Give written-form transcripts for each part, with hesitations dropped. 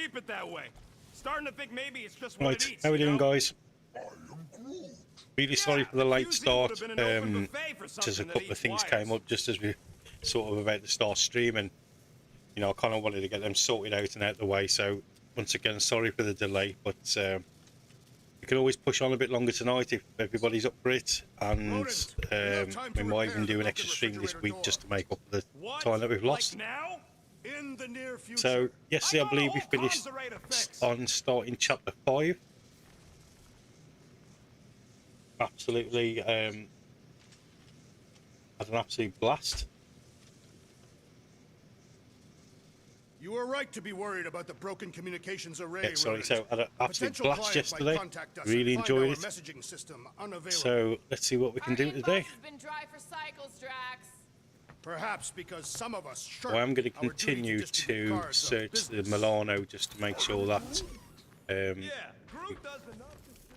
keep it that way. Starting to think maybe it's just what Right, it eats. how are we you doing, know? guys? Really sorry for the late start. Just a couple of things came up just as we sort of about to start streaming. You know, I kind of wanted to get them sorted out and out the way. So once again, sorry for the delay, but we can always push on a bit longer tonight if everybody's up for it. And we might even do an extra stream this week just to make up for the time that we've lost. Now? In the near future. So yesterday, I believe we finished on starting chapter 5. Absolutely, had an absolute blast. You were right to be worried about the broken communications array. Yeah, sorry, so I had an absolute blast yesterday. Really enjoyed it. So let's see what we can do today. Been dry for cycles, Drax. Perhaps because some of us. Well, I'm going to continue to search the Milano just to make sure that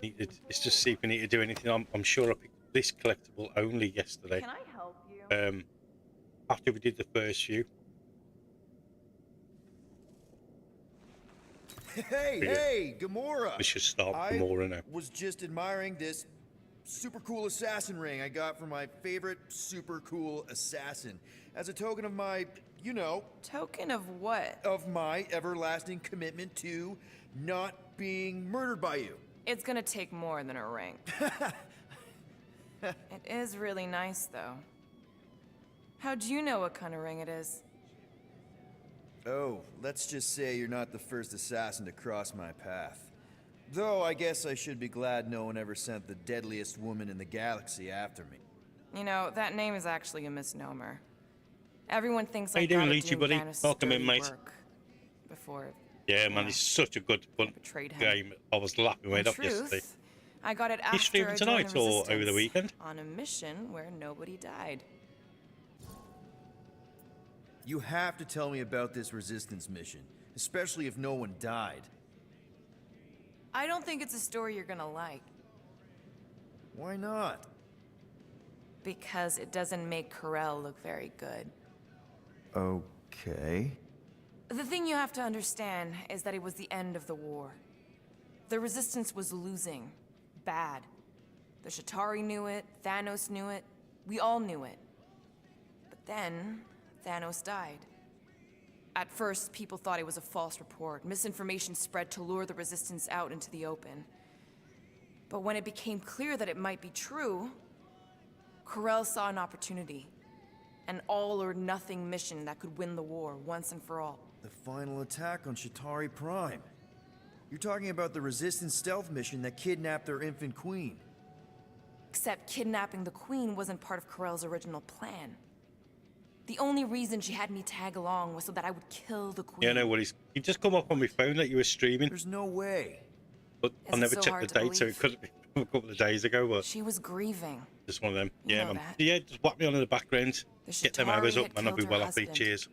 it's just see if we need to do anything. I'm sure I picked this collectible only yesterday. Can I help you? After we did the first few. Hey, Gamora! We should start Gamora now. I was just admiring this super cool assassin ring I got from my favorite super cool assassin. As a token of my, you know... Token of what? Of my everlasting commitment to not being murdered by you. It's gonna take more than a ring. It is really nice, though. How'd you know what kind of ring it is? Oh, let's just say you're not the first assassin to cross my path. Though I guess I should be glad no one ever sent the deadliest woman in the galaxy after me. You know, that name is actually a misnomer. Everyone thinks How you doing, Leechy, buddy? Kind of Welcome in, mate. Before, yeah, man, it's such a good fun game. I was laughing right up yesterday. I got it You after streaming I tonight joined the or over the Resistance, weekend? on a mission where nobody died. You have to tell me about this Resistance mission, especially if no one died. I don't think it's a story you're gonna like. Why not? Because it doesn't make Corel look very good. Okay. The thing you have to understand is that it was the end of the war. The Resistance was losing. Bad. The Chitauri knew it, Thanos knew it, we all knew it. But then, Thanos died. At first, people thought it was a false report. Misinformation spread to lure the Resistance out into the open. But when it became clear that it might be true, Corel saw an opportunity. An all-or-nothing mission that could win the war once and for all. The final attack on Chitauri Prime. You're talking about the Resistance stealth mission that kidnapped their infant queen. Except kidnapping the queen wasn't part of Corel's original plan. The only reason she had me tag along was so that I would kill the queen. Yeah, no worries. You just come up on my phone that you were streaming. There's no way. But I never checked the date, so it could have been a couple of days ago. But she was grieving. Just one of them. You Yeah, know man. that. Yeah, just whack me on in the background. Get them hours Chitauri up, had and I'll be killed well her happy. husband, Cheers.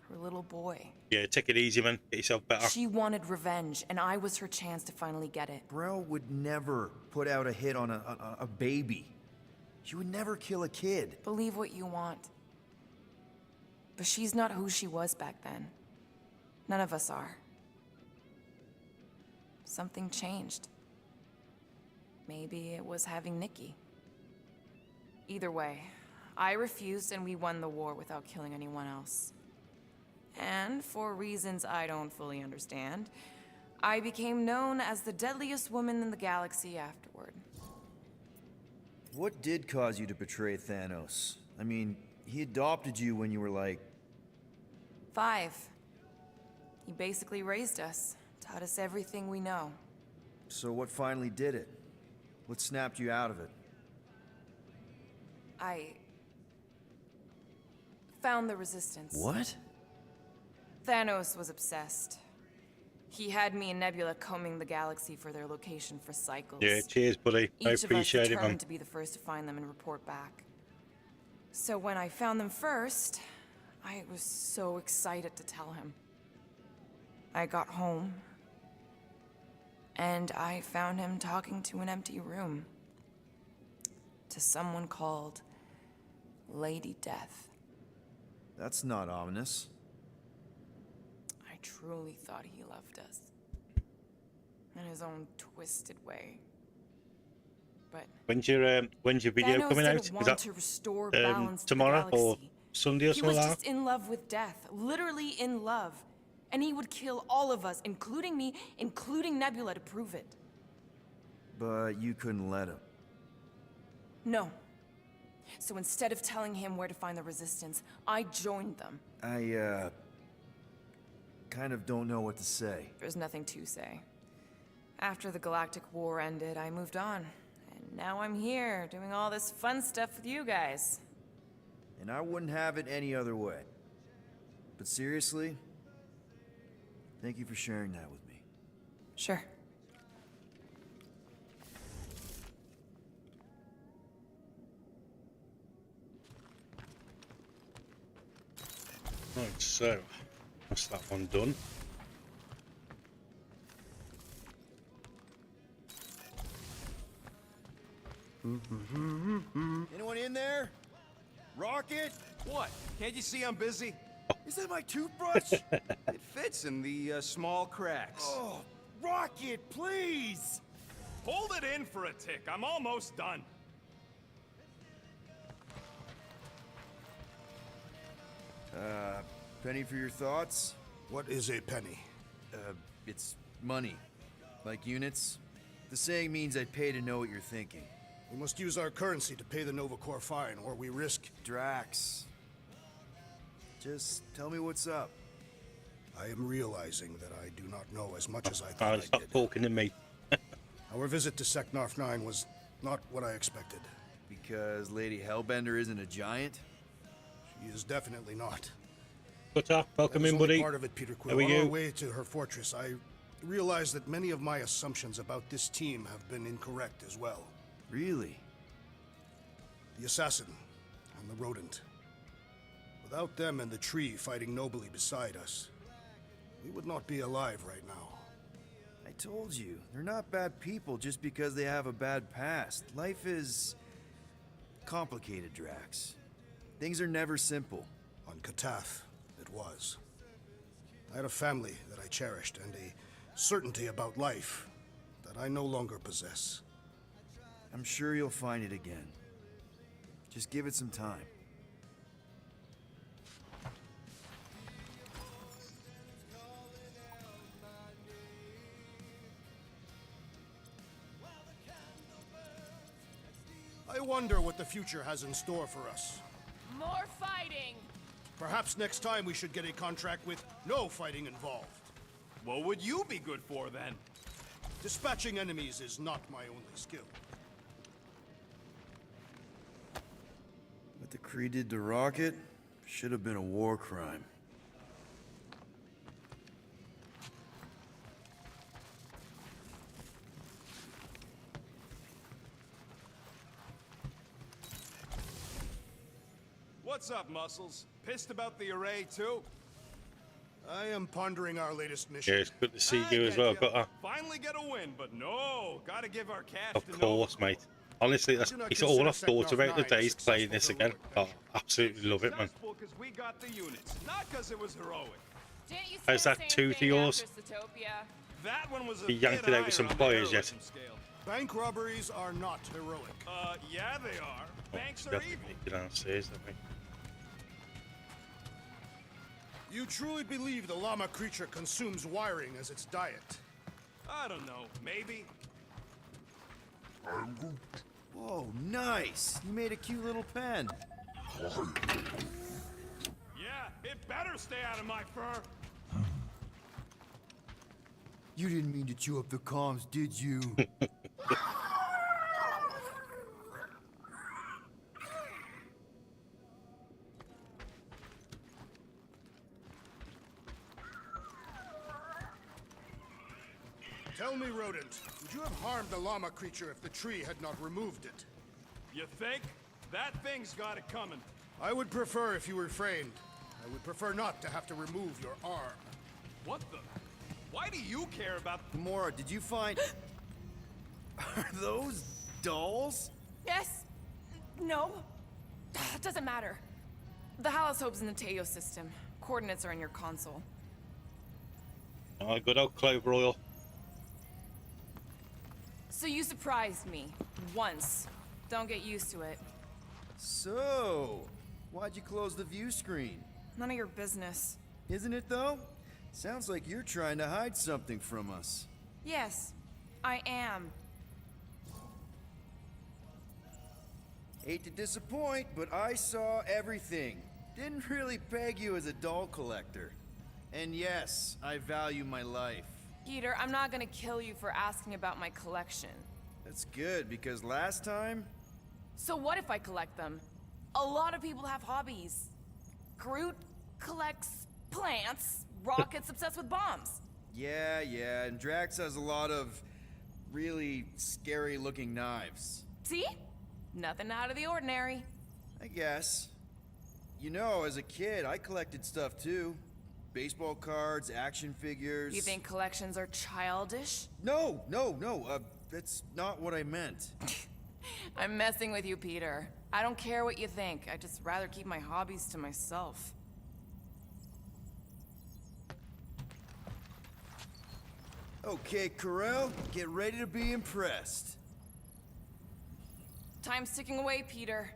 Her little boy. Yeah, take it easy, man. Get yourself better. She wanted revenge, and I was her chance to finally get it. Brel would never put out a hit on a baby. She would never kill a kid. Believe what you want. But she's not who she was back then. None of us are. Something changed. Maybe it was having Nikki. Either way, I refused and we won the war without killing anyone else. And for reasons I don't fully understand, I became known as the deadliest woman in the galaxy afterward. What did cause you to betray Thanos? I mean, he adopted you when you were like... 5. He basically raised us, taught us everything we know. So what finally did it? What snapped you out of it? I found the Resistance. What? Thanos was obsessed. He had me and Nebula combing the galaxy for their location for cycles. Yeah, cheers, buddy. I Each of us appreciate it, man. determined to be the first to find them and report back. So when I found them first, I was so excited to tell him. I got home, and I found him talking to an empty room. To someone called Lady Death. That's not ominous. I truly thought he loved us. In his own twisted way. But When's your video Thanos coming out? didn't Is want that to restore balance to the tomorrow or galaxy. Sunday or He something was like just in love with death, literally in love. And he would kill all of us, including me, including Nebula, to prove it. But you couldn't let him. No. So instead of telling him where to find the Resistance, I joined them. I, kind of don't know what to say. There's nothing to say. After the Galactic War ended, I moved on. And now I'm here, doing all this fun stuff with you guys. And I wouldn't have it any other way. But seriously, thank you for sharing that with me. Sure. Right, so that's that one done. Anyone in there? Rocket? What? Can't you see I'm busy? Is that my toothbrush? It fits in the small cracks. Oh, Rocket, please! Hold it in for a tick. I'm almost done. Penny for your thoughts? What is a penny? It's money. Like units. The saying means I'd pay to know what you're thinking. We must use our currency to pay the Nova Corps fine, or we risk... Drax. Just tell me what's up. I am realizing that I do not know as much as I thought I Stop did. talking to me. Our visit to Seknarf 9 was not what I expected. Because Lady Hellbender isn't a giant? She is definitely not. Cutter, welcome That in, was only buddy. part of it, Peter Quill. How are On our you? way to her fortress, I realized that many of my assumptions about this team have been incorrect as well. Really? The assassin and the rodent. Without them and the tree fighting nobly beside us, we would not be alive right now. I told you, they're not bad people just because they have a bad past. Life is complicated, Drax. Things are never simple. On Katath, it was. I had a family that I cherished and a certainty about life that I no longer possess. I'm sure you'll find it again. Just give it some time. I wonder what the future has in store for us. More fighting! Perhaps next time we should get a contract with no fighting involved. What would you be good for then? Dispatching enemies is not my only skill. What the Kree did to Rocket should have been a war crime. What's up, Muscles? Pissed about the array, too? I am pondering our latest mission. Yeah, it's good to see I you as get well. ya. Got Finally get a win, but no, gotta give our cash of to course, Nova. mate. Honestly, that's Do not it's all I've consider thought about the Seknarf 9 days playing this successful again. Oh, absolutely love it, man. Successful because we got the units, not because it was heroic. Didn't you How's say that the same tooth of thing yours? after Zootopia? That one was a He yanked bit it out with some higher on the pliers, yes. heroism scale. Bank robberies are not heroic. Yeah, they are. Banks are Definitely evil. get downstairs, don't we? You truly believe the llama creature consumes wiring as its diet? I don't know, maybe. Whoa, nice! You made a cute little pen. Yeah, it better stay out of my fur. You didn't mean to chew up the comms, did you? Tell me, rodent, would you have harmed the llama creature if the tree had not removed it? You think? That thing's got it coming. I would prefer if you refrained. I would prefer not to have to remove your arm. What the? Why do you care about... Gamora, did you find... Are those dolls? Yes? No? It doesn't matter. The Haloshope's in the Teo system. Coordinates are in your console. Oh, good old clover oil. So you surprised me. Once. Don't get used to it. So, why'd you close the view screen? None of your business. Isn't it though? Sounds like you're trying to hide something from us. Yes, I am. Hate to disappoint, but I saw everything. Didn't really peg you as a doll collector. And yes, I value my life. Peter, I'm not gonna kill you for asking about my collection. That's good, because last time... So what if I collect them? A lot of people have hobbies. Groot collects plants, Rocket's obsessed with bombs. Yeah, and Drax has a lot of really scary-looking knives. See? Nothing out of the ordinary. I guess. You know, as a kid, I collected stuff too. Baseball cards, action figures... You think collections are childish? No, that's not what I meant. I'm messing with you, Peter. I don't care what you think. I'd just rather keep my hobbies to myself. Okay, Corel, get ready to be impressed. Time's ticking away, Peter.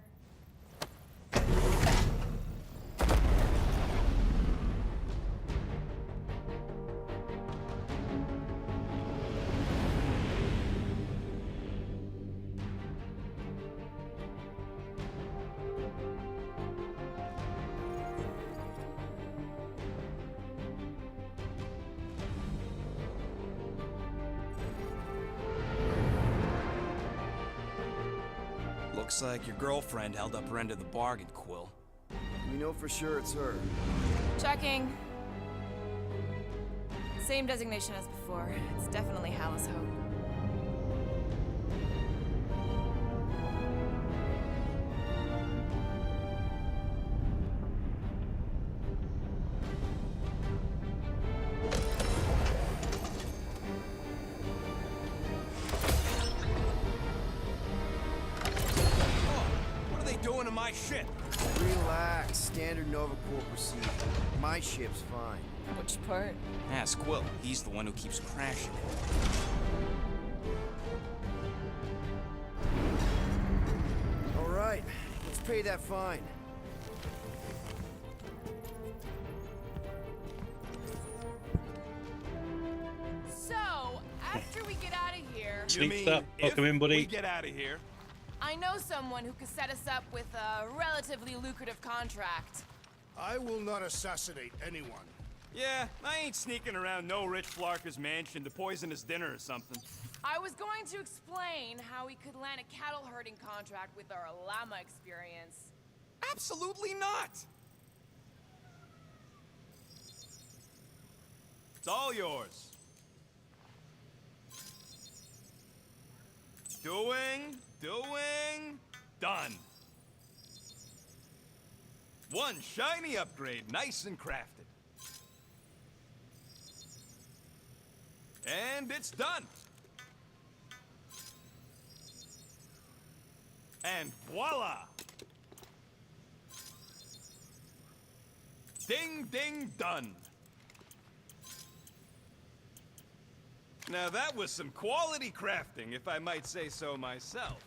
Looks like your girlfriend held up her end of the bargain, Quill. We know for sure it's her. Checking. Same designation as before. It's definitely Hallis Hope. What are they doing to my ship? Relax, standard Nova Corps procedure. My ship's fine. Which part? Ask Quill. He's the one who keeps crashing. All right, let's pay that fine. So, after we get out of here, You Sneak mean that. if Welcome in, buddy. we get out of here? I know someone who could set us up with a relatively lucrative contract. I will not assassinate anyone. Yeah, I ain't sneaking around no rich flarker's mansion to poison his dinner or something. I was going to explain how we could land a cattle herding contract with our llama experience. Absolutely not! It's all yours. Doing, done. One shiny upgrade, nice and crafted. And it's done. And voila! Ding, ding, done. Now that was some quality crafting, if I might say so myself.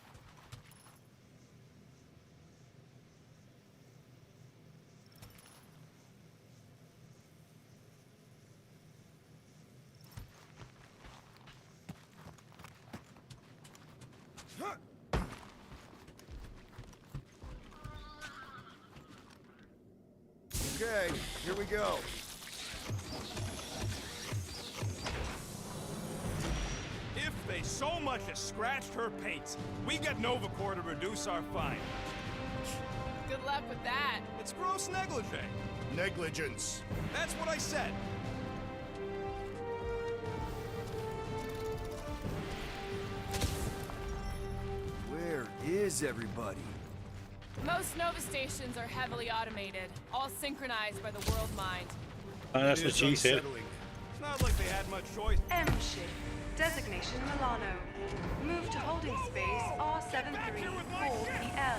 Okay, here we go. If they so much as scratched her paints, we get Nova Corps to reduce our fine. Good luck with that. It's gross negligee. Negligence. That's what I said. Where is everybody? Most Nova stations are heavily automated, all synchronized by the world mind. And that's It what is she said. unsettling. It's not like they had much choice. M ship. Designation Milano. Move to holding space R734PL.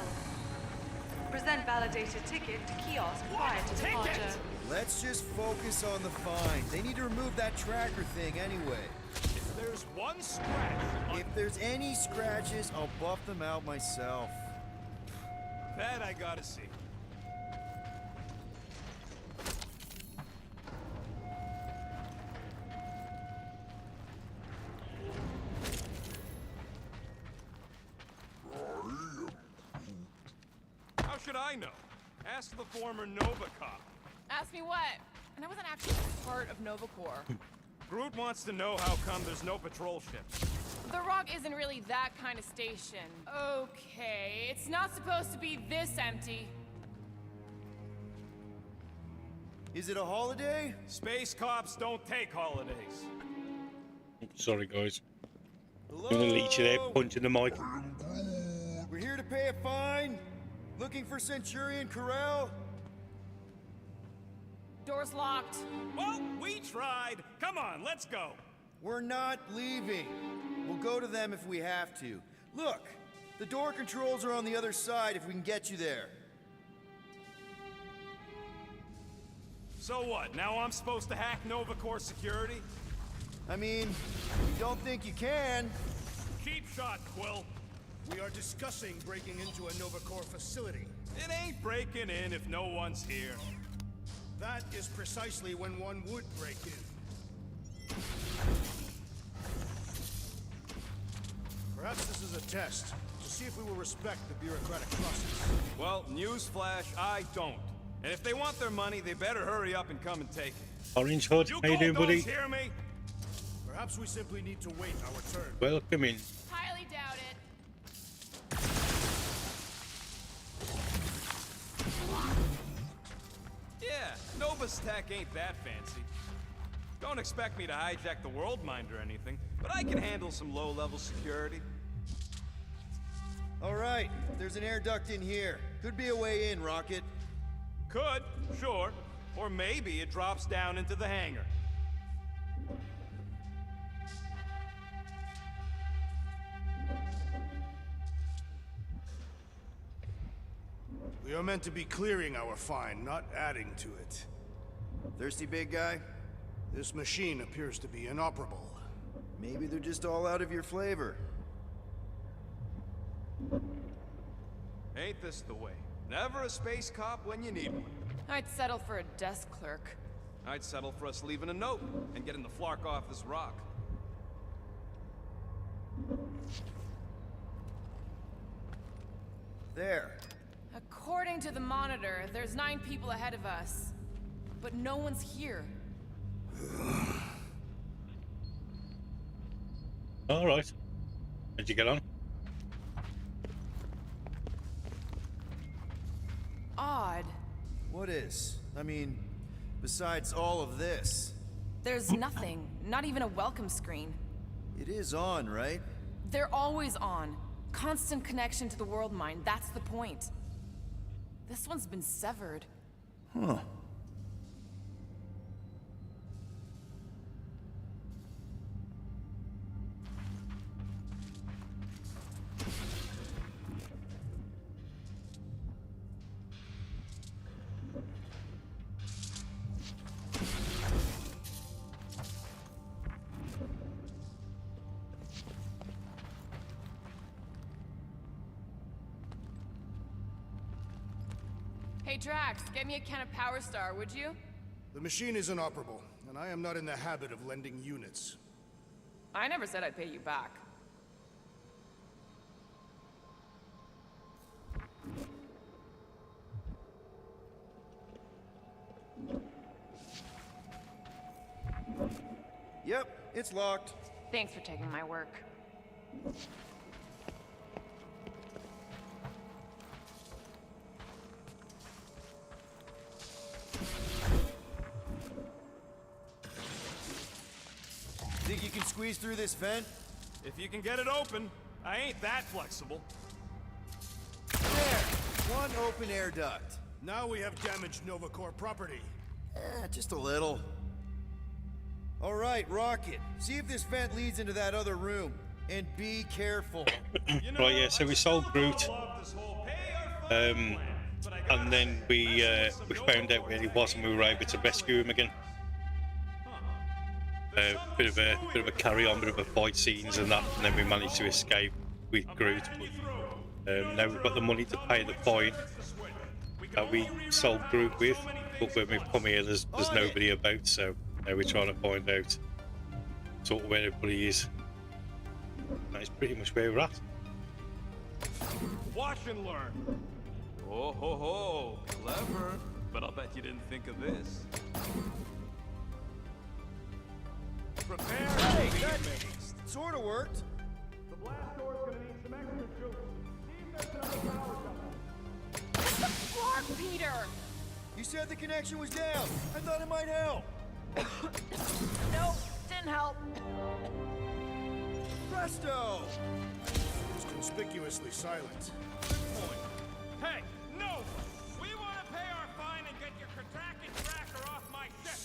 Present validated ticket to kiosk prior to departure. Let's just focus on the find. They need to remove that tracker thing anyway. If there's one scratch on If there's any scratches, I'll buff them out myself. that, I gotta see. How should I know? Ask the former Nova cop. Ask me what? And I wasn't actually part of Nova Corps. Groot wants to know how come there's no patrol ships. The Rock isn't really that kind of station. Okay, it's not supposed to be this empty. Is it a holiday? Space cops don't take holidays. Sorry, guys. Hello? I'm gonna leech you there, punching the mic. We're here to pay a fine. Looking for Centurion Corral. Door's locked. Well, we tried. Come on, let's go. We're not leaving. We'll go to them if we have to. Look, the door controls are on the other side if we can get you there. So what? Now I'm supposed to hack Nova Corps security? I mean, you don't think you can? Cheap shot, Quill. We are discussing breaking into a Nova Corps facility. It ain't breaking in if no one's here. That is precisely when one would break in. Perhaps this is a test to see if we will respect the bureaucratic process. Well, newsflash, I don't. And if they want their money, they better hurry up and come and take it. Orange Hood, You how you doing, Gold buddy? Dogs hear me? Perhaps we simply need to wait our turn. Welcome in. Highly doubt it. Yeah, Nova's tech ain't that fancy. Don't expect me to hijack the World Mind or anything, but I can handle some low-level security. All right, there's an air duct in here. Could be a way in, Rocket. Could, sure. Or maybe it drops down into the hangar. We are meant to be clearing our find, not adding to it. Thirsty, big guy? This machine appears to be inoperable. Maybe they're just all out of your flavor. Ain't this the way? Never a space cop when you need one. I'd settle for a desk clerk. I'd settle for us leaving a note and getting the flark off this rock. There. According to the monitor, there's 9 people ahead of us. But no one's here. All right. How'd you get on? Odd. What is? I mean, besides all of this. There's nothing. Not even a welcome screen. It is on, right? They're always on. Constant connection to the world mind. That's the point. This one's been severed. Huh. Hey Drax, get me a can of Power Star, would you? The machine is inoperable, and I am not in the habit of lending units. I never said I'd pay you back. Yep, it's locked. Thanks for taking my work. Think you can squeeze through this vent? If you can get it open, I ain't that flexible. There! One open air duct. Now we have damaged Nova Corps property. Just a little. All right, Rocket. See if this vent leads into that other room. And be careful. You Right, yeah, so we sold I still Groot. don't love this whole pay or fine plan. and then we found out where he was, and we were able to rescue him again. Bit of a carry on, bit of a fight scenes and that, and then we managed to escape with Groot. But, now we've got the money to pay the fine that we sold Groot with, but when we come here, there's nobody about, so now we're trying to find out sort of where everybody is. That's pretty much where we're at. Watch and learn. Oh ho ho, clever. But I'll bet you didn't think of this. Prepare. Hey, that sort of worked. The blast door's gonna need some extra juice. See if there's another power Clark, Peter! You said the connection was down. I thought it might help. No, didn't help. Presto! It was conspicuously silent. Hey, no! We want to pay our fine and get your Katrakin tracker off my ship!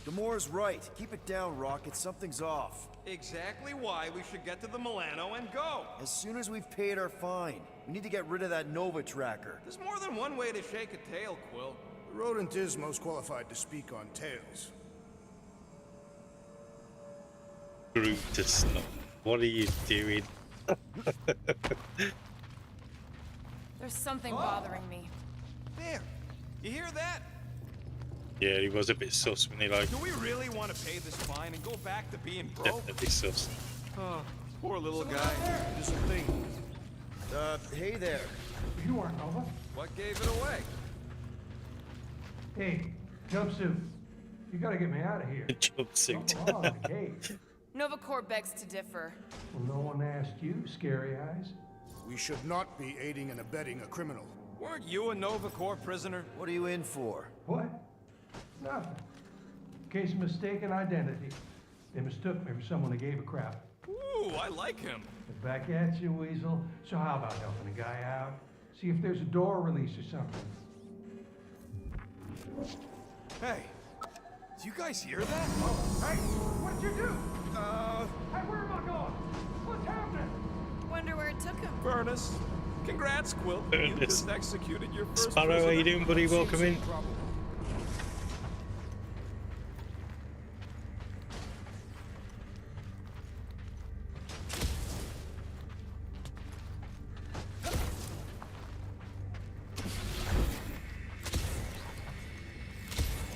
Gamora's right. Keep it down, Rocket. Something's off. Exactly why we should get to the Milano and go. As soon as we've paid our fine, we need to get rid of that Nova tracker. There's more than one way to shake a tail, Quill. The rodent is most qualified to speak on tails. Groot to stop. What are you doing? There's something bothering me. There. You hear that? Yeah, he was a bit sus when he like Do we really want to pay this fine and go back to being broke? definitely sus. Oh, poor little guy. It is a thing. Hey there. You aren't Nova. What gave it away? Hey, jumpsuit. You gotta get me out of here. Jumpsuit. Don't belong in the cave. Nova Corps begs to differ. Well, no one asked you, Scary Eyes. We should not be aiding and abetting a criminal. Weren't you a Nova Corps prisoner? What are you in for? What? Nothing. Case of mistaken identity. They mistook me for someone who gave a crap. Ooh, I like him. But back at you, Weasel. So how about helping a guy out? See if there's a door release or something. Hey, do you guys hear that? Hey, what'd you do? Hey, where am I going? What's happening? Wonder where it took him. Furnace. Congrats, Quill. You Furnace. just executed your first Sparrow, how you prisoner. doing, buddy? Welcome in. Probable.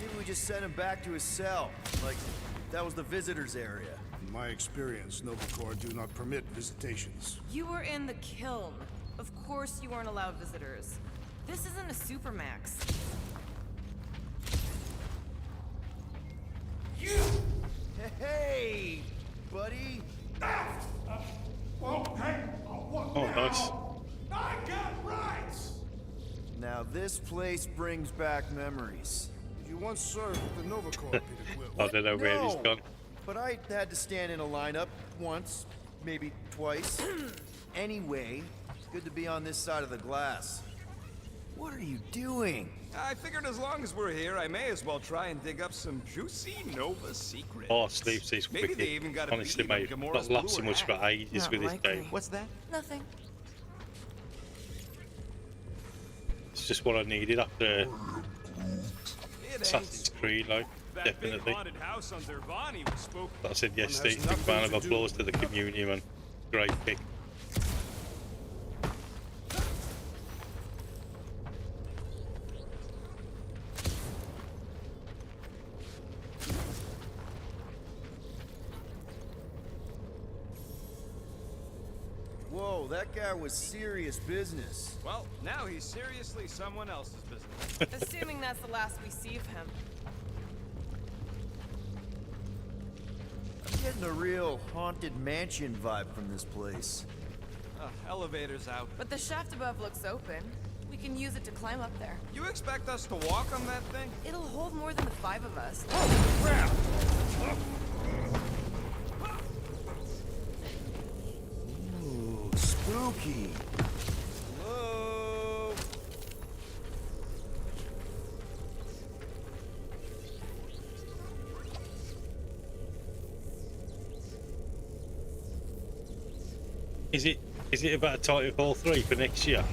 Maybe we just sent him back to his cell. Like, that was the visitor's area. In my experience, Nova Corps do not permit visitations. You were in the kiln. Of course you weren't allowed visitors. This isn't a supermax. Hey, buddy. Oh, nice. I got rights! Now this place brings back memories. You once served with the Nova Corps, Peter Quill. I don't know where he's No, gone. but I had to stand in a lineup once, maybe twice. Anyway, it's good to be on this side of the glass. What are you doing? I figured as long as we're here, I may as well try and dig up some juicy Nova secrets. Oh, Sleep Says Maybe wicked. they even got a Honestly, bead on mate, Gamora's not laughed so bluer much for hat. ages Not with this likely. game. What's that? Nothing. It's just what I needed after It Assassin's ain't. Creed, like, That big definitely. haunted house on Dervani was spooky. But I said yes, One has Steve. Big round of nothing to do applause to the community, man. Great pick. Whoa, that guy was serious business. Well, now he's seriously someone else's business. Assuming that's the last we see of him. I'm getting a real haunted mansion vibe from this place. Elevator's out. But the shaft above looks open. We can use it to climb up there. You expect us to walk on that thing? It'll hold more than the 5 of us. Ooh, spooky. Hello? Is it about Titanfall 3 for next year?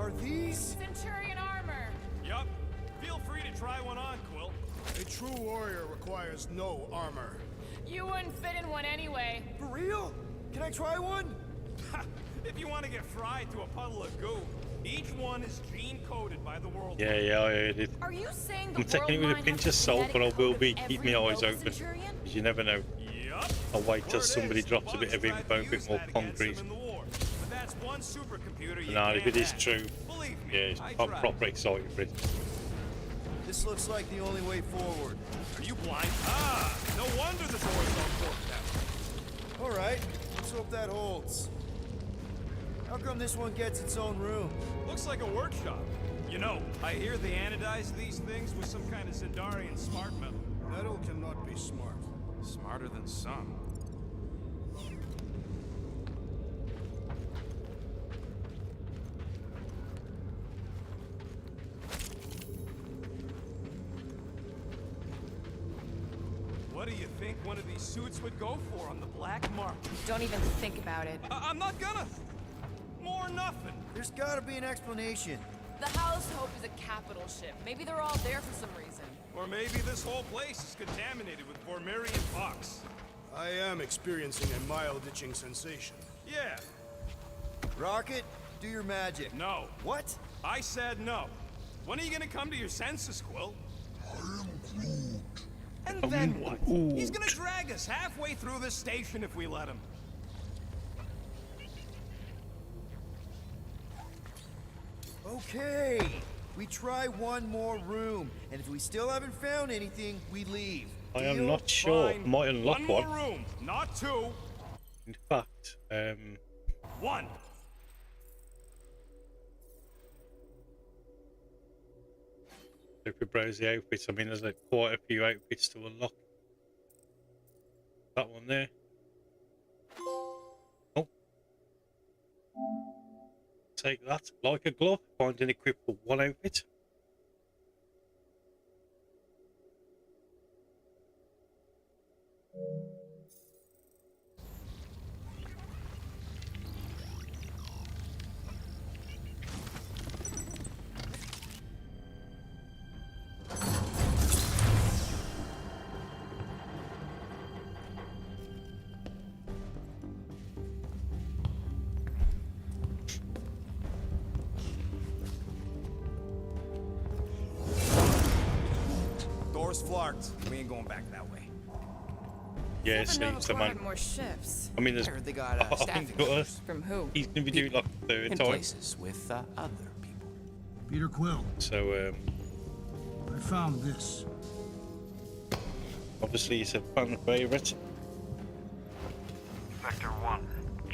Are these? Centurion armor! Yup. Feel free to try one on, Quill. A true warrior requires no armor. You wouldn't fit in one anyway. For real? Can I try one? If you want to get fried to a puddle of goo, each one is gene-coded by the world. Yeah, I heard it. Are you saying the I'm taking it with a pinch of salt, but I will be keeping my eyes open. Because you never know. Yup. I'll wait till Word somebody is, drops a bit of Bugs tried info, to a bit use more that against concrete. them in the war. But that's one supercomputer you Nah, if can't it is hack. true, Believe me, yeah, I I'm tried. proper excited for it. This looks like the only way forward. Are you blind? Ah, no wonder the door's all corked out. All right, let's hope that holds. How come this one gets its own room? Looks like a workshop. You know, I hear they anodize these things with some kind of Zendarian smart metal. Metal cannot be smart. Smarter than some. What do you think one of these suits would go for on the black market? Don't even think about it. I'm not gonna. More nothing. There's gotta be an explanation. The House Hope is a capital ship. Maybe they're all there for some reason. Or maybe this whole place is contaminated with Vormirian pox. I am experiencing a mild itching sensation. Yeah, Rocket, do your magic. no. What? I said no. When are you gonna come to your senses, Quill? And then what? He's gonna drag us halfway through this station if we let him. Okay. We try one more room, and if we still haven't found anything, we leave. I am Deal? not sure. Fine. Might unlock more one. room, not two. In fact, One. if we browse the outfits, I mean, there's like quite a few outfits to unlock. That one there. Oh. Take that. Like a glove, find and equip for one outfit. Door's flarked. We ain't going back that way. Yeah, Supernova seems the acquired man. more ships. I mean, there's. I heard they got I staffing think got issues From who? he's gonna be doing like a third in time. places with other people. Peter Quill, So I found this. obviously it's a fan favourite. Sector 1,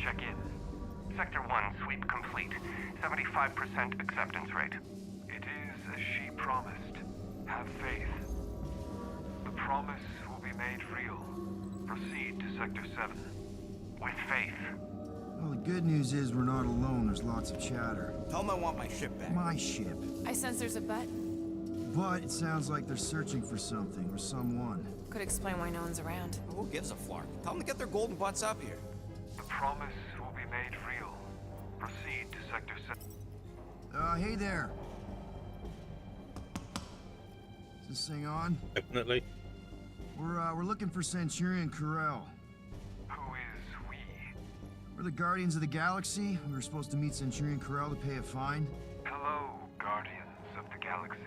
check in. Sector 1, sweep complete. 75% acceptance rate. It is as she promised. Have faith. The promise will be made real. Proceed to Sector 7. With faith. Well, the good news is we're not alone. There's lots of chatter. Tell them I want my ship back. My ship. I sense there's a button. But it sounds like they're searching for something or someone. Could explain why no one's around. Who gives a flark? Tell them to get their golden butts up here. The promise will be made real. Proceed to Sector 7. Hey there. Is this thing on? Definitely. We're looking for Centurion Corell. Who is we? We're the Guardians of the Galaxy. We were supposed to meet Centurion Corell to pay a fine. Hello, Guardians of the Galaxy.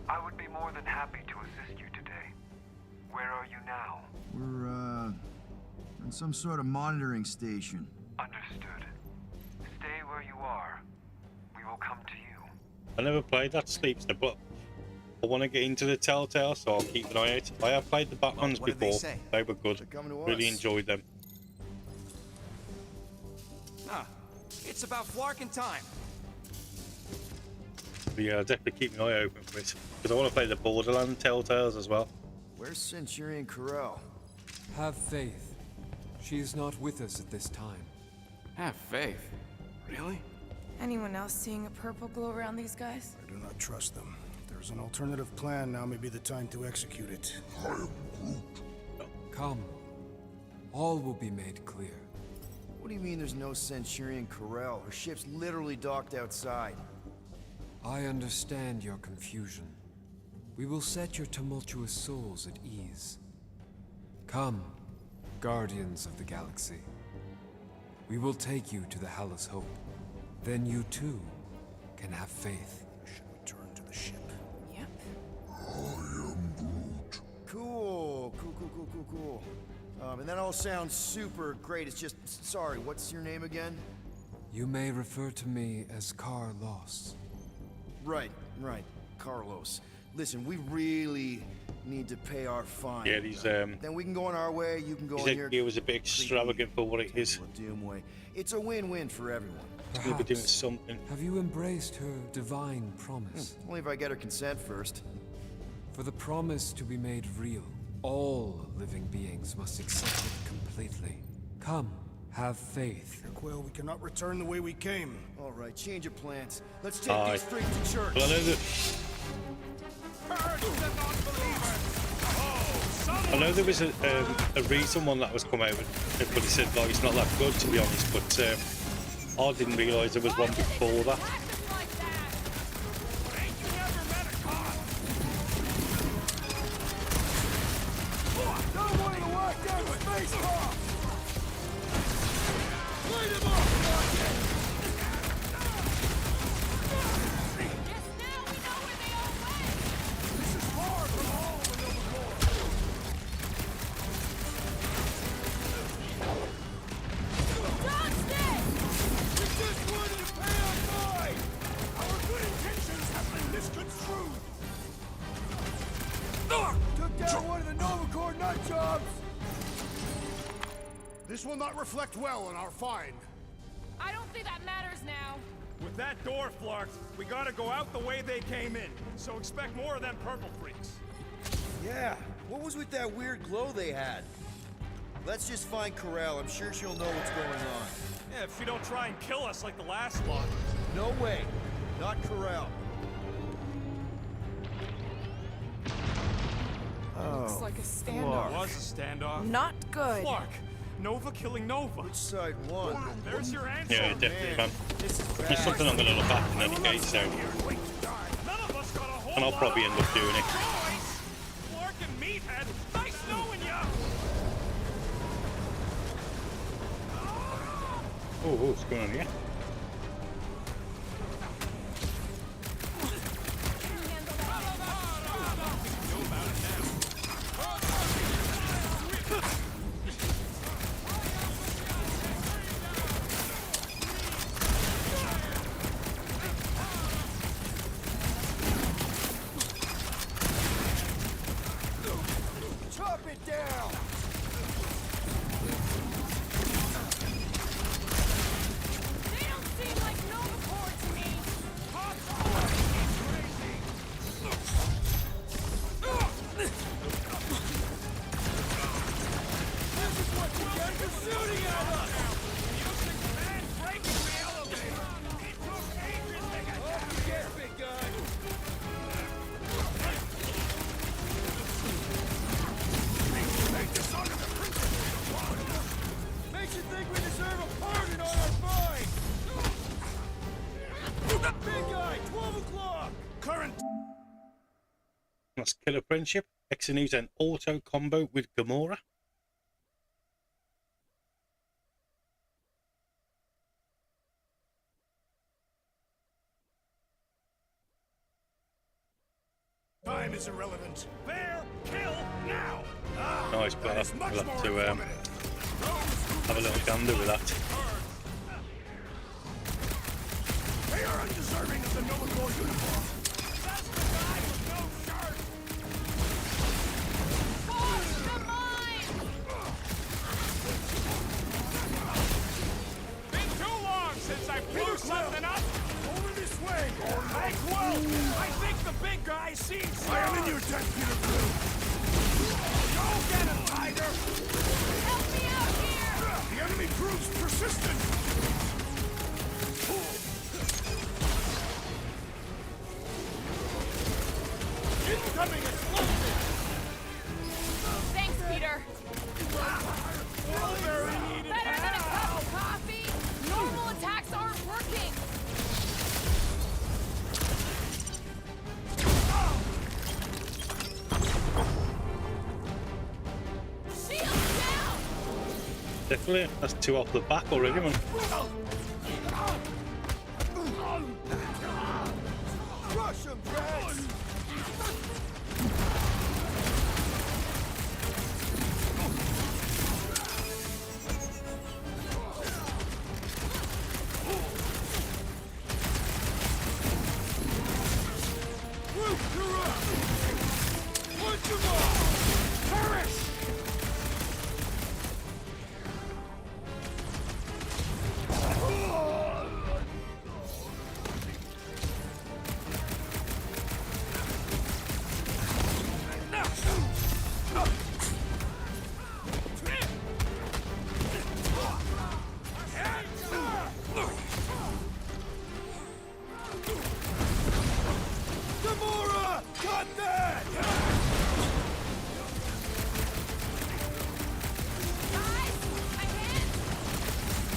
I would be more than happy to assist you today. Where are you now? We're in some sort of monitoring station. Understood. Stay where you are. We will come to you. I never played that Sleepster, but I want to get into the Telltale, so I'll keep an eye out. I have played the Batmans What did they before. say? They were good. They're coming to Really us. enjoyed them. Nah, it's about flarking time. But yeah, I'll definitely keep an eye open for it. Because I want to play the Borderlands Telltales as well. Where's Centurion Corell? Have faith. She is not with us at this time. Have faith. Really? Anyone else seeing a purple glow around these guys? I do not trust them. If there's an alternative plan, now may be the time to execute it. Come. All will be made clear. What do you mean there's no Centurion Corell? Her ship's literally docked outside. I understand your confusion. We will set your tumultuous souls at ease. Come, guardians of the galaxy. We will take you to the Hallis Hope. Then you too can have faith. Should return to the ship. Yep. Cool. And that all sounds super great. It's just, sorry, what's your name again? You may refer to me as Carlos. Right. Carlos. Listen, we really need to pay our fine. Yeah, he's Then we can go on our way, you can go on here. he was a bit extravagant for what it is. Doom way. It's a win-win for everyone. He'll be doing Perhaps. something. Have you embraced her divine promise? Only if I get her consent first. For the promise to be made real, all living beings must accept it completely. Come, have faith. Quill, we cannot return the way we came. All right, change of plans. Let's take these straight to church. Well, I know there was a recent one that was come out, but he said like it's not that good, to be honest. But I didn't realise there was one before that. This will not reflect well on our find. I don't think that matters now. With that door flarked, we gotta go out the way they came in. So expect more of them purple freaks. Yeah, what was with that weird glow they had? Let's just find Corel. I'm sure she'll know what's going on. Yeah, if she don't try and kill us like the last lot. No way. Not Corel. Looks like a standoff. Was a standoff. Not good. Flark, Nova killing Nova. Which side won? There's your answer. Yeah, definitely, man. This is bad. It's something I'm going to look at in any case, so. None of us got a whole And I'll probably end up doing it. Flark and Meathead, nice knowing ya! Oh, what's going on here? Chop it down! They don't seem like Nova Corps to me. This is what you get for shooting at us! Off you get, big guy! Makes you think we deserve a pardon on our fine! Big guy, 12 o'clock! Current. That's Killer Friendship. Exanews an auto combo with Gamora. Time is irrelevant. Bear, kill, now! Nice, but That is I'll much have more to informative. have a little gander with that. They are undeserving of the Nova Corps uniform. That's the guy with no shirt! Been too long since I blew something up! Over this way! Hey, Quill! I think the big guy sees I am in your debt, Peter Quill. Go get him, Tiger! Help me out here! The enemy proves persistent. Incoming explosive! Thanks, Peter. Better than a cup of coffee. Normal attacks aren't working. Definitely. That's 2 off the back already, man. Crush him, Drax! Gamora! Got that!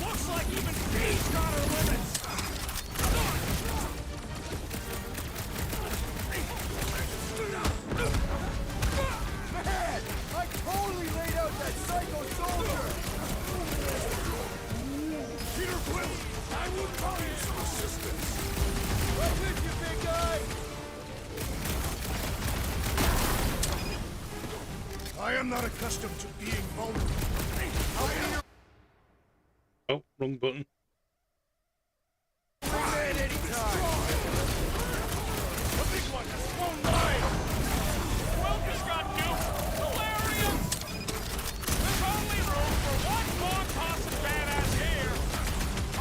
Looks like even she's got her limits. Man! I totally laid out that psycho soldier! Peter Quill, I will call you some assistance. Right with you, big guy! I am not accustomed to being vulnerable. Oh, wrong button. Man, anytime! The big one has flown by. Welp has got nuked. Hilarious. There's only room for one more toss of badass here.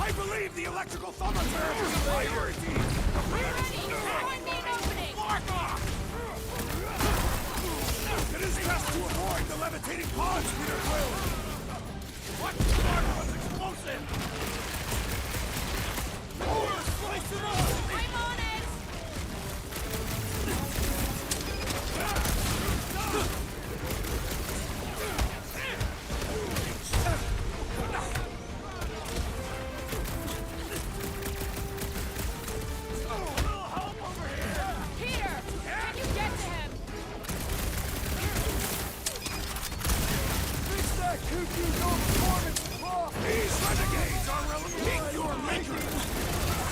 I believe the electrical thaumaturge is a priority. Mark off. It is best to avoid the levitating pods, Peter Quill. What spark was explosive? Slice it up! I'm on it! Peter! Can you get to him? Fix that cuckoo no performance prop! These renegades are keep your maker.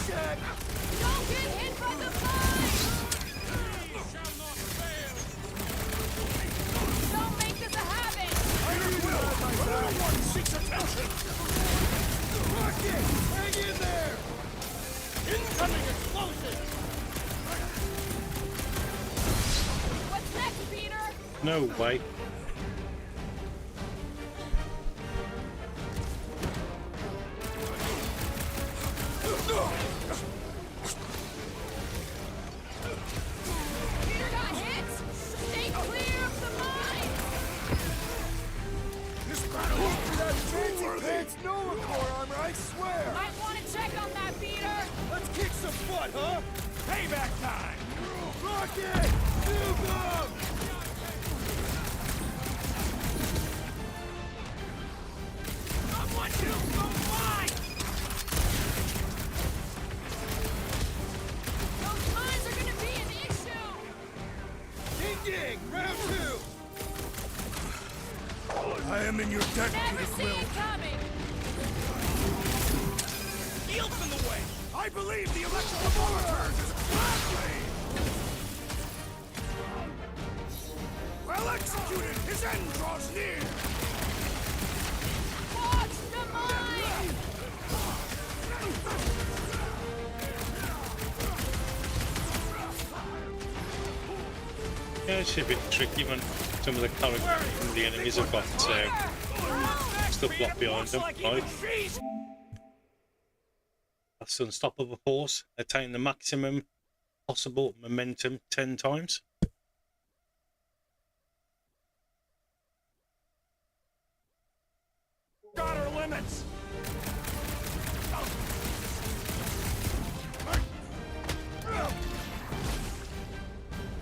Check! Don't get hit by the mine! Don't make this a habit! Peter Quill, the little one seeks attention. Rocket! Hang in there! Incoming explosion. What's next, Peter? No way. Peter got hit! Stay clear of the mine! This battle is That fancy pants Nova Corps armor, I swear! I want to check on that, Peter! Let's kick some butt, huh? Payback time. Rocket! Nuke 'em! Someone do some mine. Those mines are gonna be an issue! Ding ding! Round 2! I am in your debt, Never Peter see Quill. it coming! Shield's in the way. I believe the electrical thaumaturge is badly. Well executed, his end draws near. Watch the mine! Yeah, it's a bit tricky, man. Some of the characters and the enemies have got stuff blocked behind them. Right? That's unstoppable force. Attain the maximum possible momentum 10 times. Got her limits.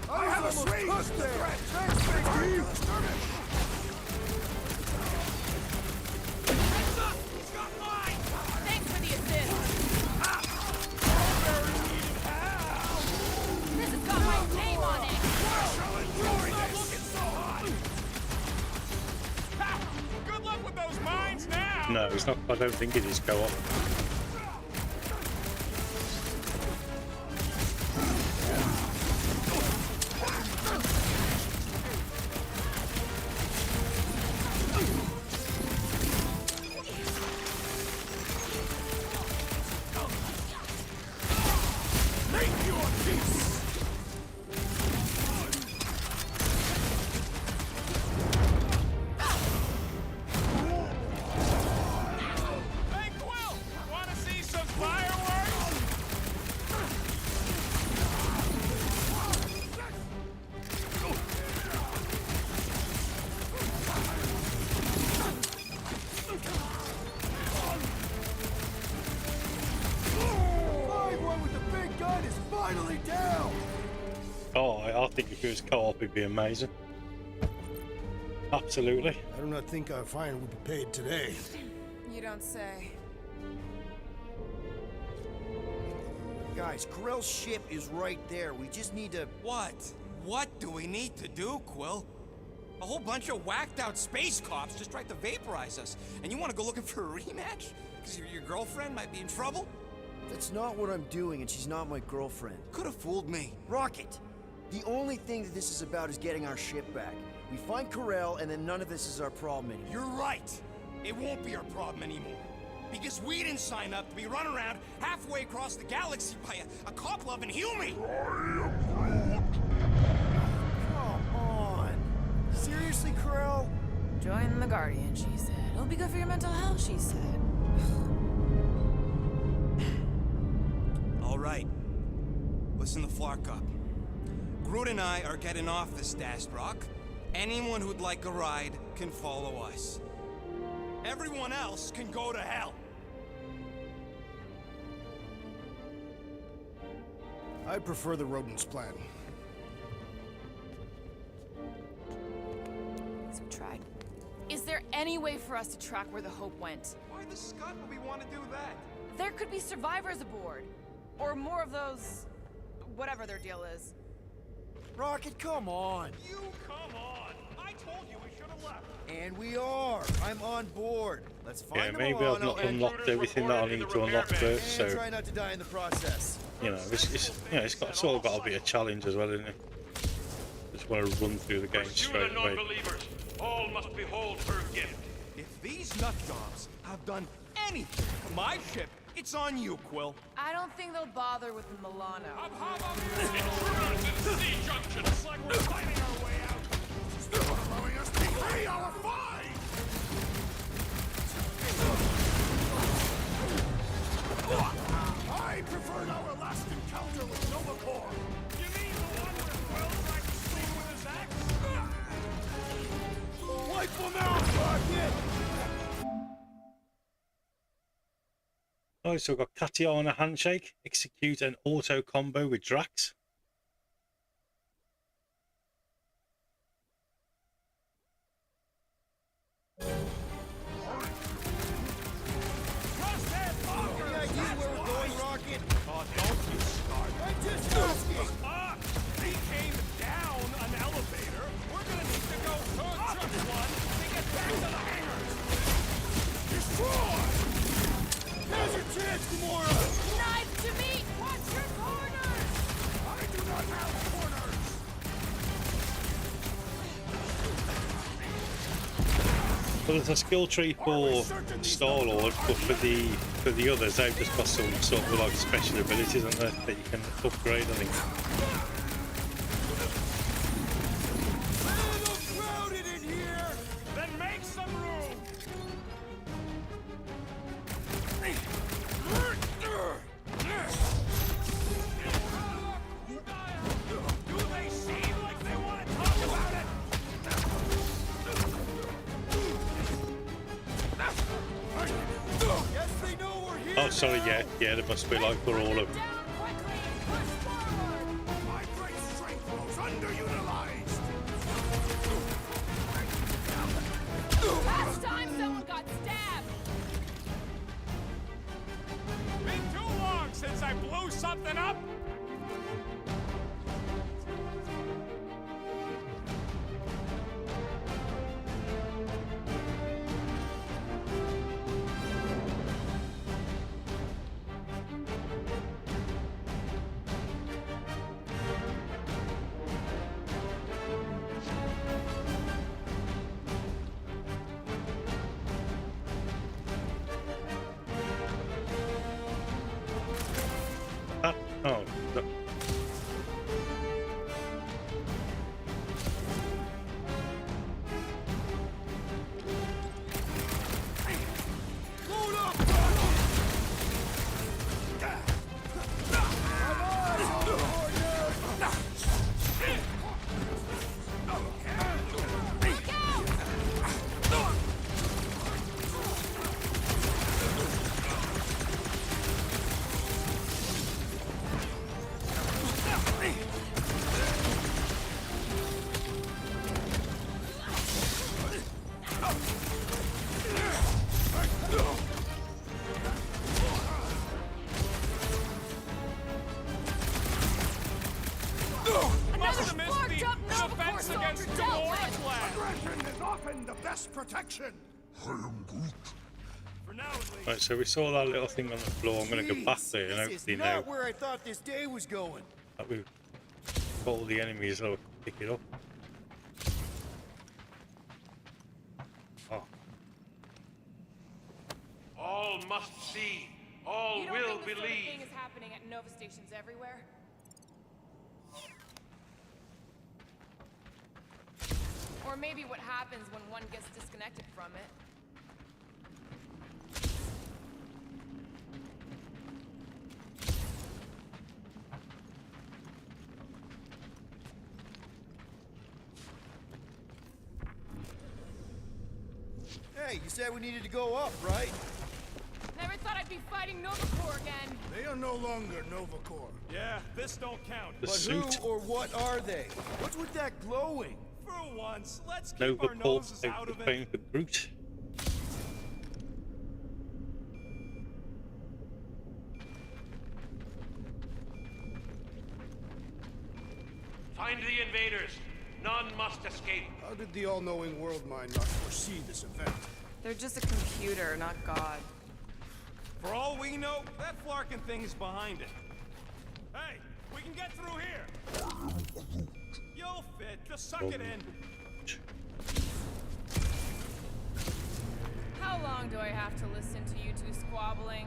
I have a swing. Threat. Thanks, Big He's got mine. Thanks for the assist! This has got my name on it! Good luck with those mines now. It's not. I don't think it is co-op. Hey, Quill! Wanna see some fireworks? One with the big gun is finally down! Oh, I think if it was co-op, it'd be amazing. Absolutely. I do not think our fine will be paid today. You don't say. Guys, Corell's ship is right there. We just need to... What? What do we need to do, Quill? A whole bunch of whacked out space cops just tried to vaporize us. And you want to go looking for a rematch? Because your girlfriend might be in trouble? That's not what I'm doing, and she's not my girlfriend. Could have fooled me. Rocket! The only thing that this is about is getting our ship back. We find Corell, and then none of this is our problem anymore. You're right. It won't be our problem anymore. Because we didn't sign up to be run around halfway across the galaxy by a cop-loving human. Come on! Seriously, Corell? Join the Guardian, she said. It'll be good for your mental health, she said. All right. Listen to Flark up. Groot and I are getting off the Stashed Rock. Anyone who'd like a ride can follow us. Everyone else can go to hell. I prefer the rodent's plan. So we tried. Is there any way for us to track where the Hope went? Why the scut would we want to do that? There could be survivors aboard. Or more of those... whatever their deal is. Rocket, come on! You come on! I told you we should have left. And we are! I'm on board! Let's find Yeah, the maybe I've Milano not and... unlocked everything that I need to unlock first. And So try not to die in the process. you know, it's got sort of got a bit of challenge as well, isn't it? Just want to run through the game straight away. Non-believers, all must behold her gift. If these nutjobs have done anything to my ship, it's on you, Quill. I don't think they'll bother with the Milano. Intruders in C-Junction. It's like we're fighting our way out. Still allowing us to pay our fine! I preferred our last encounter with Nova Corps. You mean the one where Quill tried to swing with his axe? Wipe them out, Rocket! Oh, so we've got Tatiana Handshake, execute an auto combo with Drax. Any idea where we're going, Rocket? Oh, don't you start. I'm just asking! He came down an elevator. We're gonna need to go up just one to get back to the hangars. Destroy! Here's your chance, Gamora! Knife to meat! Watch your corners! I do not have corners! Well, there's a skill tree for Star-Lord, but for the others, they've just got some sort of like special abilities, haven't they, that you can upgrade, I think. Crowded in here! Then make some room. Do they seem like they want to talk about it? Yes, they know we're here! Oh, sorry, yeah, they must be like for all of them. Down quickly! Push forward! My great strength was underutilized! Last time someone got stabbed! Been too long since I blew something up. Oh, no. Protection. For now, at least. Right, so we saw that little thing on the floor. I'm going to go back there and This hopefully is now not where I thought this day was going. that we've got all the enemies, I'll pick it up. Oh, All must see. All You don't will think this sort of believe. thing is happening at Nova stations everywhere? Or maybe what happens when one gets disconnected from it. Hey, you said we needed to go up, right? Never thought I'd be fighting Nova Corps again. They are no longer Nova Corps. Yeah, this don't count. the But suit. who or what are they? What's with that glowing? For once, let's keep Nova our Corps noses out of it. playing for Groot. Find the invaders. None must escape. How did the all-knowing world mind not foresee this event? They're just a computer, not God. For all we know, that Flarkin thing is behind it. Hey, we can get through here. You'll fit. Just suck it in. How long do I have to listen to you two squabbling?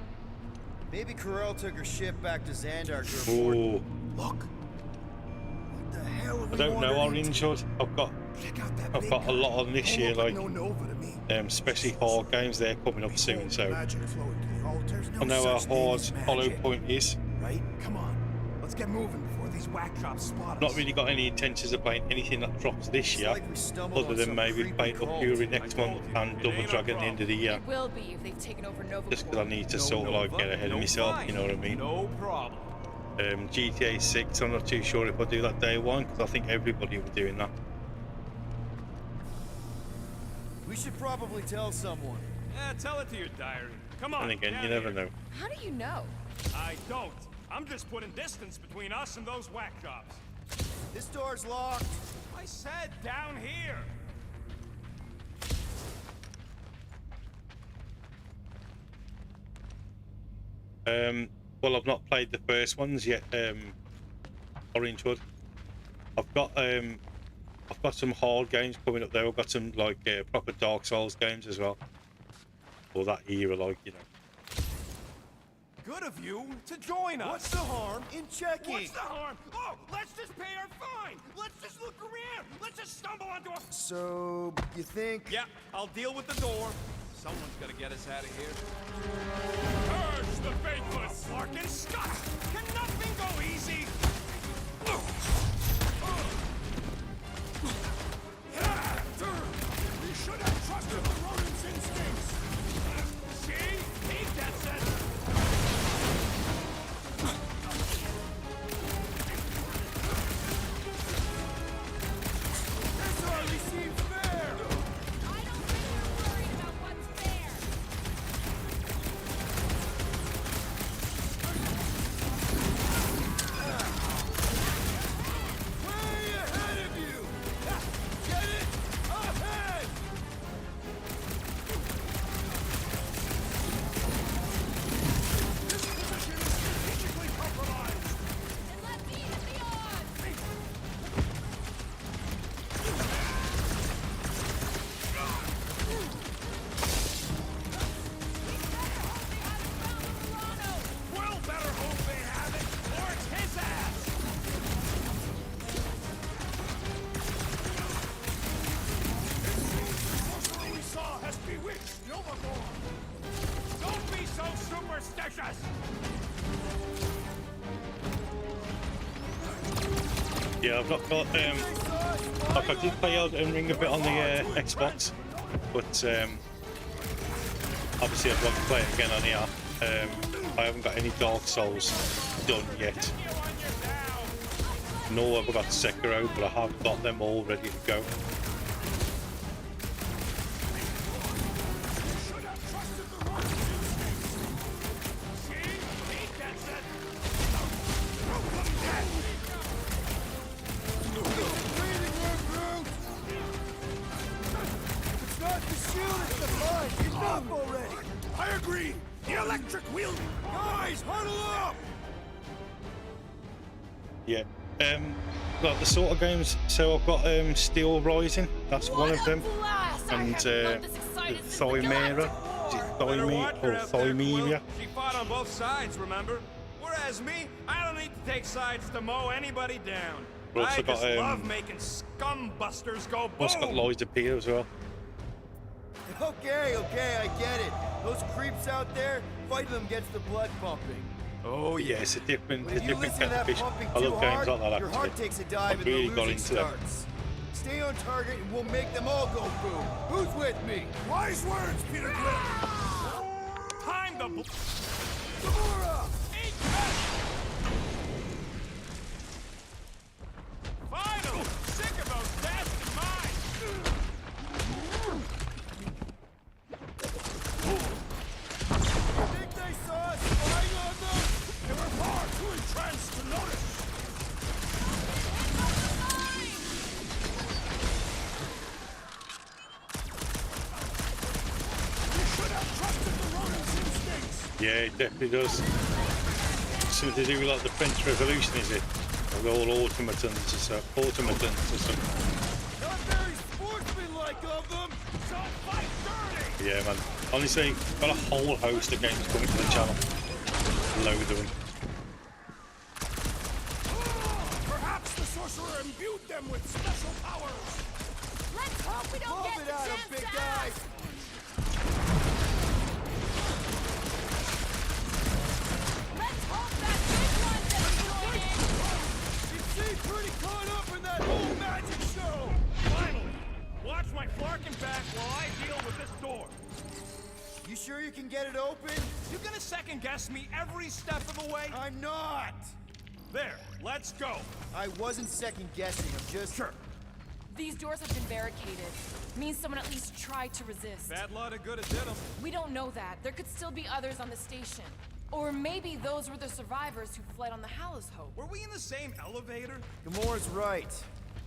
Maybe Corel took her ship back to Xandar to Oh, Look. What the hell have I we don't know. wandered Orange into? Hood. Check out that I've big got a guy. lot on this Don't year, look like no Nova to me. especially hard games. They're coming up soon, Behold the so magic flowing to the altars. I know how such thing hard as Hollow magic, Point is. right? Come on, let's get moving before these whack jobs spot us. Not really got any intentions of playing anything that drops this It's year, like we stumbled other on than some maybe creepy playing cult. Up Fury next month and Double Dragon at the end of the year. It will be if they've taken over Nova Just because Corps. I need to sort of like get ahead of myself, you know what I mean? No problem. GTA 6, I'm not too sure if I'll do that day one, because I think everybody will be doing that. We should probably tell someone. Yeah, tell it to your diary. Come on. And again, get you out never of here. know. How do you know? I don't. I'm just putting distance between us and those whack jobs. This door's locked. I said down here. Well, I've not played the first ones yet, Orange Hood. I've got some hard games coming up there. I've got some like proper Dark Souls games as well. Or that era, like, you know. Good of you to join us. What's the harm in checking? What's the harm? Oh, let's just pay our fine. Let's just look around. Let's just stumble onto a... So, you think? Yeah, I'll deal with the door. Someone's gonna get us out of here. Purge the faithless, Larkin Scott! Can nothing go easy? We should have trusted the rodent's instincts. See? He gets it! This hardly seems fair. I don't think you're worried about what's fair. Yeah, I've not got like I did play Elden Ring a bit on the Xbox, but obviously I'd want to play it again on here. I haven't got any Dark Souls done yet. Nor have I got Sekiro, but I have got them all ready to go. I agree! The electric wheel! Guys, huddle up! Yeah. Like the sort of games, so I've got Steel Rising, that's one of them, and Thymera, is it Thymera or Thymera? She fought on both sides, remember? Whereas me, I don't need to take sides to mow anybody down. We've also I got, just love making scumbusters go boom! Also got Lies of P as well. Okay, I get it. Those creeps out there, fighting them gets the blood pumping. Oh Yeah, it's a different kettle listen to that fish. pumping I love too games hard, like that your heart actually. takes a dive I've and really the got losing into them. starts. Stay on target and we'll make them all go boom. Who's with me? Wise words, Peter Quill! Time to Gamora! Finally! Sick of those bastard mines! Think they saw us spying on them? They were far too entranced to notice! You should have trusted the rodent's instincts! Yeah, it definitely does. Something to do with like the French Revolution, is it? Or all automatons or stuff. Automatons or something. Not very sportsmanlike of them! So fight dirty! Yeah, man. Honestly, got a whole host of games coming to the channel. Load of them. Perhaps the sorcerer imbued them with special powers! Let's hope we don't Pump get it the out of chance big to guy! ask. Let's hope that big one doesn't join in. You seem pretty caught up in that whole magic show! Finally! Watch my flarkin' back while I deal with this door. You sure you can get it open? You gonna second guess me every step of the way? I'm not! There, let's go. I wasn't second guessing, I'm just... Sure. These doors have been barricaded. Means someone at least tried to resist. Bad lot of good it did 'em. We don't know that. There could still be others on the station. Or maybe those were the survivors who fled on the Hallows Hope. Were we in the same elevator? Gamora's right.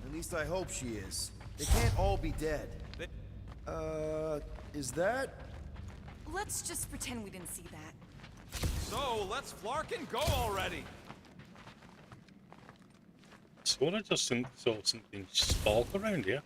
At least I hope she is. They can't all be dead. They... Is that? Let's just pretend we didn't see that. So, let's flarkin' go already. Sort of just saw something spark around here.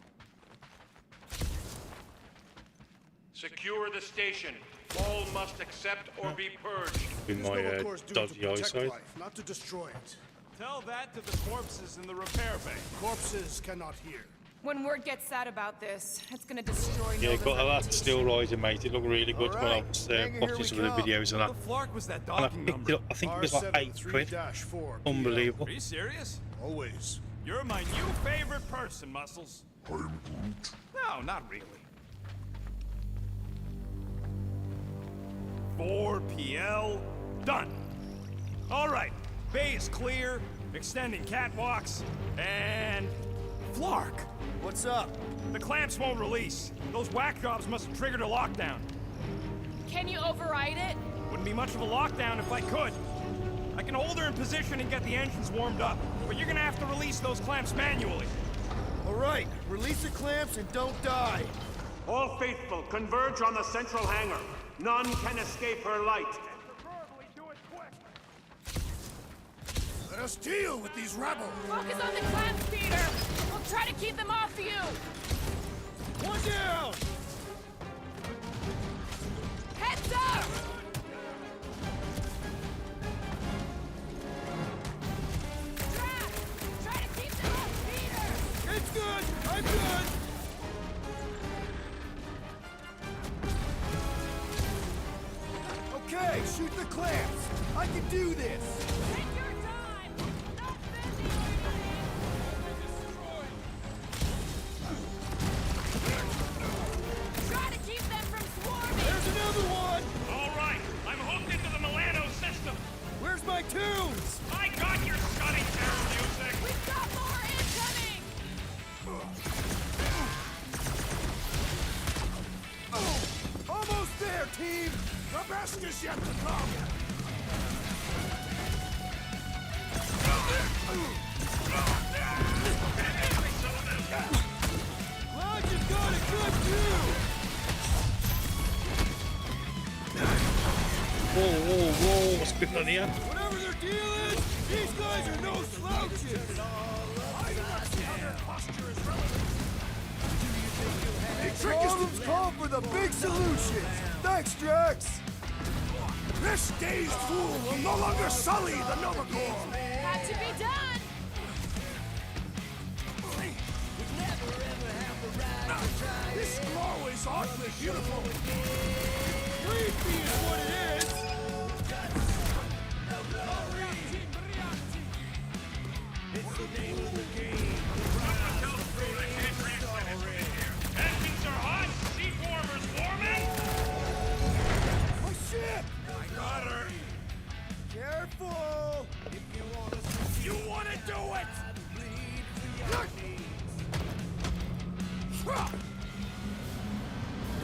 Secure the station. All must accept or be purged. With This my noble course due to dodgy protect eyesight. life, not to destroy it. Tell that to the corpses in the repair bay. Corpses cannot hear. When word gets out about this, it's gonna destroy Yeah, Nova's got a lot reputation. Still Rising, mate. It looked really good when I Alright, was hang it, here watching we some of the come. videos and What that. the flark was that And I docking picked number? it up. I think it was like £8. R73-4. Unbelievable. Are you serious? Always. You're my new favorite person, Muscles. No, not really. 4PL, done. All right, bay is clear, extending catwalks, and... Flark! What's up? The clamps won't release. Those whack jobs must have triggered a lockdown. Can you override it? Wouldn't be much of a lockdown if I could. I can hold her in position and get the engines warmed up, but you're gonna have to release those clamps manually. Alright, release the clamps and don't die. All faithful, converge on the central hangar. None can escape her light. Preferably do it quick. Let us deal with these rebels. Focus on the clamps, Peter! We'll try to keep them off you! One down! Heads up! Drax! Try to keep them off Peter! It's good! I'm good! Okay, shoot the clamps. I can do this. Take your time! Not busy or anything! best is yet to come! Glad you got a good view! Whoa, whoa, whoa, what's going on here? Whatever their deal is, these guys are no slouches! Problems call for the big solutions. Thanks, Drax. This dazed fool will no longer sully the Nova Corps! Had to be done! This glow is oddly beautiful! Creepy is what it is! Engines are hot! Seat warmers warming! My ship! I got her! Careful! You wanna do it!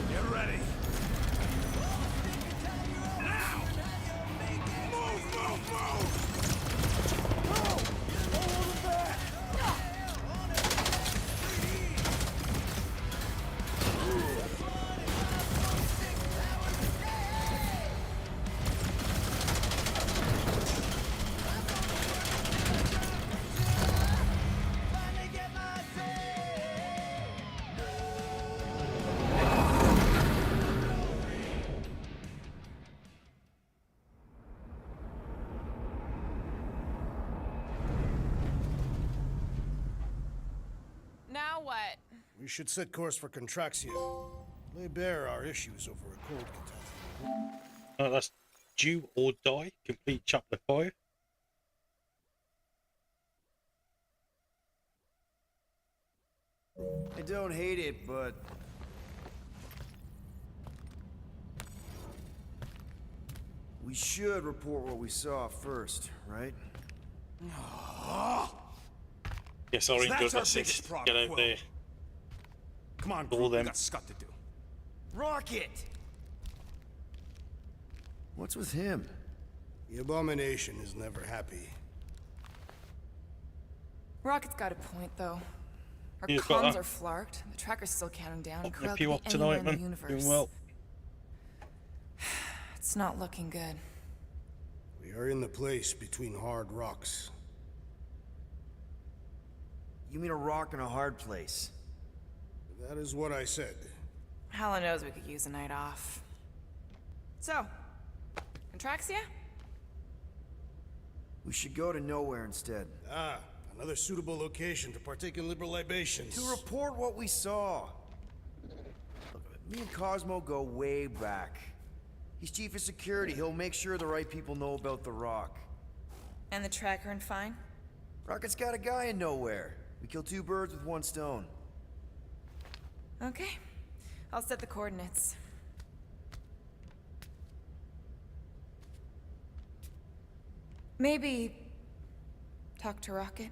Get ready! Now! Move, move, move! Now what? We should set course for Contraxia. Lay bare our issues over a cold catastrophe. Oh, that's Do or Die, complete chapter 5. I don't hate it, but... we should report what we saw first, right? Yes, Orange That's does our that biggest 6. problem, Get out Quill. there. Come on, All Groot, we them. got scut to do. Rocket! What's with him? The Abomination is never happy. Rocket's got a point, though. Our He's got comms that. are flarked. The tracker's still counting down. Up Corel the could be up anywhere tonight, in the man. universe. Doing well. It's not looking good. We are in the place between hard rocks. You mean a rock in a hard place? That is what I said. Hella knows we could use a night off. So, Contraxia? We should go to nowhere instead. Ah, another suitable location to partake in liberal libations. To report what we saw. Look, me and Cosmo go way back. He's chief of security. He'll make sure the right people know about the rock. And the tracker and fine? Rocket's got a guy in nowhere. We kill 2 birds with 1 stone. Okay. I'll set the coordinates. Maybe talk to Rocket?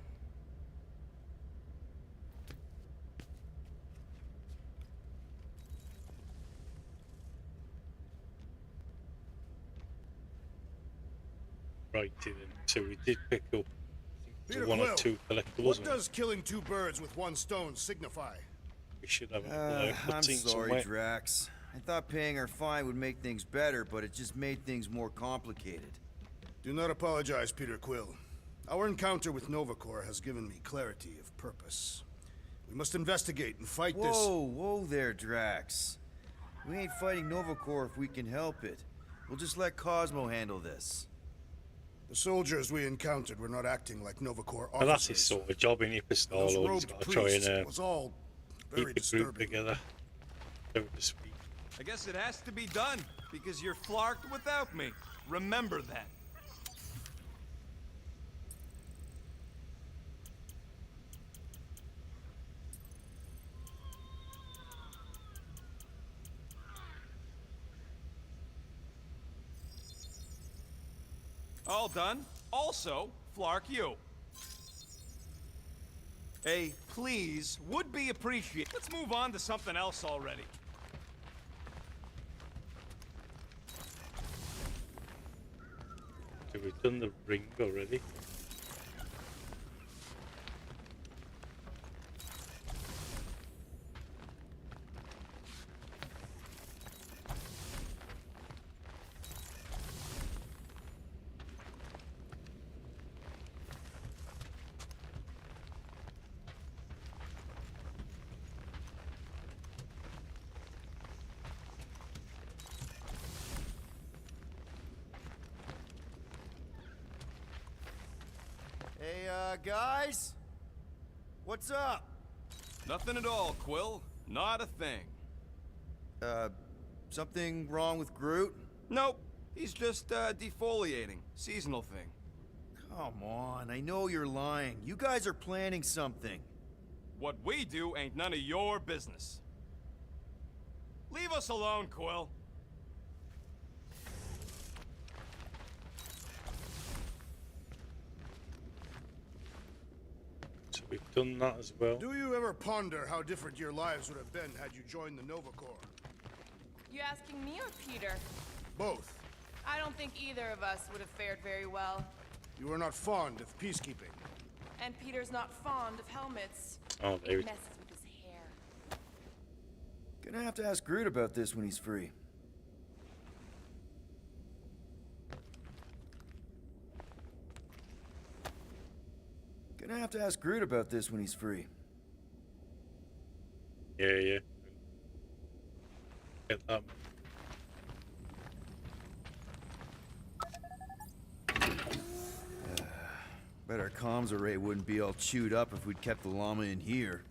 Right, then. So we did pick up Peter 1 or Quill, 2 collectibles. what and does killing 2 birds with 1 stone signify? We should have I'm cutscene sorry, somewhere. Drax. I thought paying our fine would make things better, but it just made things more complicated. Do not apologize, Peter Quill. Our encounter with Nova Corps has given me clarity of purpose. We must investigate and fight this. Whoa there, Drax. We ain't fighting Nova Corps if we can help it. We'll just let Cosmo handle this. The soldiers we encountered were not acting like Nova Corps And that's officers. his sort of job in Those Pistol. He's robed got to try priests, and it was all keep very the group disturbing. together, so to speak. I guess it has to be done, because you're flarked without me. Remember that. All done. Also, flark you. A please would be appreciated. Let's move on to something else already. we've done the ring already. Hey, guys? What's up? Nothing at all, Quill. Not a thing. Something wrong with Groot? Nope. He's just, defoliating. Seasonal thing. Come on, I know you're lying. You guys are planning something. What we do ain't none of your business. Leave us alone, Quill. So we've done that as well. Do you ever ponder how different your lives would have been had you joined the Nova Corps? You asking me or Peter? Both. I don't think either of us would have fared very well. You are not fond of peacekeeping. And Peter's not fond of helmets. Oh, there It we go. messes with his hair. Gonna have to ask Groot about this when he's free. Gonna have to ask Groot about this when he's free. Yeah. Get that. Bet our comms array wouldn't be all chewed up if we'd kept the llama in here.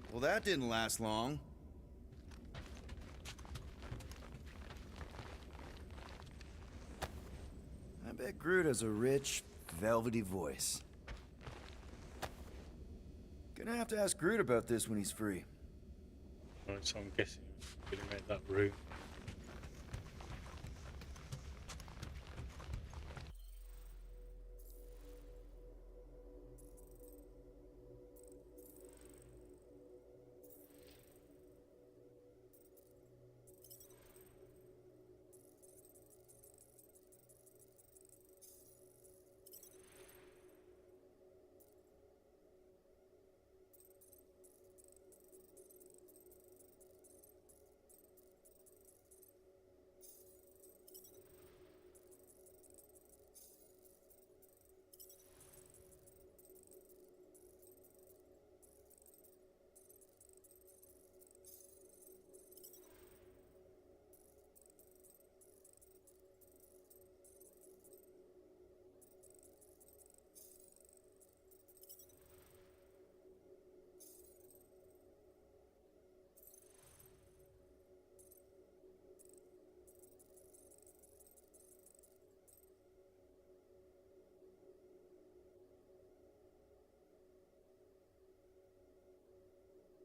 Well, that didn't last long. I bet Groot has a rich, velvety voice. Gonna have to ask Groot about this when he's free. Right, so I'm guessing we're gonna make that room.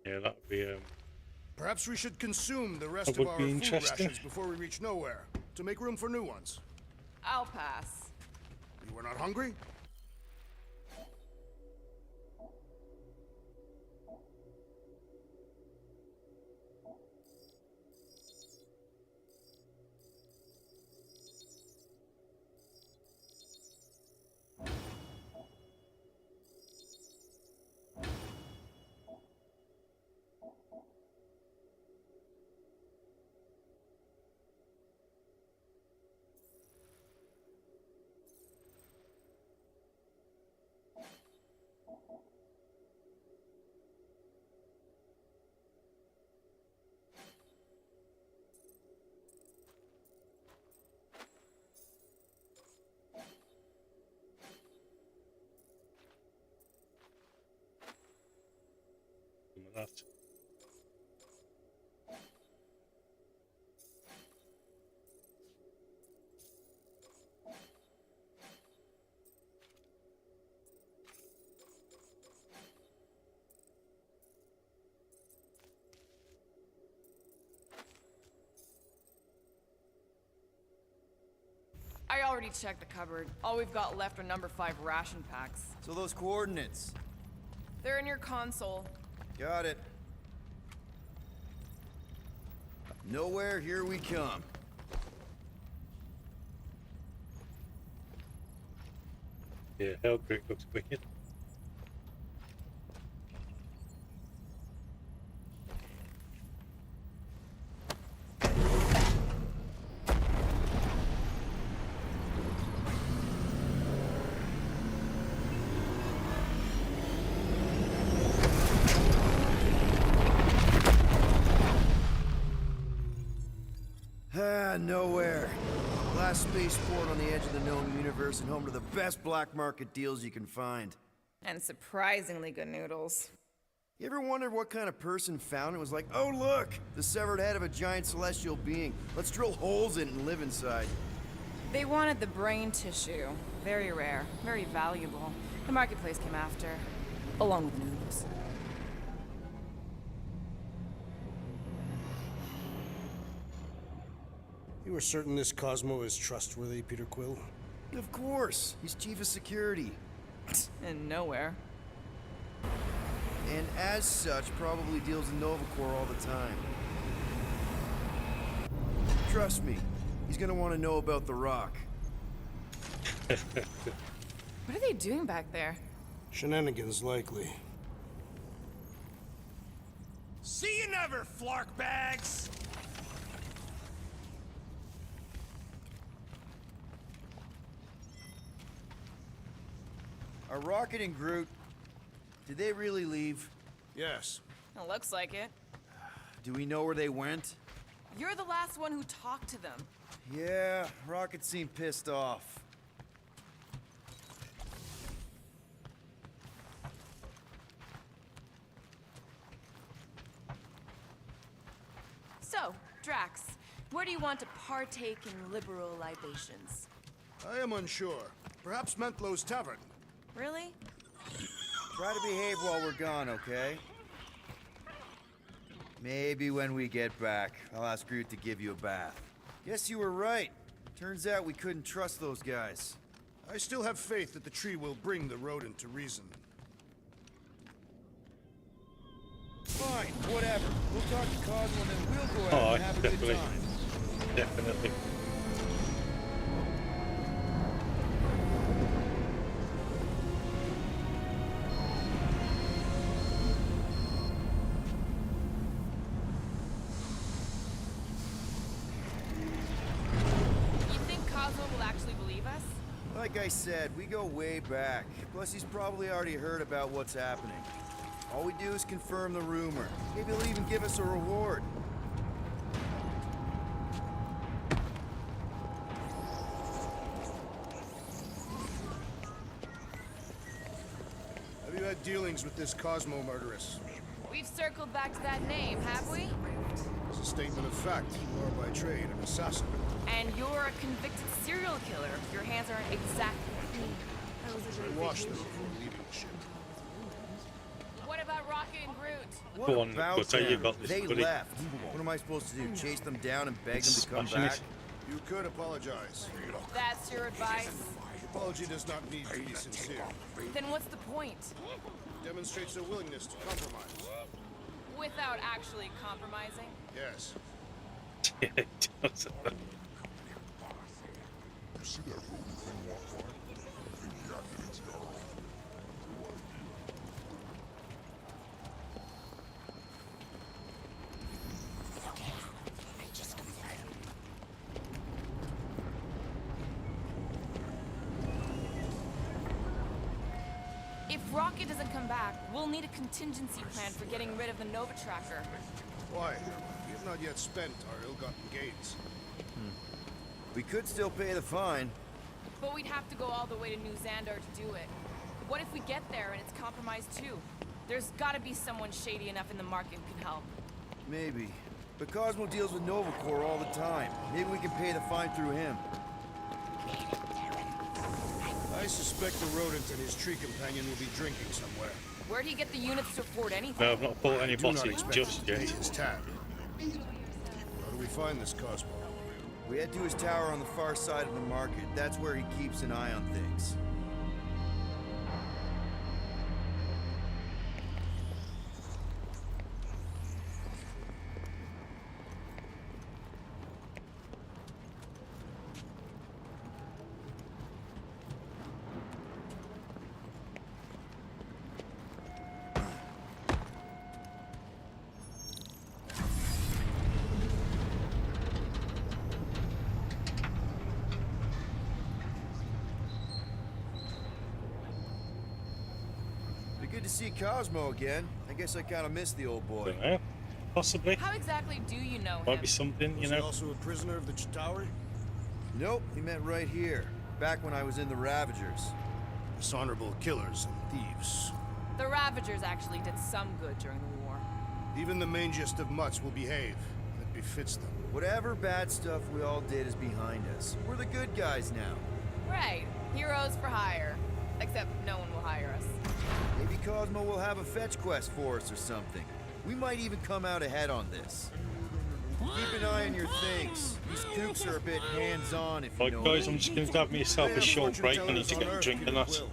Yeah, that would be Perhaps we should consume the rest That of would our be food interesting. rations before we reach nowhere, to make room for new ones. I'll pass. You were not hungry? some of that. I already checked the cupboard. All we've got left are number 5 ration packs. So those coordinates. They're in your console. Got it. Nowhere, here we come. Yeah, Hellgrit looks wicked. Nowhere. Last spaceport on the edge of the known universe and home to the best black market deals you can find. And surprisingly good noodles. You ever wondered what kind of person found it? Was like, oh look, the severed head of a giant celestial being. Let's drill holes in it and live inside. They wanted the brain tissue. Very rare, very valuable. The marketplace came after, along with the noodles. You are certain this Cosmo is trustworthy, Peter Quill? Of course. He's chief of security. And nowhere. And as such, probably deals in Nova Corps all the time. Trust me, he's gonna want to know about the Rock. What are they doing back there? Shenanigans, likely. See you never, flark bags! Are Rocket and Groot... Did they really leave? Yes. It looks like it. Do we know where they went? You're the last one who talked to them. Yeah, Rocket seemed pissed off. So, Drax, where do you want to partake in liberal libations? I am unsure. Perhaps Mentlow's Tavern. Really? Try to behave while we're gone, okay? Maybe when we get back, I'll ask Groot to give you a bath. Guess you were right. Turns out we couldn't trust those guys. I still have faith that the tree will bring the rodent to reason. Fine, whatever. We'll talk to Cosmo and then we'll go out Oh, and have a good definitely. time. Definitely. You think Cosmo will actually believe us? Like I said, we go way back. Plus, he's probably already heard about what's happening. All we do is confirm the rumor. Maybe he'll even give us a reward. Have you had dealings with this Cosmo murderess? We've circled back to that name, have we? It's a statement of fact. You are by trade an assassin. And you're a convicted serial killer. Your hands aren't exactly clean. I watched them before leaving the ship. What about Rocket and Groot? What Go on, about go tell you them? got this, They buddy. left. What am I supposed to do? Chase them down and beg them to come Smashing it. back? You could apologize. That's your advice? The apology does not need to be sincere. Then what's the point? Demonstrates a willingness to compromise. Without actually compromising? Yes. Yeah, it does. If Rocket doesn't come back, we'll need a contingency plan for getting rid of the Nova Tracker. Why? We have not yet spent our ill-gotten gains. We could still pay the fine. But we'd have to go all the way to New Xandar to do it. What if we get there and it's compromised too? There's gotta be someone shady enough in the market who can help. Maybe. But Cosmo deals with Nova Corps all the time. Maybe we can pay the fine through him. I suspect the rodent and his tree companion will be drinking somewhere. Where'd he get the units to afford anything? No, I've not bought any Do not bosses expect just him to pay yet. his tab. How do we find this Cosmo? We head to his tower on the far side of the market. That's where he keeps an eye on things. to see Cosmo again. I guess I kind of missed the old boy. Don't know. Possibly. How exactly do you know Might him? be something, you Was he know. also a prisoner of the Chitauri? Nope, he met right here. Back when I was in the Ravagers. Dishonorable killers and thieves. The Ravagers actually did some good during the war. Even the mangiest of mutts will behave. That befits them. Whatever bad stuff we all did is behind us. We're the good guys now. Right. Heroes for hire. Except no one will hire us. Maybe Cosmo will have a fetch quest for us or something. We might even come out ahead on this. Keep an eye on your things. These kooks are a bit hands-on if you Right, know guys, what I I'm mean. just going to have myself a short break. I need to get a drink and that. So,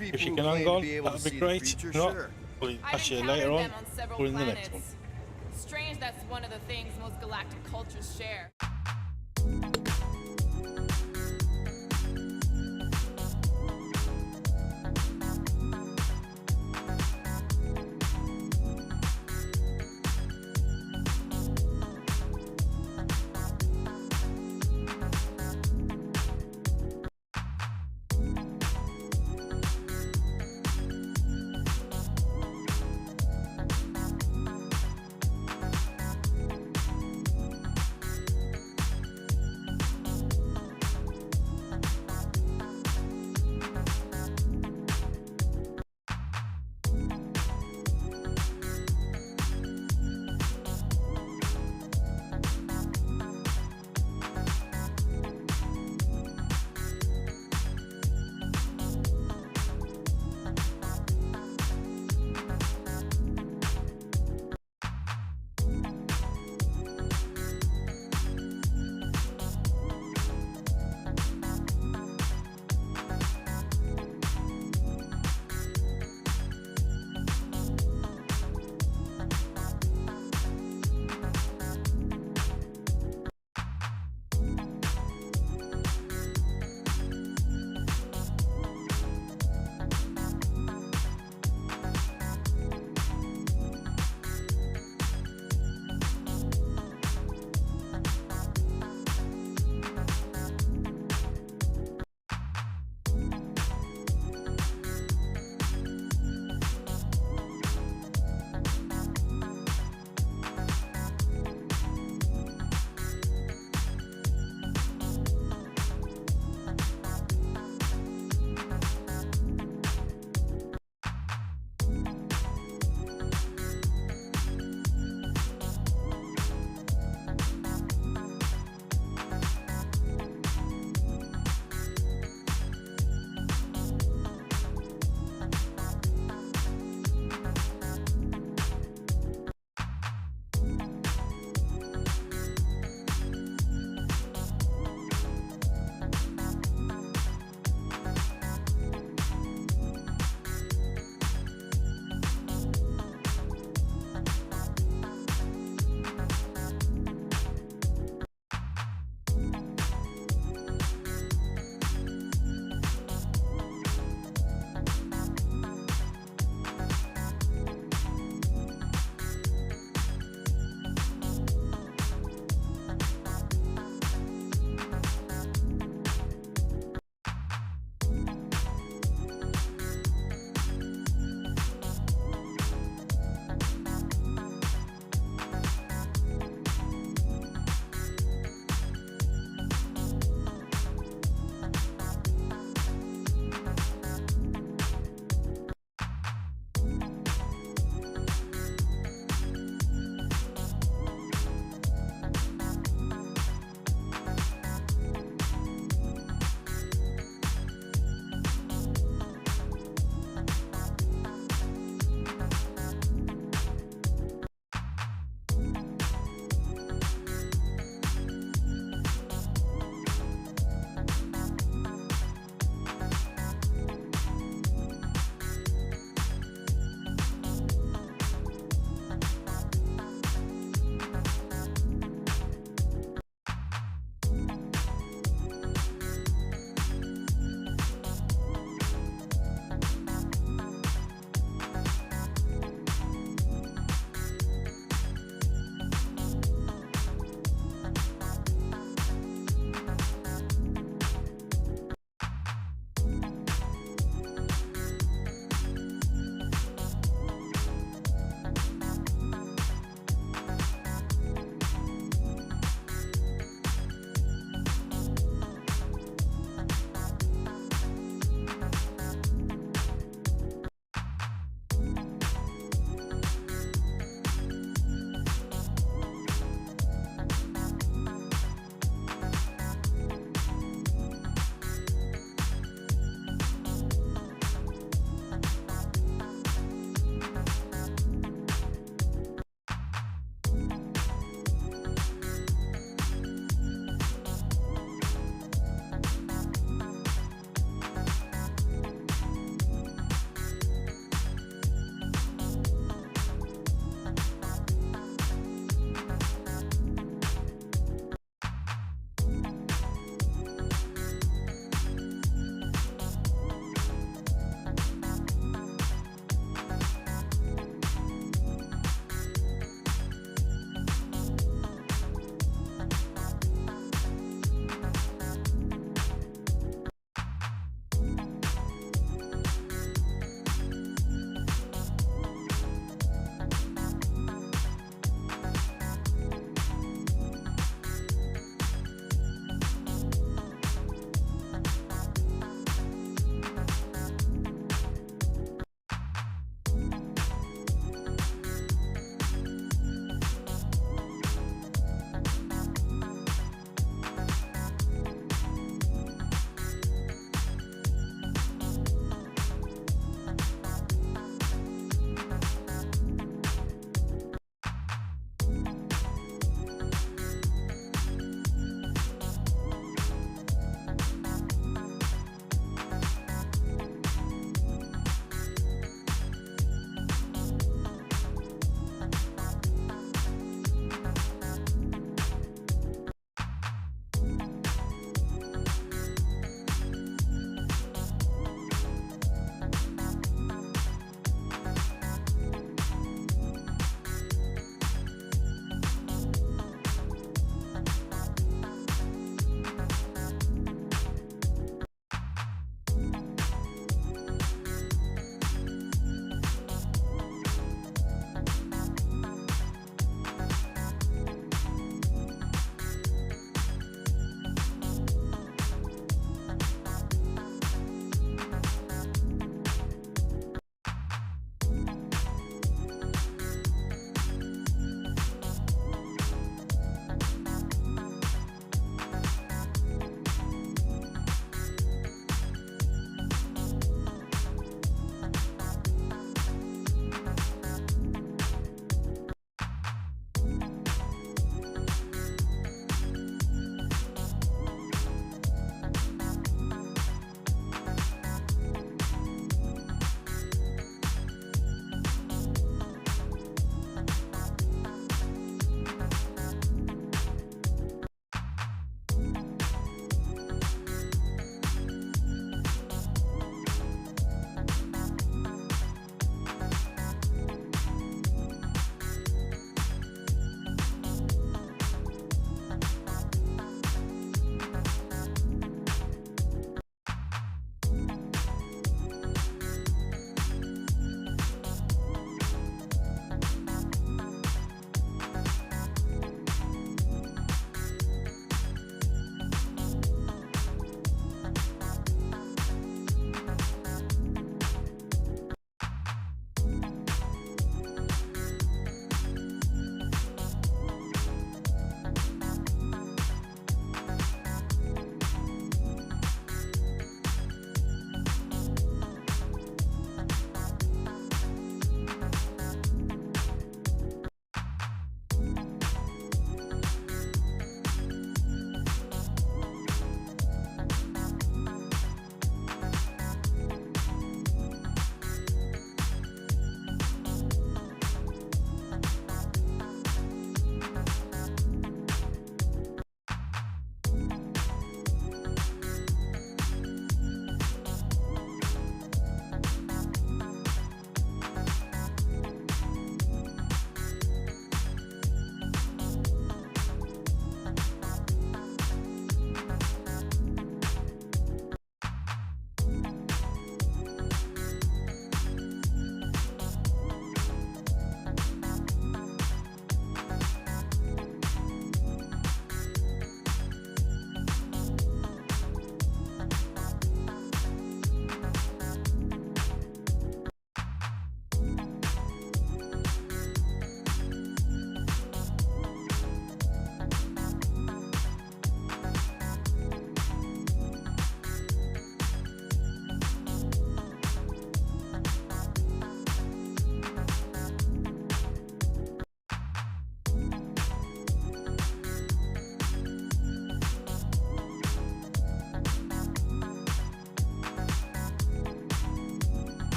if you can hang on, that'd be great. If not, we'll I've catch you encountered later on them on several or in the planets. next one. Strange that's one of the things most galactic cultures share.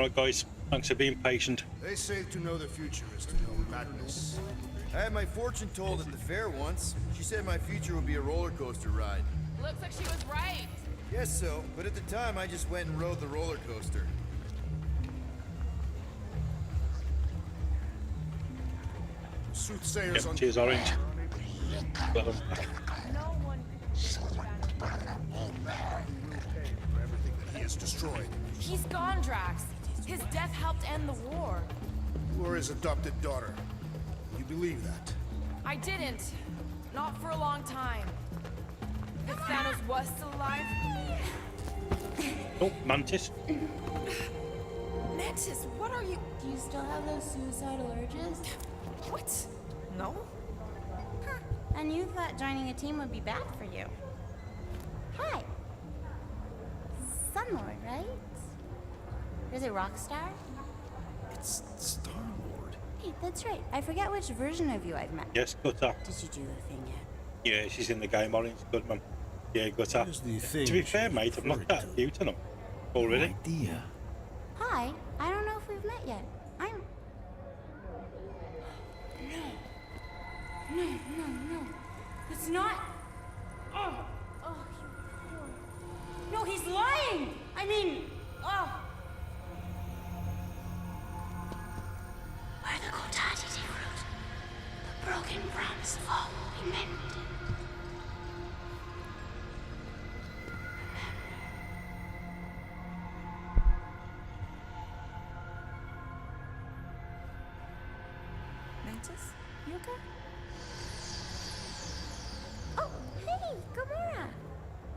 Right, guys. Thanks for being patient. They say to know the future is to know madness. I had my fortune told at the fair once. She said my future would be a roller coaster ride. Looks like she was right. Guess so, but at the time I just went and rode the roller coaster. Soothsayers on. Cheers, Orange. Got them. No one. For everything that he has destroyed. He's gone, Drax. His death helped end the war. You are his adopted daughter. You believe that? I didn't. Not for a long time. If Thanos was still alive. Oh, Mantis. Mantis, what are you? Do you still have those suicidal urges? What? No? Huh. And you thought joining a team would be bad for you. Hi. Sunlord, right? Is it Rockstar? It's Star-Lord. Hey, that's right. I forget which version of you I've met. Yes, Gutter. Did you do the thing yet? Yeah, she's in the game, Orange. Good man. Yeah, Gutter. What is the thing To be fair, mate, I've knocked that cute on him already. Idea. Hi. I don't know if we've met yet. I'm... No. It's not... Oh, you poor... No, he's lying! I mean... Oh... Where the Kotati take root, the broken promise of all will be mended. Mantis, you okay? Oh, hey, Gamora!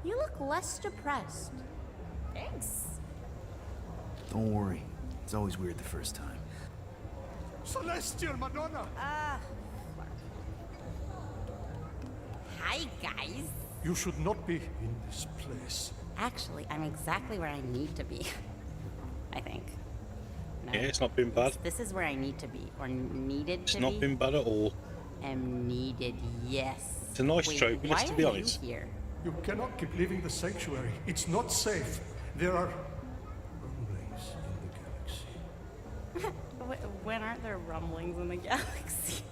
You look less depressed. Thanks. Don't worry. It's always weird the first time. Celestial Madonna! Hi, guys. You should not be in this place. Actually, I'm exactly where I need to be. I think. No. Yeah, it's not been bad. This is where I need to be, or needed It's to not be. been bad at all. Am needed, yes. It's a nice Wait, trophy, why to be are honest. You here? You cannot keep leaving the sanctuary. It's not safe. There are rumblings in the galaxy. When aren't there rumblings in the galaxy?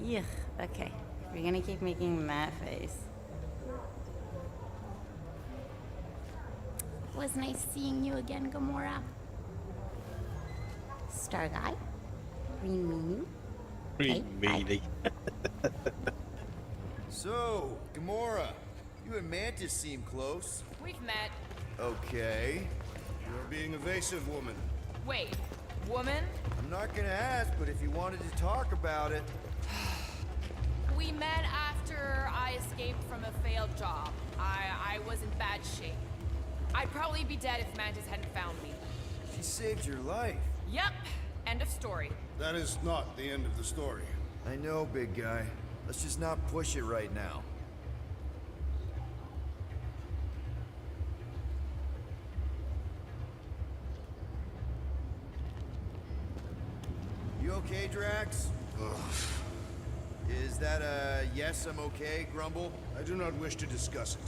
Yuck, okay. We're gonna keep making that face. It was nice seeing you again, Gamora. Star Guy? Green Meanie? Green meanie. So, Gamora, you and Mantis seem close. We've met. Okay. You're being evasive, woman. Wait, woman? I'm not gonna ask, but if you wanted to talk about it... We met after I escaped from a failed job. I was in bad shape. I'd probably be dead if Mantis hadn't found me. She saved your life. Yep. End of story. That is not the end of the story. I know, big guy. Let's just not push it right now. You okay, Drax? Is that a yes, I'm okay, grumble? I do not wish to discuss it.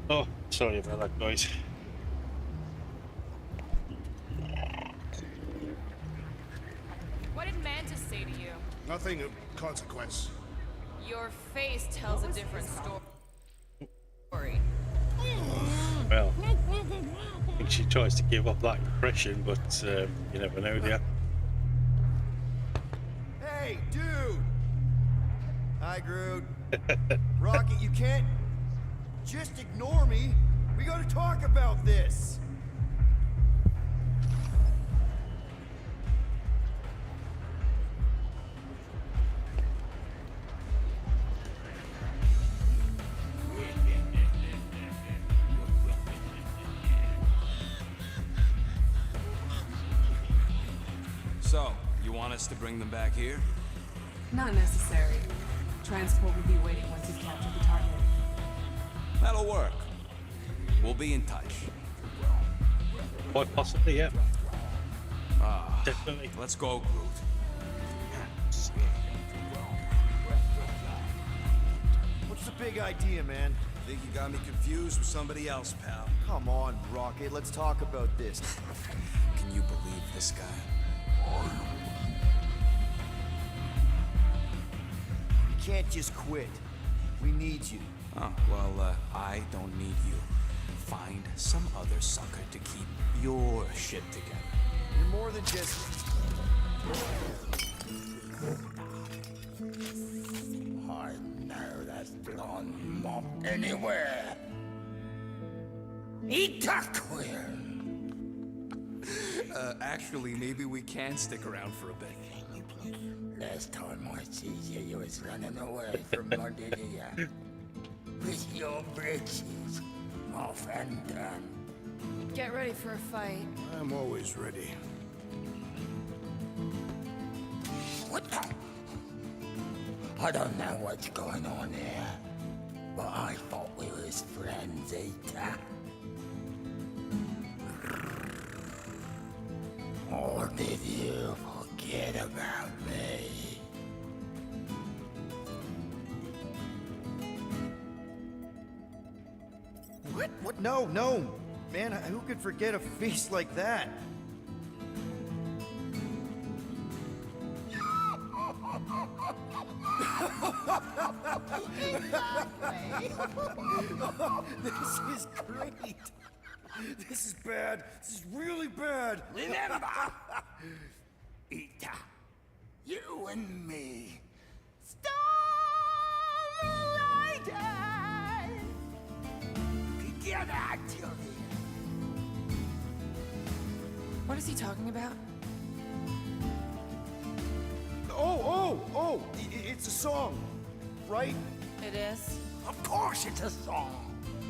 Oh, sorry about that, guys. What did Mantis say to you? Nothing of consequence. Your face tells a different story. Well, I think she tries to give up that impression, but you never know, do you? Hey, dude! Hi, Groot. Rocket, you can't just ignore me. We gotta talk about this. So, you want us to bring them back here? Not necessary. Transport will be waiting once you've captured the target. That'll work. We'll be in touch. Quite possibly, yeah. Definitely. Let's go, Groot. What's the big idea, man? Think you got me confused with somebody else, pal. Come on, Rocket, let's talk about this. Can you believe this guy? You can't just quit. We need you. Oh, well, I don't need you. Find some other sucker to keep your shit together. You're more than just... I know that blonde mop anywhere. Eat that queer. Actually, maybe we can stick around for a bit. Last time I see you, you was running away from Mordilia. With your britches, off and done. Get ready for a fight. I'm always ready. What the? I don't know what's going on here, but I thought we was friends, Eater. Or did you forget about me? What? What? No, no. Man, who could forget a face like that? This is great. This is bad. This is really bad. Remember, Eater, you and me, Starlight, together till the end. What is he talking about? Oh! It's a song, right? It is. Of course it's a song.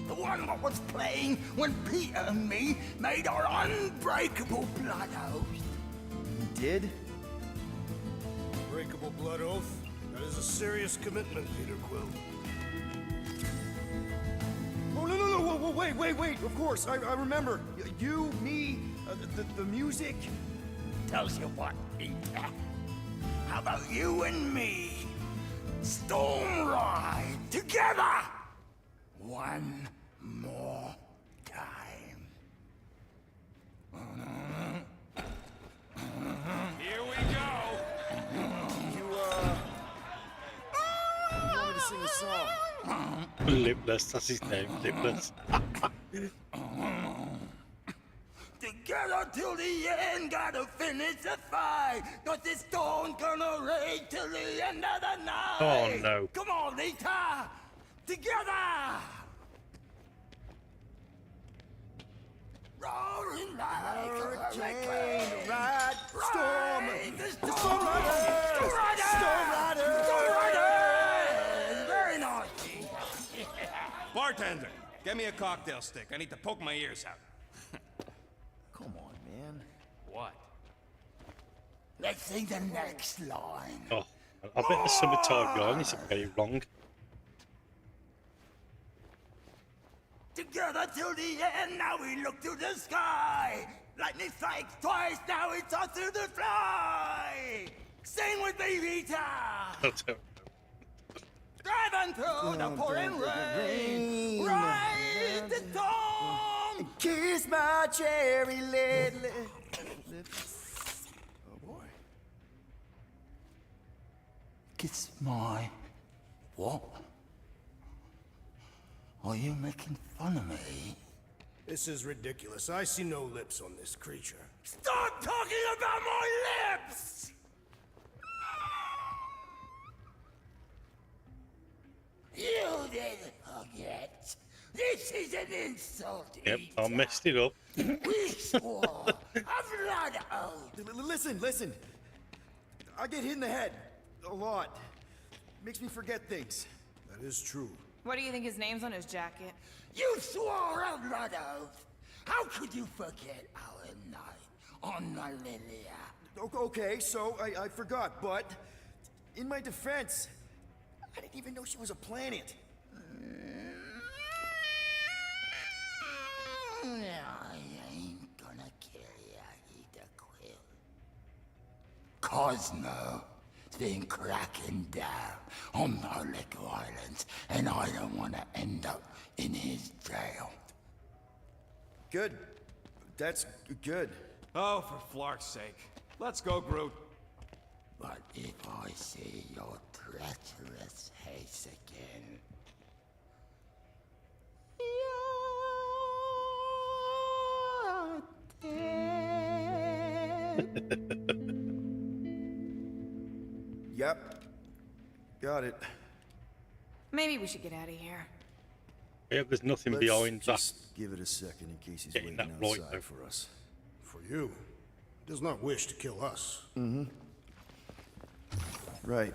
The one what was playing when Peter and me made our unbreakable blood oath. You did? Breakable blood oath? That is a serious commitment, Peter Quill. Oh, no, whoa, wait, of course, I remember. You, me, the music. Tells you what, Peter. How about you and me? Storm ride together! One more time. Here we go! You wanted to sing a song. Lipless, that's his name, Lipless. Together till the end, gotta finish the fight. Cause this storm gonna rage till the end of the night. Oh no. Come on, Lita! Together! Roaring like a hurricane. Ride, storm, the Storm Riders! Storm Riders! Storm Riders! Very nice. Bartender, get me a cocktail stick. I need to poke my ears out. Come on, man. What? Let's sing the next line. Oh, I bet the summertime line is very wrong. Together till the end, now we look to the sky. Lightning strikes twice, now it's us to the fly. Sing with me, Rita. Driving through the pouring rain. Ride the storm. Kiss my cherry lips. Oh boy. Kiss my... what? Are you making fun of me? This is ridiculous. I see no lips on this creature. Stop talking about my lips! You didn't forget. This is an insult. Yep, I messed it up. We swore a blood oath. Listen. I get hit in the head. A lot. Makes me forget things. That is true. What do you think his name's on his jacket? You swore a blood oath. How could you forget our night on Malilia? Okay, so I forgot, but in my defense, I didn't even know she was a planet. I ain't gonna kill you, Peter Quill. Cosmo has been cracking down on Harlequin Islands, and I don't want to end up in his jail. Good. That's good. Oh, for Flark's sake. Let's go, Groot. But if I see your treacherous face again... Yep. Got it. Maybe we should get out of here. Yeah, there's nothing Let's behind that. just give it a second in case he's Getting waiting that right outside though. for us. For you. He does not wish to kill us. Mm-hmm. Right.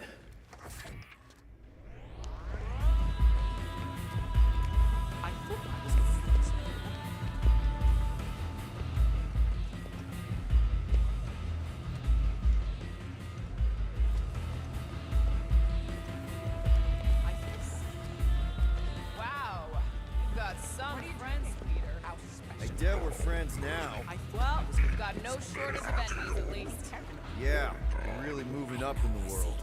Wow, you've got some friends, Peter. I doubt we're friends now. Well, we've got no shortage of enemies, at least. Yeah, we're really moving up in the world.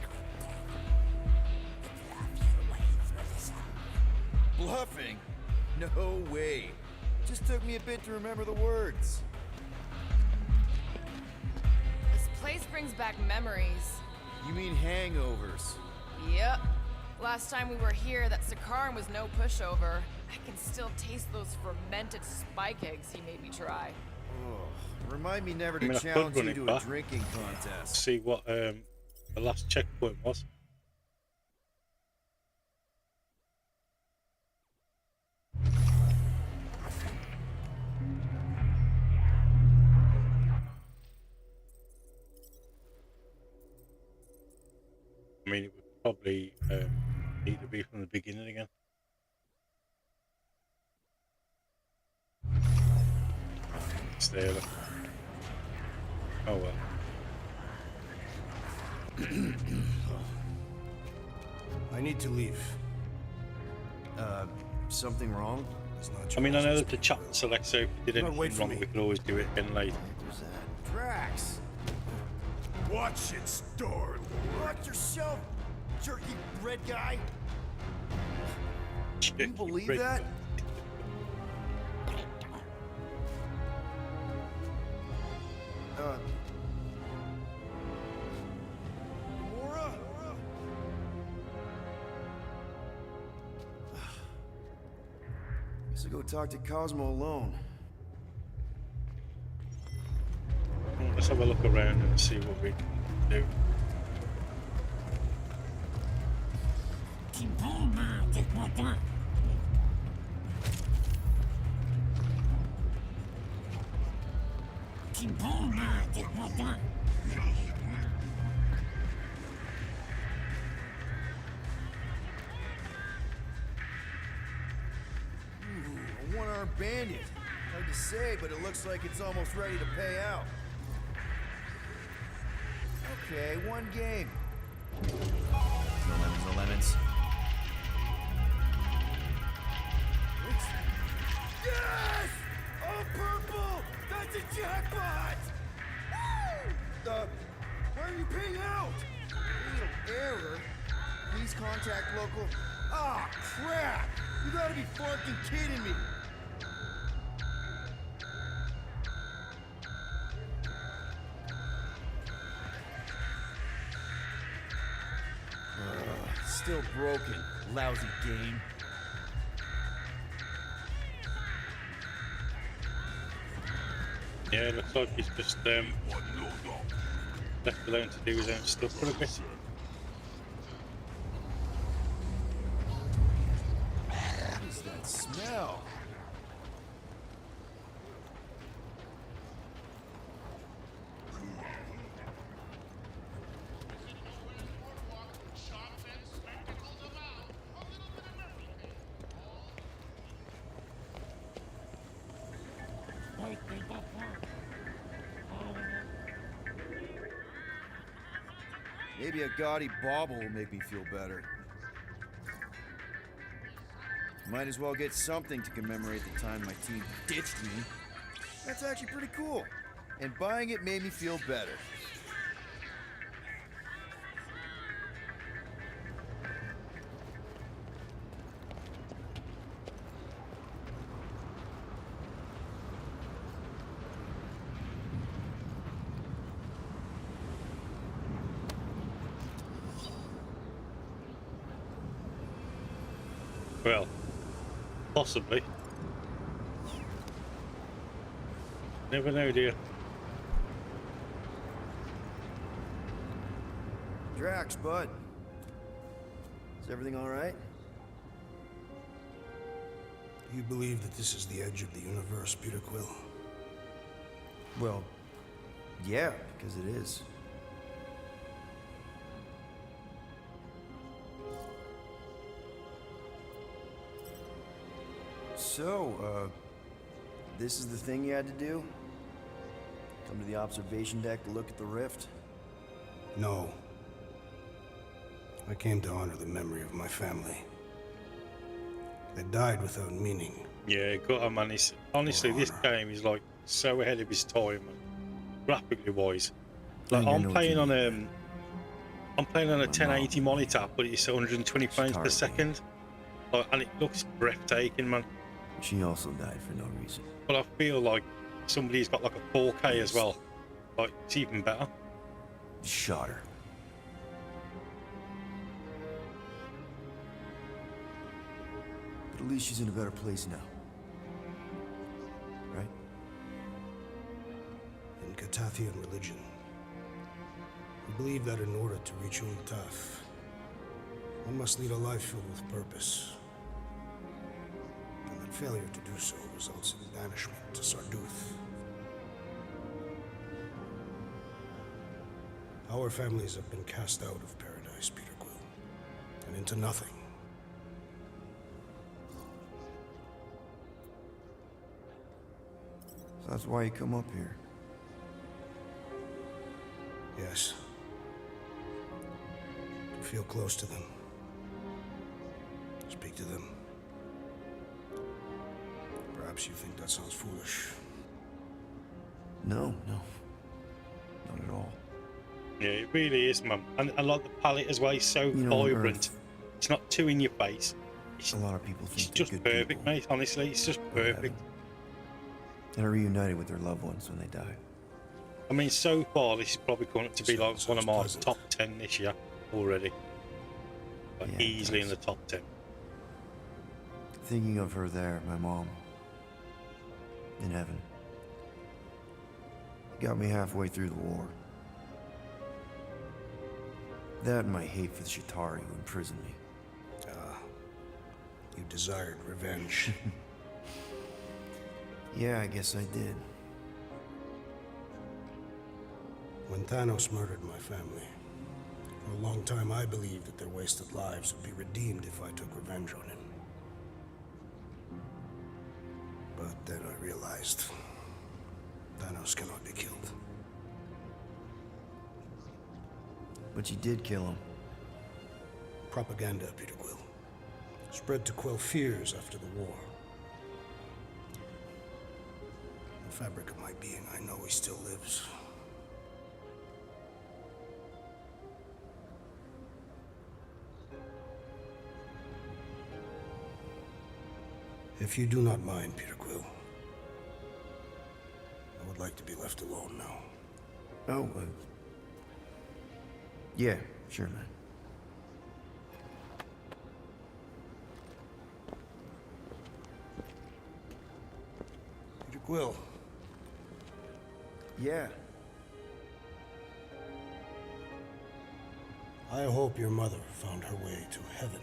Bluffing? No way. Just took me a bit to remember the words. This place brings back memories. You mean hangovers? Yep. Last time we were here, that Sakaran was no pushover. I can still taste those fermented spike eggs he made me try. Oh, remind me never I mean, to I could challenge run you it to a back. drinking contest. See what the last checkpoint was. I mean, it would probably need to be from the beginning again. It's there. Look. Oh well. I need to leave. Something wrong? It's not I mean, I your know business. that the chat selects, so if we did No, anything wait for wrong, me. we could always do it again later. Who's that? Drax! Watch it, Star. Watch yourself, jerky red guy! Can you believe Red that? Mora? Guess I'll go talk to Cosmo alone. Let's have a look around and see what we can do. Ooh, a one-armed bandit. Hard to say, but it looks like it's almost ready to pay out. Okay, one game. No lemons, no lemons. Yes! Oh, purple! That's a jackpot! Woo! Why are you paying out? A little error. Please contact local. Ah, crap! You gotta be fucking kidding me! Still broken. Lousy game. Yeah, it looks like he's just left alone to do his own stuff for a bit. What is that smell? Maybe a gaudy bauble will make me feel better. Might as well get something to commemorate the time my team ditched me. That's actually pretty cool. And buying it made me feel better. Well, possibly. Never know, dear. Drax, bud. Is everything all right? You believe that this is the edge of the universe, Peter Quill? Well, yeah, because it is. So, this is the thing you had to do? Come to the observation deck to look at the rift? No. I came to honor the memory of my family. They died without meaning. Yeah, got him, man. Honestly, this game is like so ahead of his time, graphically wise. Like I'm playing on a 1080 monitor, but it's 120 frames per second. Like, and it looks breathtaking, man. She also died for no reason. But I feel like somebody's got like a 4K as well. Like, it's even better. Shot her. But at least she's in a better place now. Right? In Catathian religion, we believe that in order to reach Untaf, one must lead a life filled with purpose. And that failure to do so results in banishment to Sarduth. Our families have been cast out of paradise, Peter Quill, and into nothing. So that's why you come up here. Yes. To feel close to them. Speak to them. Perhaps you think that sounds foolish. No, no. Not at all. Yeah, it really is, man. And I like the palette as well. It's so vibrant. It's not too in your face. It's, a lot of people think it's just perfect, mate. Honestly, it's just perfect. And are reunited with their loved ones when they die. I mean, so far this is probably going to be like one of my top 10 this year already. Like Yeah, easily in the top 10. Thinking of her there, my mom. In heaven. Got me halfway through the war. That and my hate for the Chitauri who imprisoned me. You desired revenge. Yeah, I guess I did. When Thanos murdered my family, for a long time I believed that their wasted lives would be redeemed if I took revenge on him. But then I realized Thanos cannot be killed. But you did kill him. Propaganda, Peter Quill. Spread to quell fears after the war. In the fabric of my being, I know he still lives. If you do not mind, Peter Quill, I would like to be left alone now. Oh, yeah, sure, man. Peter Quill. Yeah. I hope your mother found her way to heaven.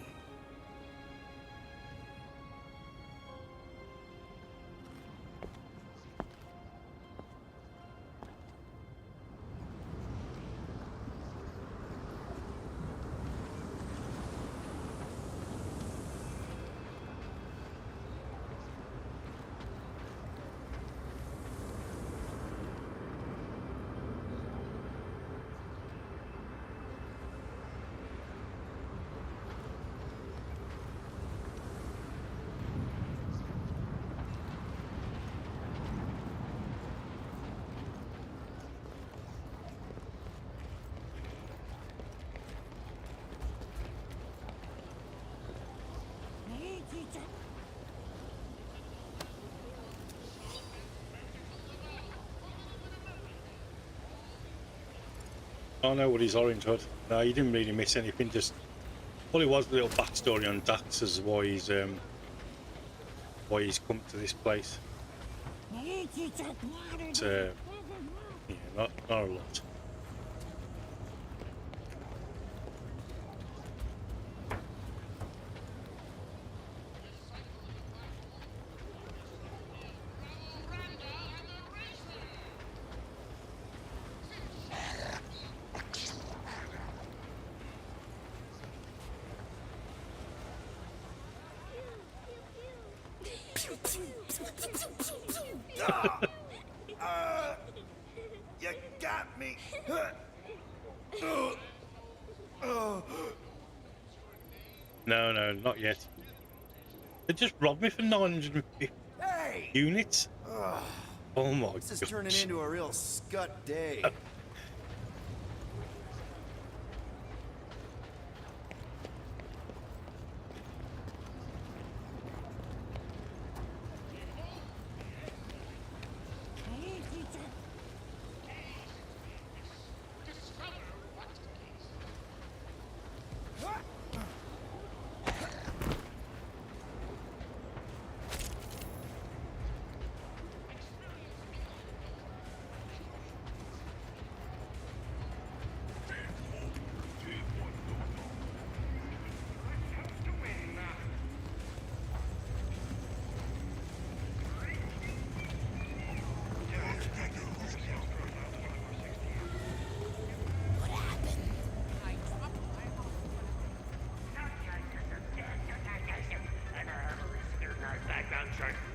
I know what he's orange hood. No, you didn't really miss anything, just Well, it was a little backstory on Dax as why he's come to this place. But, yeah, not a lot. You got me. No, not yet. They just robbed me for 950 Hey! units. Oh my god. This is turning into a real scut day.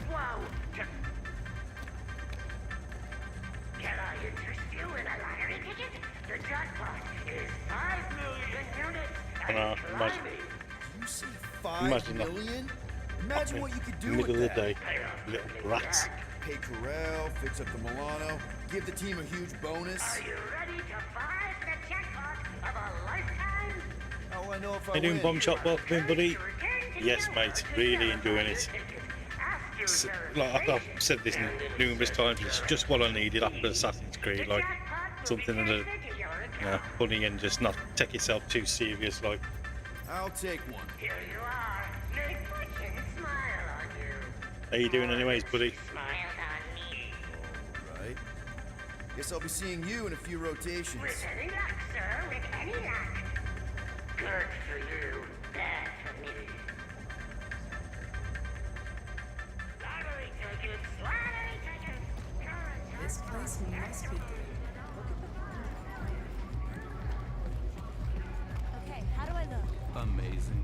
Whoa! Can I interest you in a lottery ticket? The jackpot is 5 million units and climbing. You see 5 Imagine that. million? Imagine what you could do Middle with of the that. day, little rats. Pay Corral, fix up the Milano, give the team a huge bonus. Are you ready to buy the jackpot of a lifetime? How will I know if I How you doing, win? Bomb Shot Welcome, buddy? Yes, mate. Really enjoying it. Like I've said this numerous times. It's just what I needed after Assassin's Creed. Like something that, funny and just not take yourself too serious. Like. I'll take one. Here you are. May fortune smile on you. How you doing, anyways, buddy? Smiled on me. Right. Guess I'll be seeing you in a few rotations. With any luck, sir. With any luck. Good for you. Bad for me. Lottery tickets. Lottery tickets. This place must be good. Okay, how do I look? Amazing.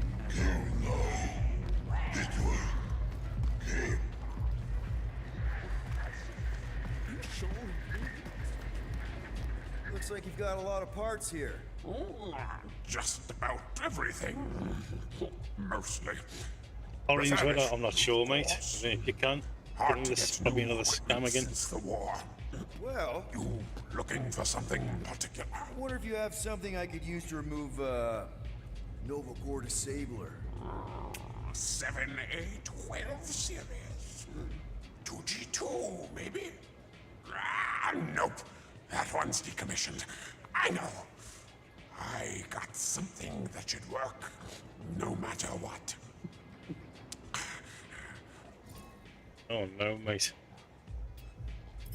Looks like you've got a lot of parts here. Just about everything. Mostly. Orange Without weather, it, I'm not sure, mate. I mean, if you can. hard to This is get probably new another scam again. since the war. Well, You looking for something particular? I wonder if you have something I could use to remove, Nova Gore Disabler. 7A12 series. 2G2, maybe? Nope. That one's decommissioned. I know. I got something that should work, no matter what. Oh no, mate.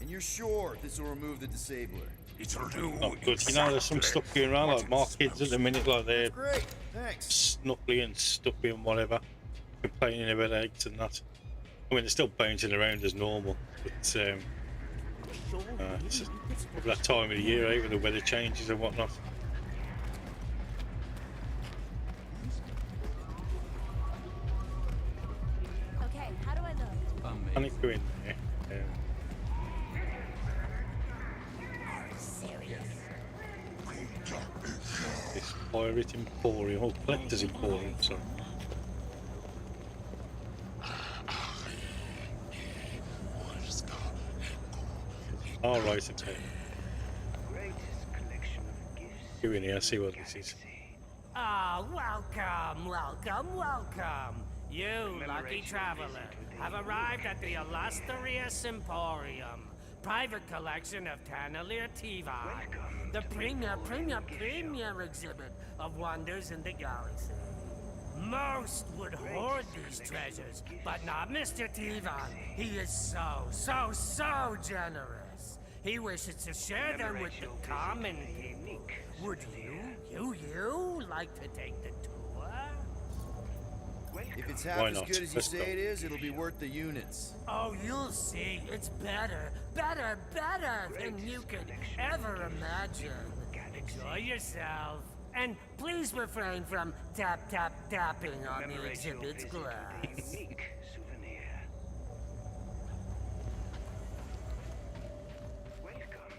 And you're sure this will remove the Disabler? It'll do. Not good. You know, there's some stuff going around, like more kids at the minute, like they're Great, thanks. snuffly and stuffy and whatever, complaining about eggs and that. I mean, they're still bouncing around as normal, but it's just that time of the year, eh, with the weather changes and whatnot. Okay, how do I look? Can it go in there? This Pirate Emporium, or Collector's Emporium, sorry. Alright, okay. Go in here, see what this is. Ah, welcome. You, lucky traveler, have arrived at the Illustrious Emporium, private collection of Tannelir Tivi, the premier exhibit of wonders in the galaxy. Most would hoard these treasures, but not Mr. Tivan. He is so generous. He wishes to share them with the common people. Would you like to take the tour? If it's half Why as not? good as you Let's say go. it is, it'll be worth the units. Oh, you'll see. It's better than you could ever imagine. Enjoy yourself. And please refrain from tapping on the exhibit's glass.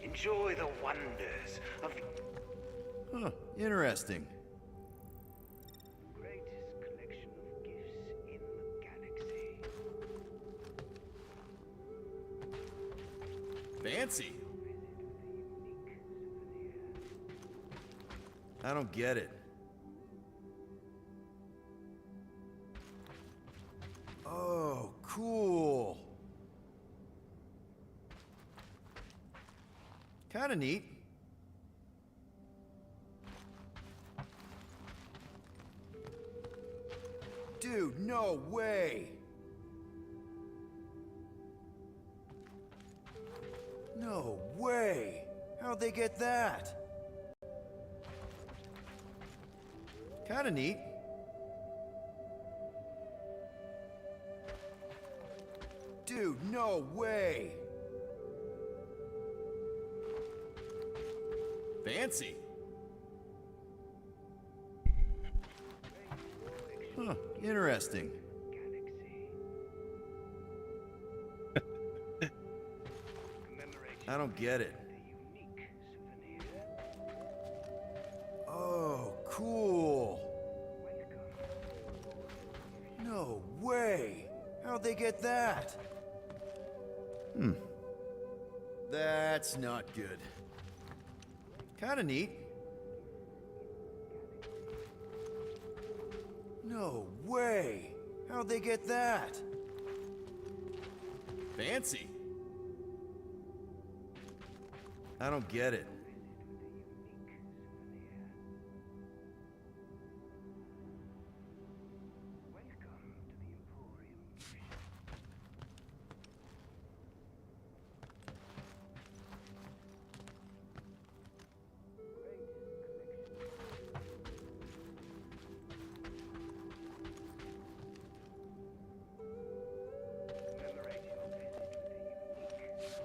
Enjoy the wonders of Huh, interesting. greatest collection of gifts in the galaxy. Fancy. I don't get it. Oh, cool. Kinda neat. Dude, no way. No way. How'd they get that? Kinda neat. Dude, no way. Fancy. Huh, interesting. I don't get it. Oh, cool. No way. How'd they get that? That's not good. Kinda neat. No way. How'd they get that? Fancy. I don't get it.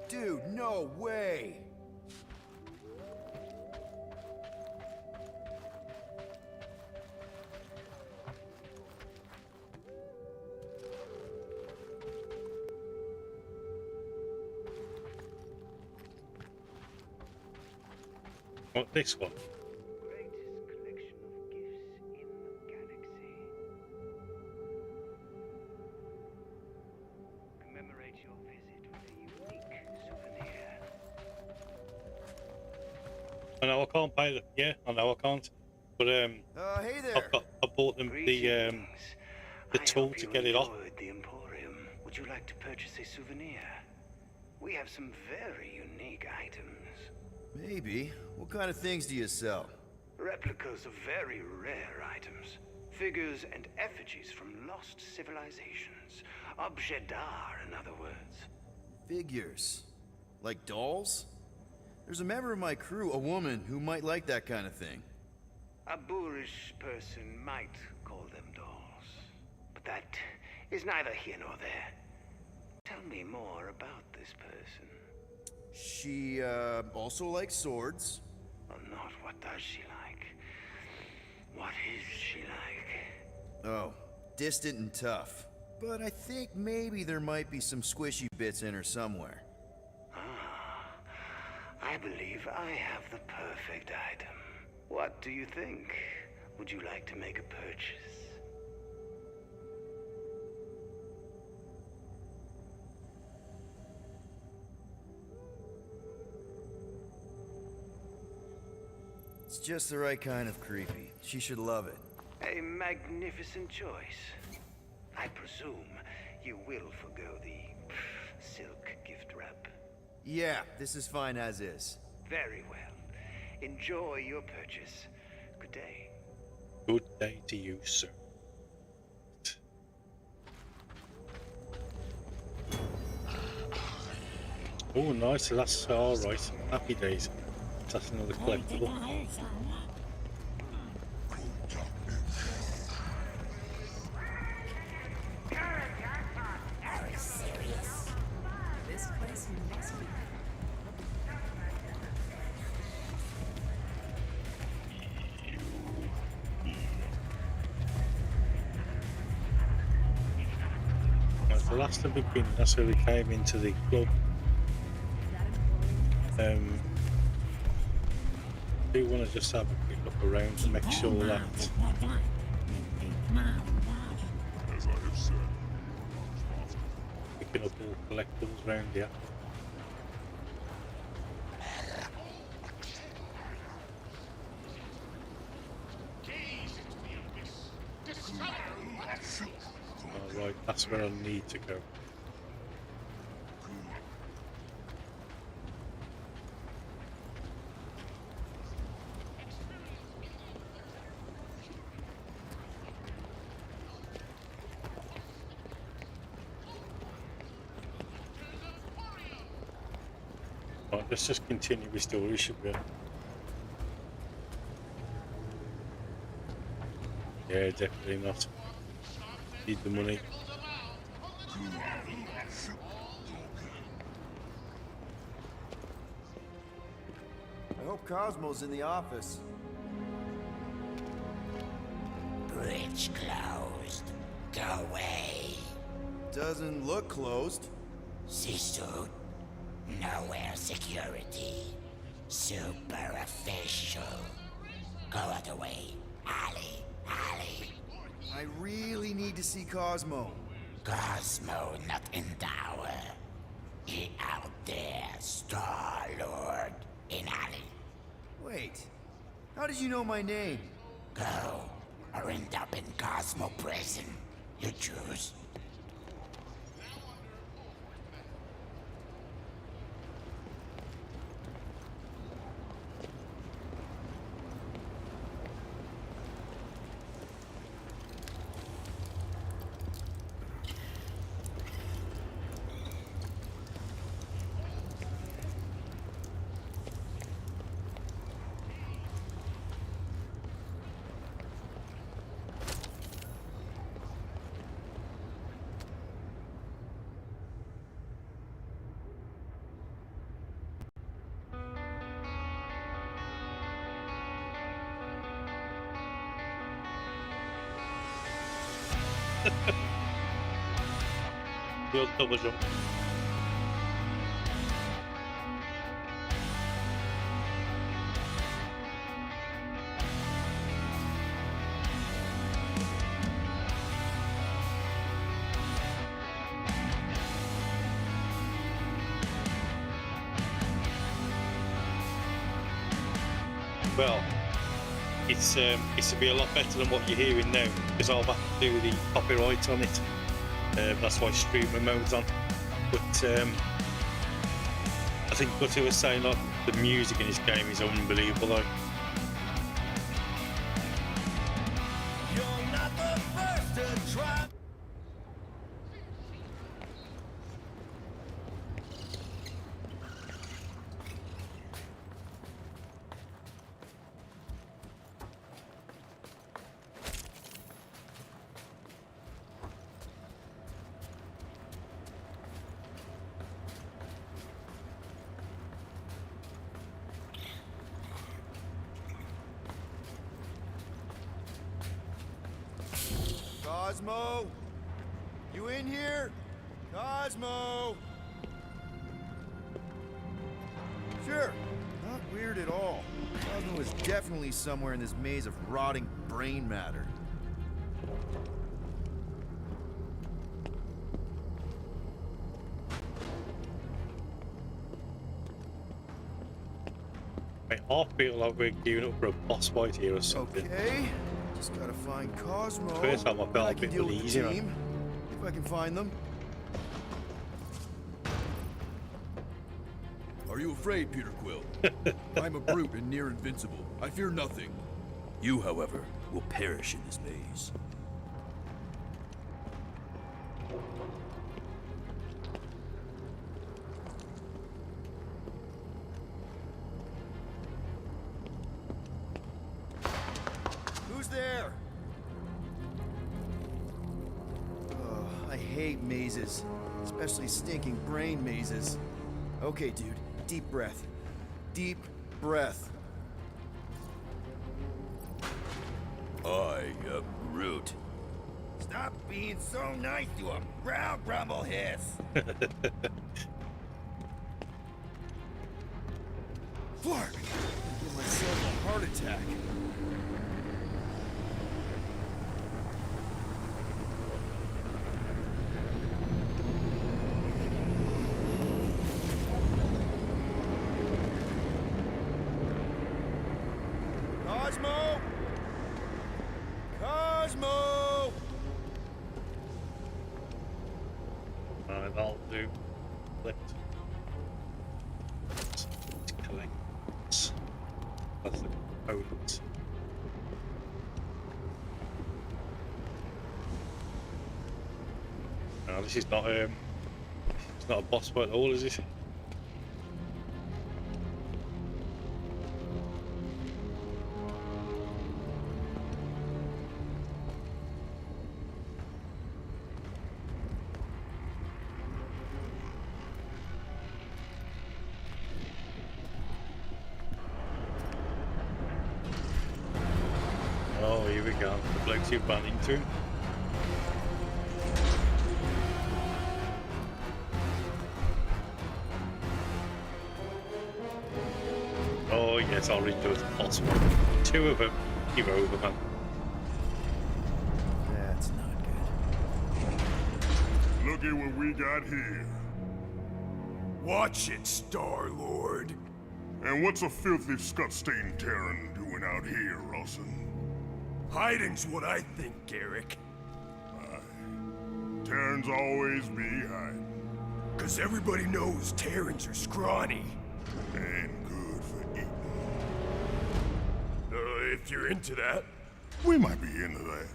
Dude, no way! What, this one? I know I can't pay them. Yeah, I know I can't. But hey there. I bought them the tool to get it off. The Emporium. Would you like to purchase a souvenir? We have some very unique items. Maybe. What kind of things do you sell? Replicas of very rare items. Figures and effigies from lost civilizations. Objet d'art, in other words. Figures. Like dolls? There's a member of my crew, a woman, who might like that kind of thing. A boorish person might call them dolls. But that is neither here nor there. Tell me more about this person. She, also likes swords. Well, not what does she like. What is she like? Oh, distant and tough. But I think maybe there might be some squishy bits in her somewhere. I believe I have the perfect item. What do you think? Would you like to make a purchase? It's just the right kind of creepy. She should love it. A magnificent choice. I presume you will forgo the silk gift wrap. Yeah, this is fine as is. Very well. Enjoy your purchase. Good day. Good day to you, sir. Oh, nice. So that's all right. Happy days. That's another collectible. Are you serious? This place must be. Right, the last of the beginning, that's where we came into the club. Do want to just have a quick look around to make sure that As I have said, picking up all collectibles around here. Alright, that's where I need to go. Right, let's just continue with story, should we? Yeah, definitely not. Need the money. I hope Cosmo's in the office. Bridge closed. Go away. Doesn't look closed. C-suit. Nowhere security. Super official. Go other way. Alley. Alley. I really need to see Cosmo. Cosmo not in tower. He out there, Star-Lord. In alley. Wait. How did you know my name? Go. Or end up in Cosmo prison. You choose. The old double jump. Well, it's to be a lot better than what you're hearing now because I'll have to do the copyright on it. That's why streamer mode's on. But I think what he was saying, like the music in this game is unbelievable. Though. You're not the first to try. Cosmo? You in here? Cosmo? Sure. Not weird at all. Cosmo is definitely somewhere in this maze of rotting brain matter. I feel like we're gearing up for a boss fight here or something. Okay. Just gotta find Cosmo. First time I felt a can bit deal with the uneasy, right? team, if I can find them. Are you afraid, Peter Quill? I'm a brute and near invincible. I fear nothing. You, however, will perish in this maze. hate mazes. Especially stinking brain mazes. Okay, dude. Deep breath. Deep breath. I am Groot. Stop being so nice to a brown grumble hiss. Flark! Give myself a heart attack. Cosmo! Cosmo! Right, that'll do. Collect. Collect. That's the components. No, this is not it's not a boss fight at all, is it? Oh, here we go. The blokes you've run into. Oh yes, I'll read those possible. Two of them. You're over, man. That's not good. Look at what we got here. Watch it, Star-Lord. And what's a filthy scut-stained Terran doing out here, Rawson? Hiding's what I think, Garrick. Terrans always be hiding. 'Cause everybody knows Terrans are scrawny. And good for eating. If you're into that. We might be into that.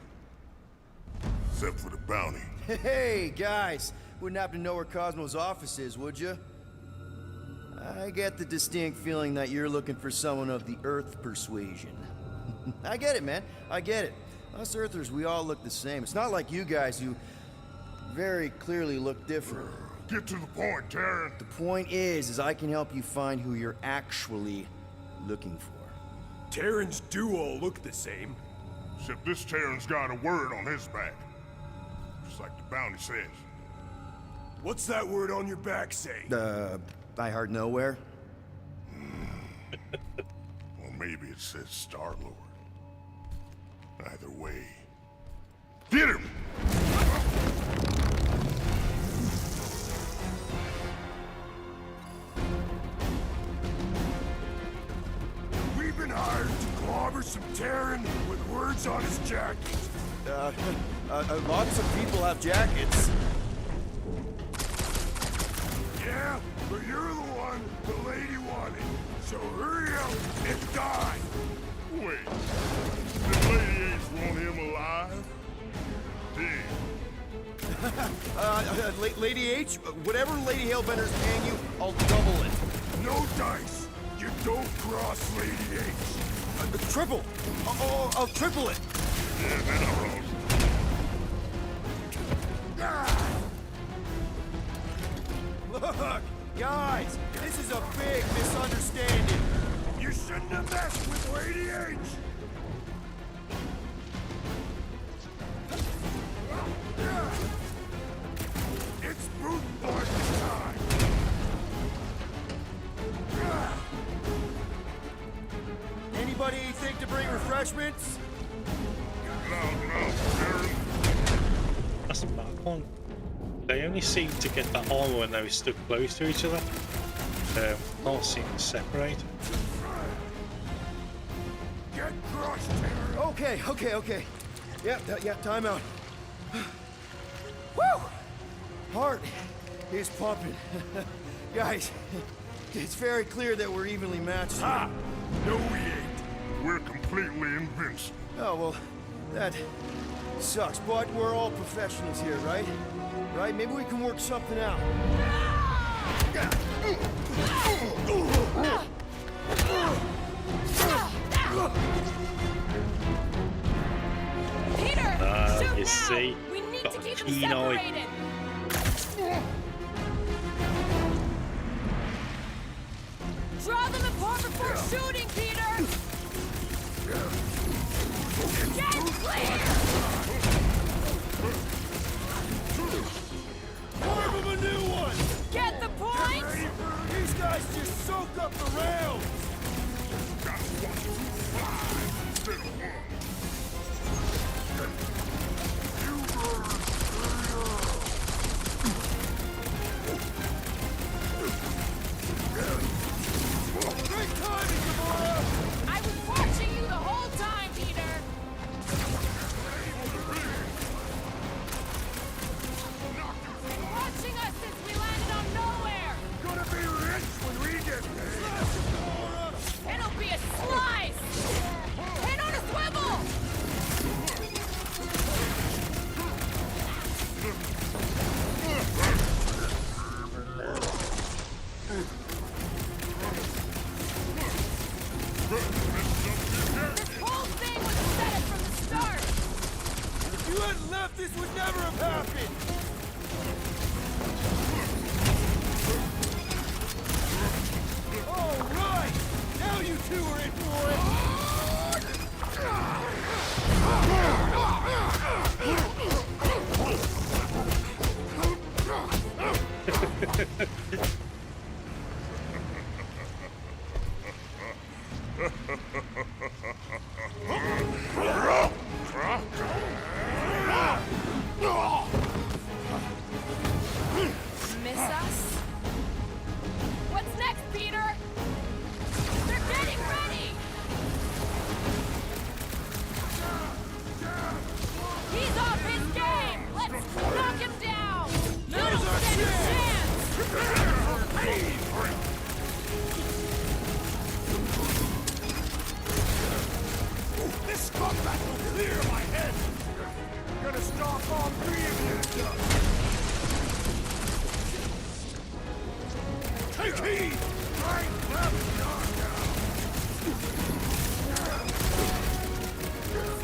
Except for the bounty. Hey, guys. Wouldn't happen to know where Cosmo's office is, would you? I get the distinct feeling that you're looking for someone of the Earth persuasion. I get it, man. I get it. Us Earthers, we all look the same. It's not like you guys who very clearly look different. Get to the point, Terran. The point is I can help you find who you're actually looking for. Terrans do all look the same. Except this Terran's got a word on his back. Just like the bounty says. What's that word on your back say? I heart nowhere. Or maybe it says Star-Lord. Either way. Get him! We've been hired to clobber some Terran with words on his jacket. Lots of people have jackets. Yeah, but you're the one the lady wanted. So hurry up and die. Wait. Did Lady H want him alive? Dead. Lady H, whatever Lady Hellbender's paying you, I'll double it. No dice. You don't cross Lady H. Triple. I'll triple it. Yeah, then I rose. Look, guys, this is a big misunderstanding. You shouldn't have messed with Lady H. It's brute force time. Anybody think to bring refreshments? That's the back one. They only seem to get that armor when they're stuck close to each other. Can't seem to separate. Get crushed, Terran. Okay. Yeah, time out. Woo! Heart is pumping. Guys, it's very clear that we're evenly matched. Ha! No, we ain't. We're completely invincible. Oh, well, that sucks, but we're all professionals here, right? Right? Maybe we can work something out. Peter! You see, We need got to keep them keen eye. separated. Draw them apart before shooting, Peter! Get clear! Carve him a new one! Get the point? These guys just soak up the rounds! Great timing, Gamora! I was watching you the whole time, Peter! Watching us since we landed on nowhere! Gonna be rich when we get paid! Slash him, Gamora! It'll be a slice! Hit on a swivel! This whole thing was a setup from the start! If you hadn't left, this would never have happened! All right! Now you two are in for it! Miss us? What's next, Peter? They're getting ready! He's off his game! Let's knock him down! You don't stand a chance! This combat will clear my head! Gonna stomp all three of you to dust! Take heed! Right, left, knockout!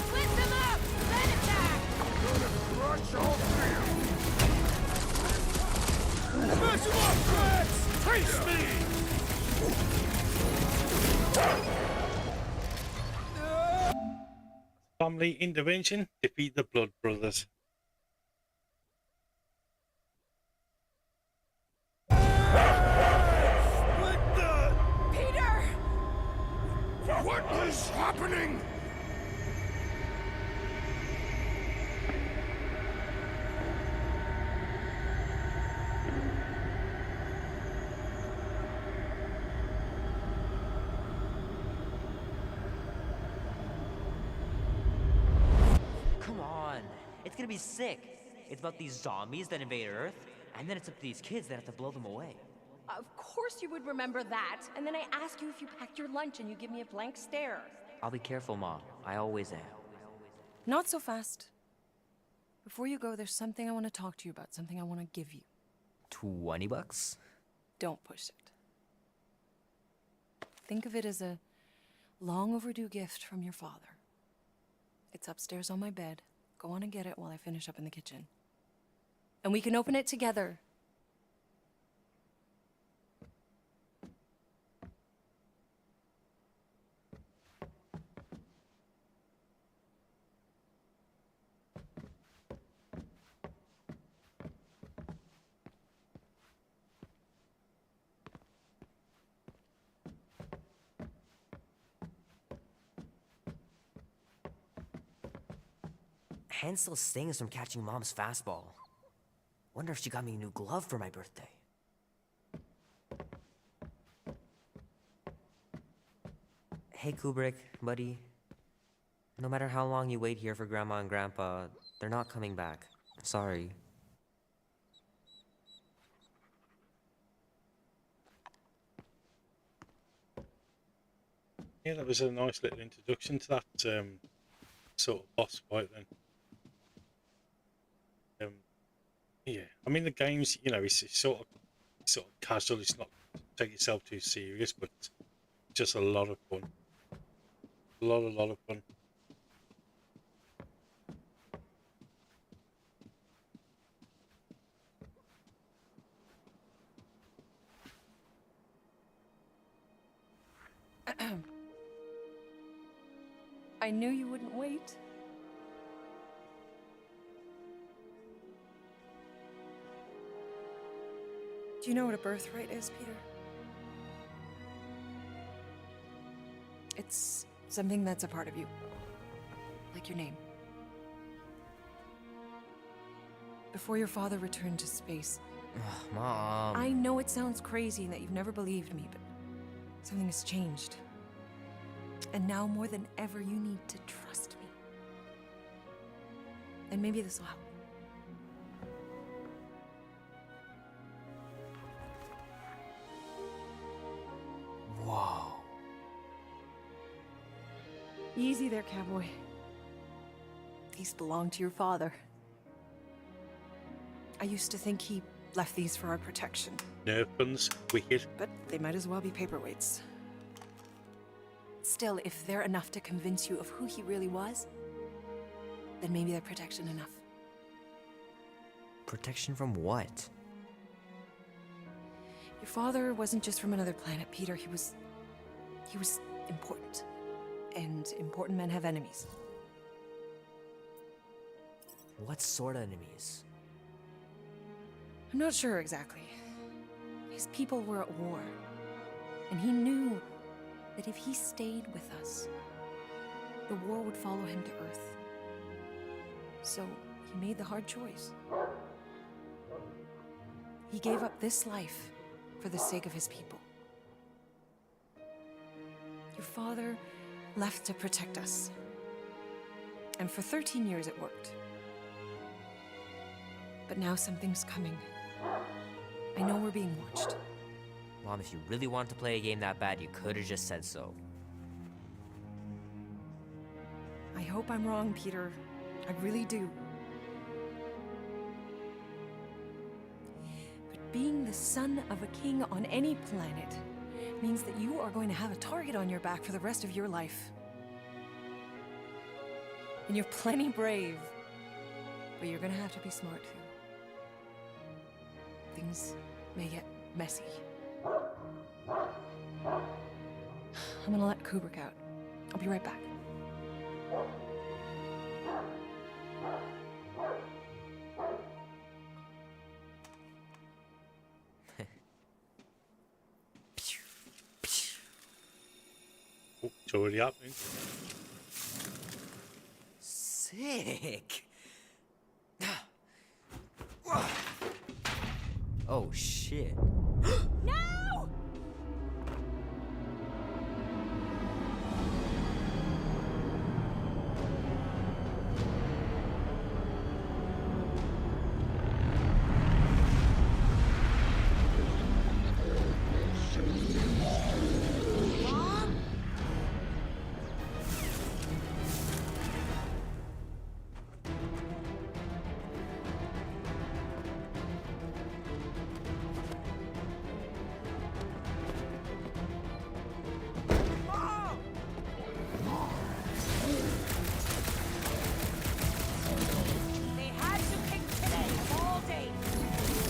Split them up! Then attack! Gonna crush all three of you! Smash him up, Drax! Taste me! Family intervention, defeat the Blood Brothers. Peter! What is happening? Come on. It's gonna be sick. It's about these zombies that invade Earth, and then it's up to these kids that have to blow them away. Of course you would remember that. And then I ask you if you packed your lunch and you give me a blank stare. I'll be careful, Mom. I always am. Not so fast. Before you go, there's something I want to talk to you about, something I want to give you. $20? Don't push it. Think of it as a long overdue gift from your father. It's upstairs on my bed. Go on and get it while I finish up in the kitchen. And we can open it together. Hand still stings from catching Mom's fastball. Wonder if she got me a new glove for my birthday. Hey Kubrick, buddy. No matter how long you wait here for Grandma and Grandpa, they're not coming back. Sorry. Yeah, that was a nice little introduction to that sort of boss fight then. Yeah, I mean the game's, you know, it's sort of casual. It's not take yourself too serious, but just a lot of fun. A lot of fun. I knew you wouldn't wait. Do you know what a birthright is, Peter? It's something that's a part of you. Like your name. Before your father returned to space. Ugh, Mom. I know it sounds crazy and that you've never believed me, but something has changed. And now more than ever, you need to trust me. And maybe this will help. Whoa. Easy there, cowboy. These belong to your father. I used to think he left these for our protection, Nerf guns, wicked. but they might as well be paperweights. Still, if they're enough to convince you of who he really was, then maybe they're protection enough. Protection from what? Your father wasn't just from another planet, Peter. He was important. And important men have enemies. What sort of enemies? I'm not sure exactly. His people were at war. And he knew that if he stayed with us, the war would follow him to Earth. So he made the hard choice. He gave up this life for the sake of his people. Your father left to protect us. And for 13 years it worked. But now something's coming. I know we're being watched. Mom, if you really wanted to play a game that bad, you could have just said so. I hope I'm wrong, Peter. I really do. But being the son of a king on any planet means that you are going to have a target on your back for the rest of your life. And you're plenty brave, but you're gonna have to be smart too. Things may get messy. I'm gonna let Kubrick out. I'll be right back. Oh, it's already happening. Sick. Oh shit. No!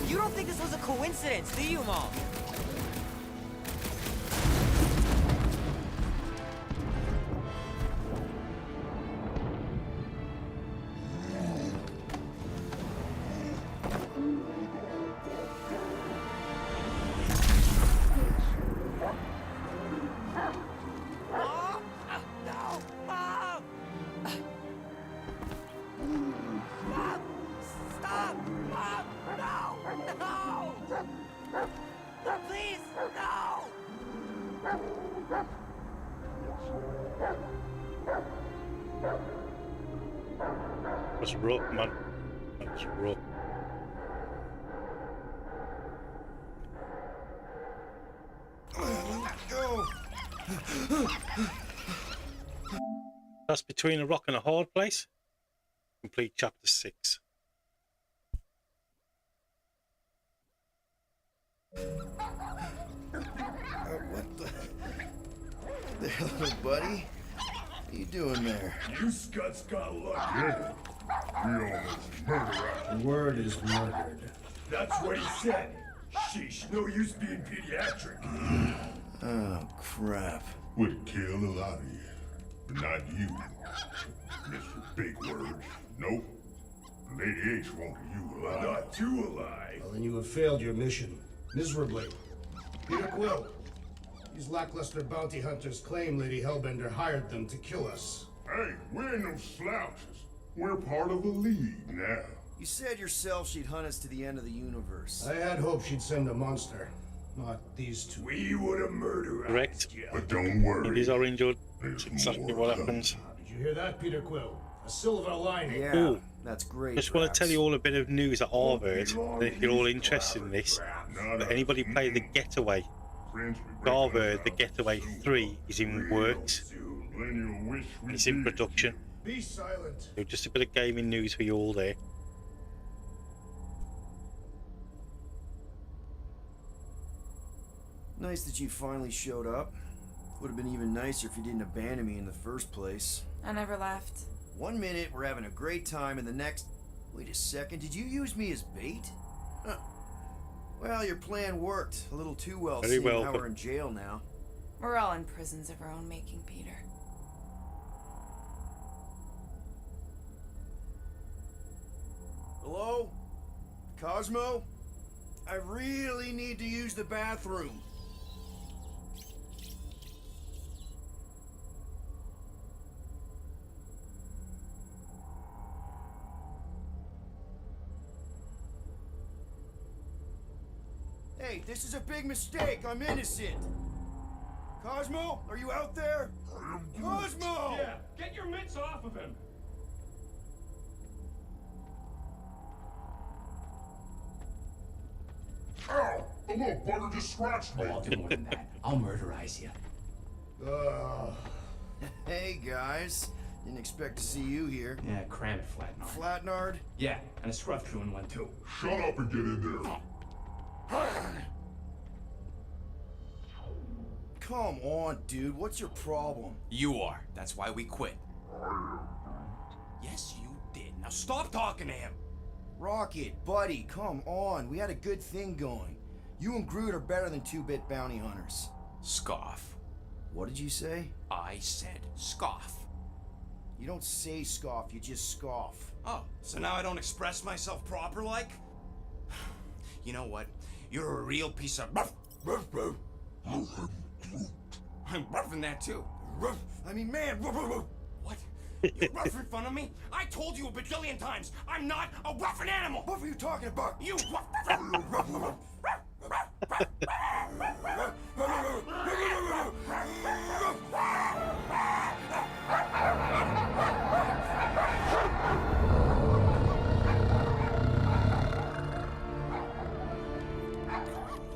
You don't think this was a coincidence, do you, Mom? That's rough, man. That's rough. That's Between a Rock and a Hard Place. Complete chapter 6. What the hell, buddy? What are you doing there? You scuts got lucky. Yeah. We almost murdered her. The word is murdered. That's what he said. Sheesh, no use being pediatric. Oh, crap. Would kill a lot of you, but not you, Mr. Big Words. Nope. Lady H wanted you alive. Not too alive. Well, then you have failed your mission. Miserably. Peter Quill. These lackluster bounty hunters claim Lady Hellbender hired them to kill us. Hey, we ain't no slouches. We're part of a league now. You said yourself she'd hunt us to the end of the universe. I had hoped she'd send a monster, not these two. We would have murdered Correct. But don't worry. It is orange wood. That's exactly what happens. Did you hear that, Peter Quill? A silver lining. Yeah, Ooh. that's great. Just want to Drax. tell you all a bit of news that I've heard, and if you're all interested in this, that anybody play The Getaway, I've heard The Getaway 3 is in works, and it's in production. Be silent. So just a bit of gaming news for you all there. Nice that you finally showed up. Would have been even nicer if you didn't abandon me in the first place. I never left. 1 minute we're having a great time, and the next... Wait a second, did you use me as bait? Huh. Well, your plan worked. A little too well, Very seeing well, how but- we're in jail now. We're all in prisons of our own making, Peter. Hello? Cosmo? I really need to use the bathroom. Hey, this is a big mistake. I'm innocent. Cosmo, are you out there? Cosmo! Yeah, get your mitts off of him. Ow! The little bugger just scratched me. Oh, I'll do more than that. I'll murderize you. Hey, guys. Didn't expect to see you here. Yeah, cram it, Flatnard. Flatnard? Yeah, and a scruff crew in one too. Shut up and get in there. Come on, dude. What's your problem? You are. That's why we quit. Yes, you did. Now stop talking to him. Rocket, buddy, come on. We had a good thing going. You and Groot are better than two-bit bounty hunters. Scoff. What did you say? I said scoff. You don't say scoff, you just scoff. Oh, so now I don't express myself proper like? You know what? You're a real piece of I'm roughing that too. I mean, man. What? You rough in front of me? I told you a bajillion times, I'm not a roughing animal. What were you talking about? You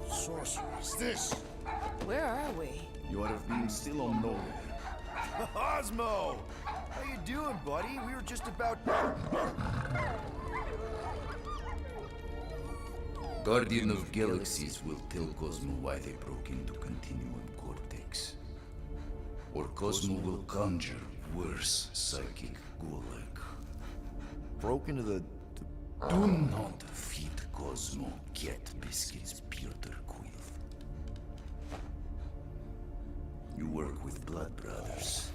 Sorceress, this. Where are we? You would have been still unknown. Osmo! How you doing, buddy? We were just about... Guardian of Galaxies will tell Cosmo why they broke into Continuum Cortex. Or Cosmo will conjure worse psychic gulag. Broke into the... Do not feed Cosmo Get Biscuits, Peter Quill. You work with Blood Brothers.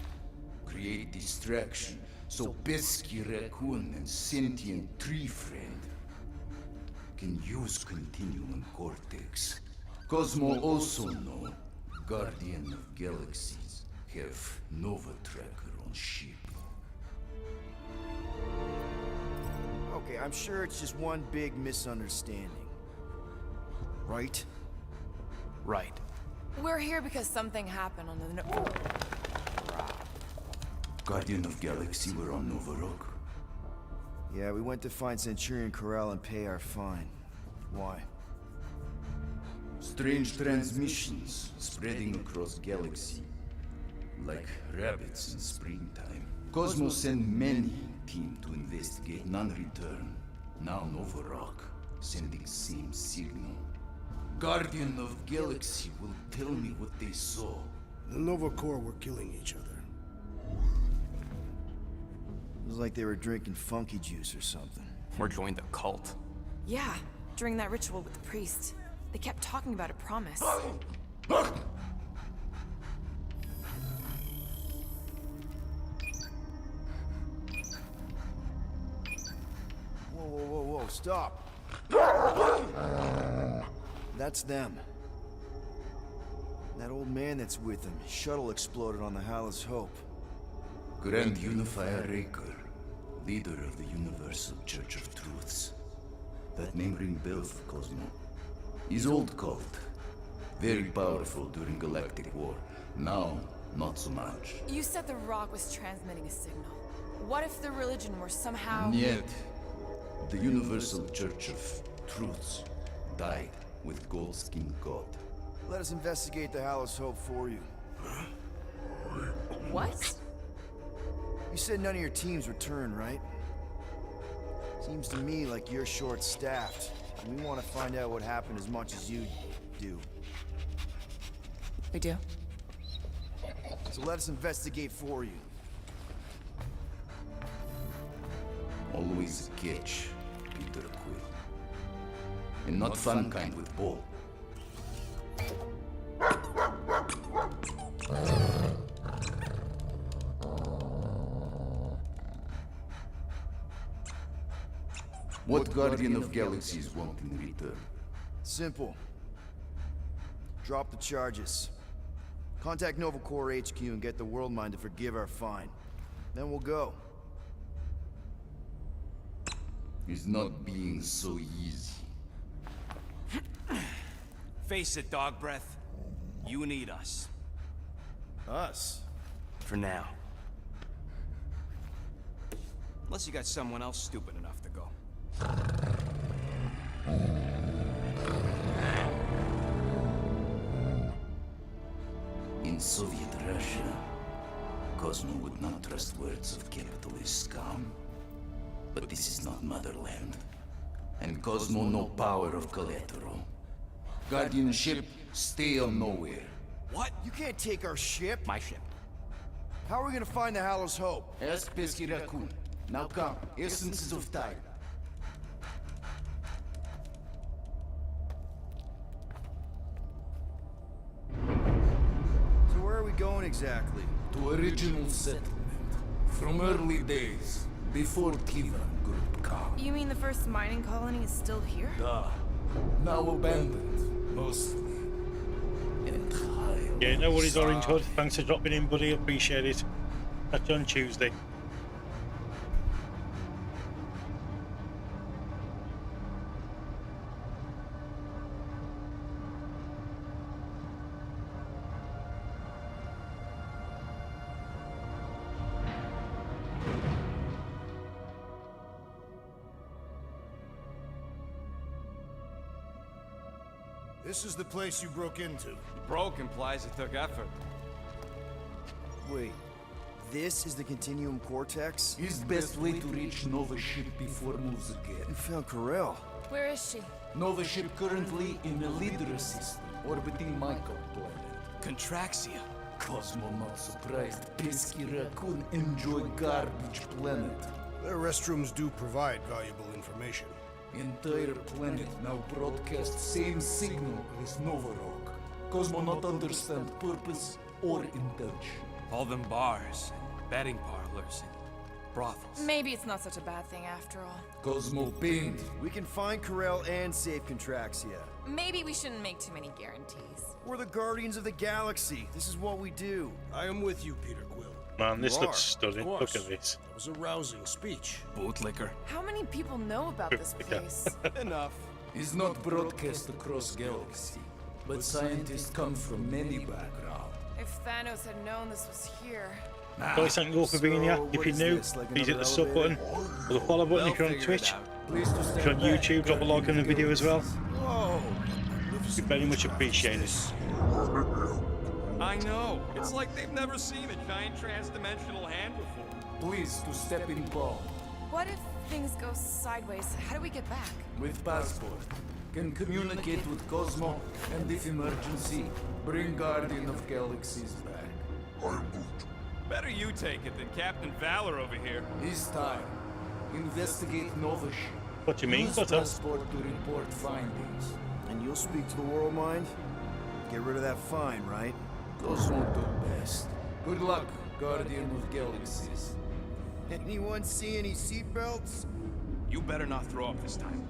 Create distraction so Pesky Raccoon and Sentient Tree Friend can use Continuum Cortex. Cosmo also know Guardian of Galaxies have Nova Tracker on ship. Okay, I'm sure it's just one big misunderstanding. Right? Right. We're here because something happened on the... Guardian of Galaxy were on Nova Rock. Yeah, we went to find Centurion Corral and pay our fine. Why? Strange transmissions spreading across galaxy, like rabbits in springtime. Cosmo sent many team to investigate, none return. Now Nova Rock sending same signal. Guardian of Galaxy will tell me what they saw. The Nova Corps were killing each other. It was like they were drinking funky juice or something. Or joined the cult. Yeah, during that ritual with the priest. They kept talking about a promise. Stop. That's them. That old man that's with them. His shuttle exploded on the Hallis Hope. Grand Unifier Raker, leader of the Universal Church of Truths. That name ring bells, Cosmo. His old cult. Very powerful during Galactic War. Now, not so much. You said the rock was transmitting a signal. What if the religion were somehow... Yet, the Universal Church of Truths died with Goldskin God. Let us investigate the Hallis Hope for you. What? You said none of your teams returned, right? Seems to me like you're short-staffed. And we want to find out what happened as much as you do. We do. So let us investigate for you. Always a catch, Peter Quill. And not fun kind with Paul. What Guardian of Galaxies want in return? Simple. Drop the charges. Contact Nova Corps HQ and get the World Mind to forgive our fine. Then we'll go. It's not being so easy. Face it, Dog Breath. You need us. Us? For now. Unless you got someone else stupid enough to go. In Soviet Russia, Cosmo would not trust words of capitalist scum. But this is not motherland. And Cosmo no power of collateral. Guardianship, stay on nowhere. What? You can't take our ship? My ship. How are we gonna find the Hallis Hope? Ask Pesky Raccoon. Now come, essences of time. So where are we going exactly? To original settlement. From early days, before Tivan Group come. You mean the first mining colony is still here? Now abandoned, mostly. Yeah, no worries, Orange Hood. Thanks for dropping in, buddy. Appreciate it. Catch you on Tuesday. This is the place you broke into. Broke implies it took effort. Wait, this is the Continuum Cortex? Is best way to reach Nova ship before moves again. You found Corel. Where is she? Nova ship currently in a Lydra system, orbiting Michael planet. Contraxia. Cosmo not surprised. Pesky Raccoon enjoy garbage planet. Their restrooms do provide valuable information. Entire planet now broadcast same signal as Nova Rock. Cosmo not understand purpose or intention. All them bars, and betting parlors, and brothels. Maybe it's not such a bad thing after all. Cosmo pained. We can find Corel and save Contraxia. Maybe we shouldn't make too many guarantees. We're the Guardians of the Galaxy. This is what we do. I am with you, Peter Quill. Man, this You looks are, stunning. of Look course. at this. That was a rousing speech. Bootlicker. How many people know about this place? Enough. Is not broadcast across galaxy, but scientists come from many backgrounds. If Thanos had known this was here... Guys, thank you all for being here. If you're new, please hit the sub button or the follow button if you're on Twitch. If you're on YouTube, drop a like on the video as well. It'd be very much appreciated. I know. It's like they've never seen a giant trans-dimensional hand before. Please to step in palm. What if things go sideways? How do we get back? With passport. Can communicate with Cosmo, and if emergency, bring Guardian of Galaxies back. Better you take it than Captain Valor over here. This time, investigate Nova ship. What do you mean, Use Butter? passport to report findings. And you'll speak to the World Mind? Get rid of that fine, right? Cosmo do best. Good luck, Guardian of Galaxies. Anyone see any seatbelts? You better not throw up this time.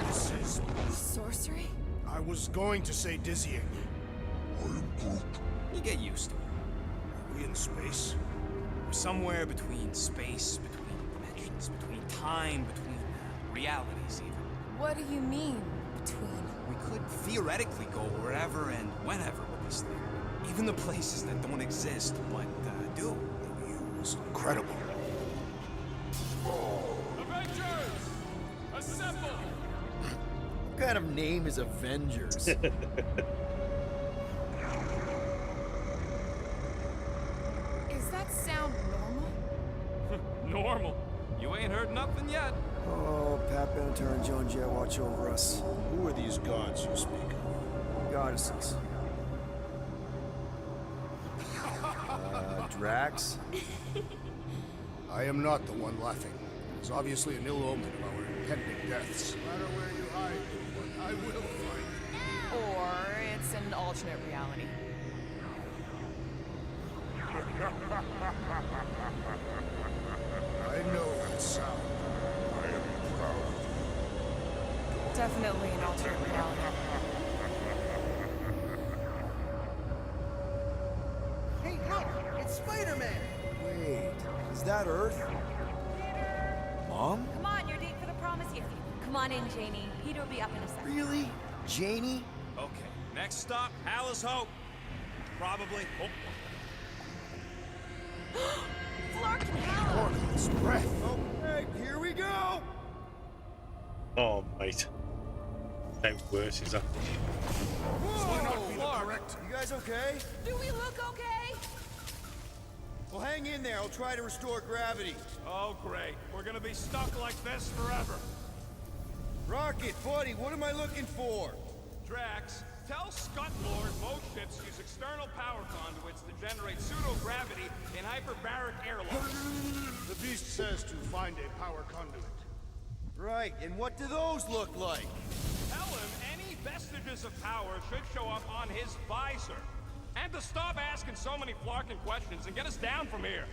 This is... Sorcery? I was going to say dizzying. You get used to it. Are we in space? We're somewhere between space, between dimensions, between time, between realities even. What do you mean, between? We could theoretically go wherever and whenever with this thing. Even the places that don't exist, but do. It was incredible. Avengers! Assemble! What kind of name is Avengers? Is that sound normal? Normal. You ain't heard nothing yet. Oh, Pat Benatar and Joan Jett watch over us. Who are these gods you speak of? Goddesses. Drax? I am not the one laughing. It's obviously an ill omen of our impending deaths. No matter where you hide, I will find you. Or it's an alternate reality. I know that sound. I am proud. Definitely an alternate reality. Hey, look! It's Spider-Man! Wait, is that Earth? Mom? Come on, your date for the prom is here. Come on in, Janie. Peter will be up in a second. Really? Janie? Okay, next stop, Hallis Hope. Probably. Flark and Hal! Cornelius breath. Okay, here we go! Oh, mate. How worse is that? Whoa! Correct. You guys okay? Do we look okay? Well, hang in there. I'll try to restore gravity. Oh, great. We're gonna be stuck like this forever. Rocket, buddy, what am I looking for? Drax, tell Scutlord most ships use external power conduits to generate pseudo-gravity in hyperbaric airlocks. The beast says to find a power conduit. Right, and what do those look like? Tell him any vestiges of power should show up on his visor. And to stop asking so many flarking questions and get us down from here.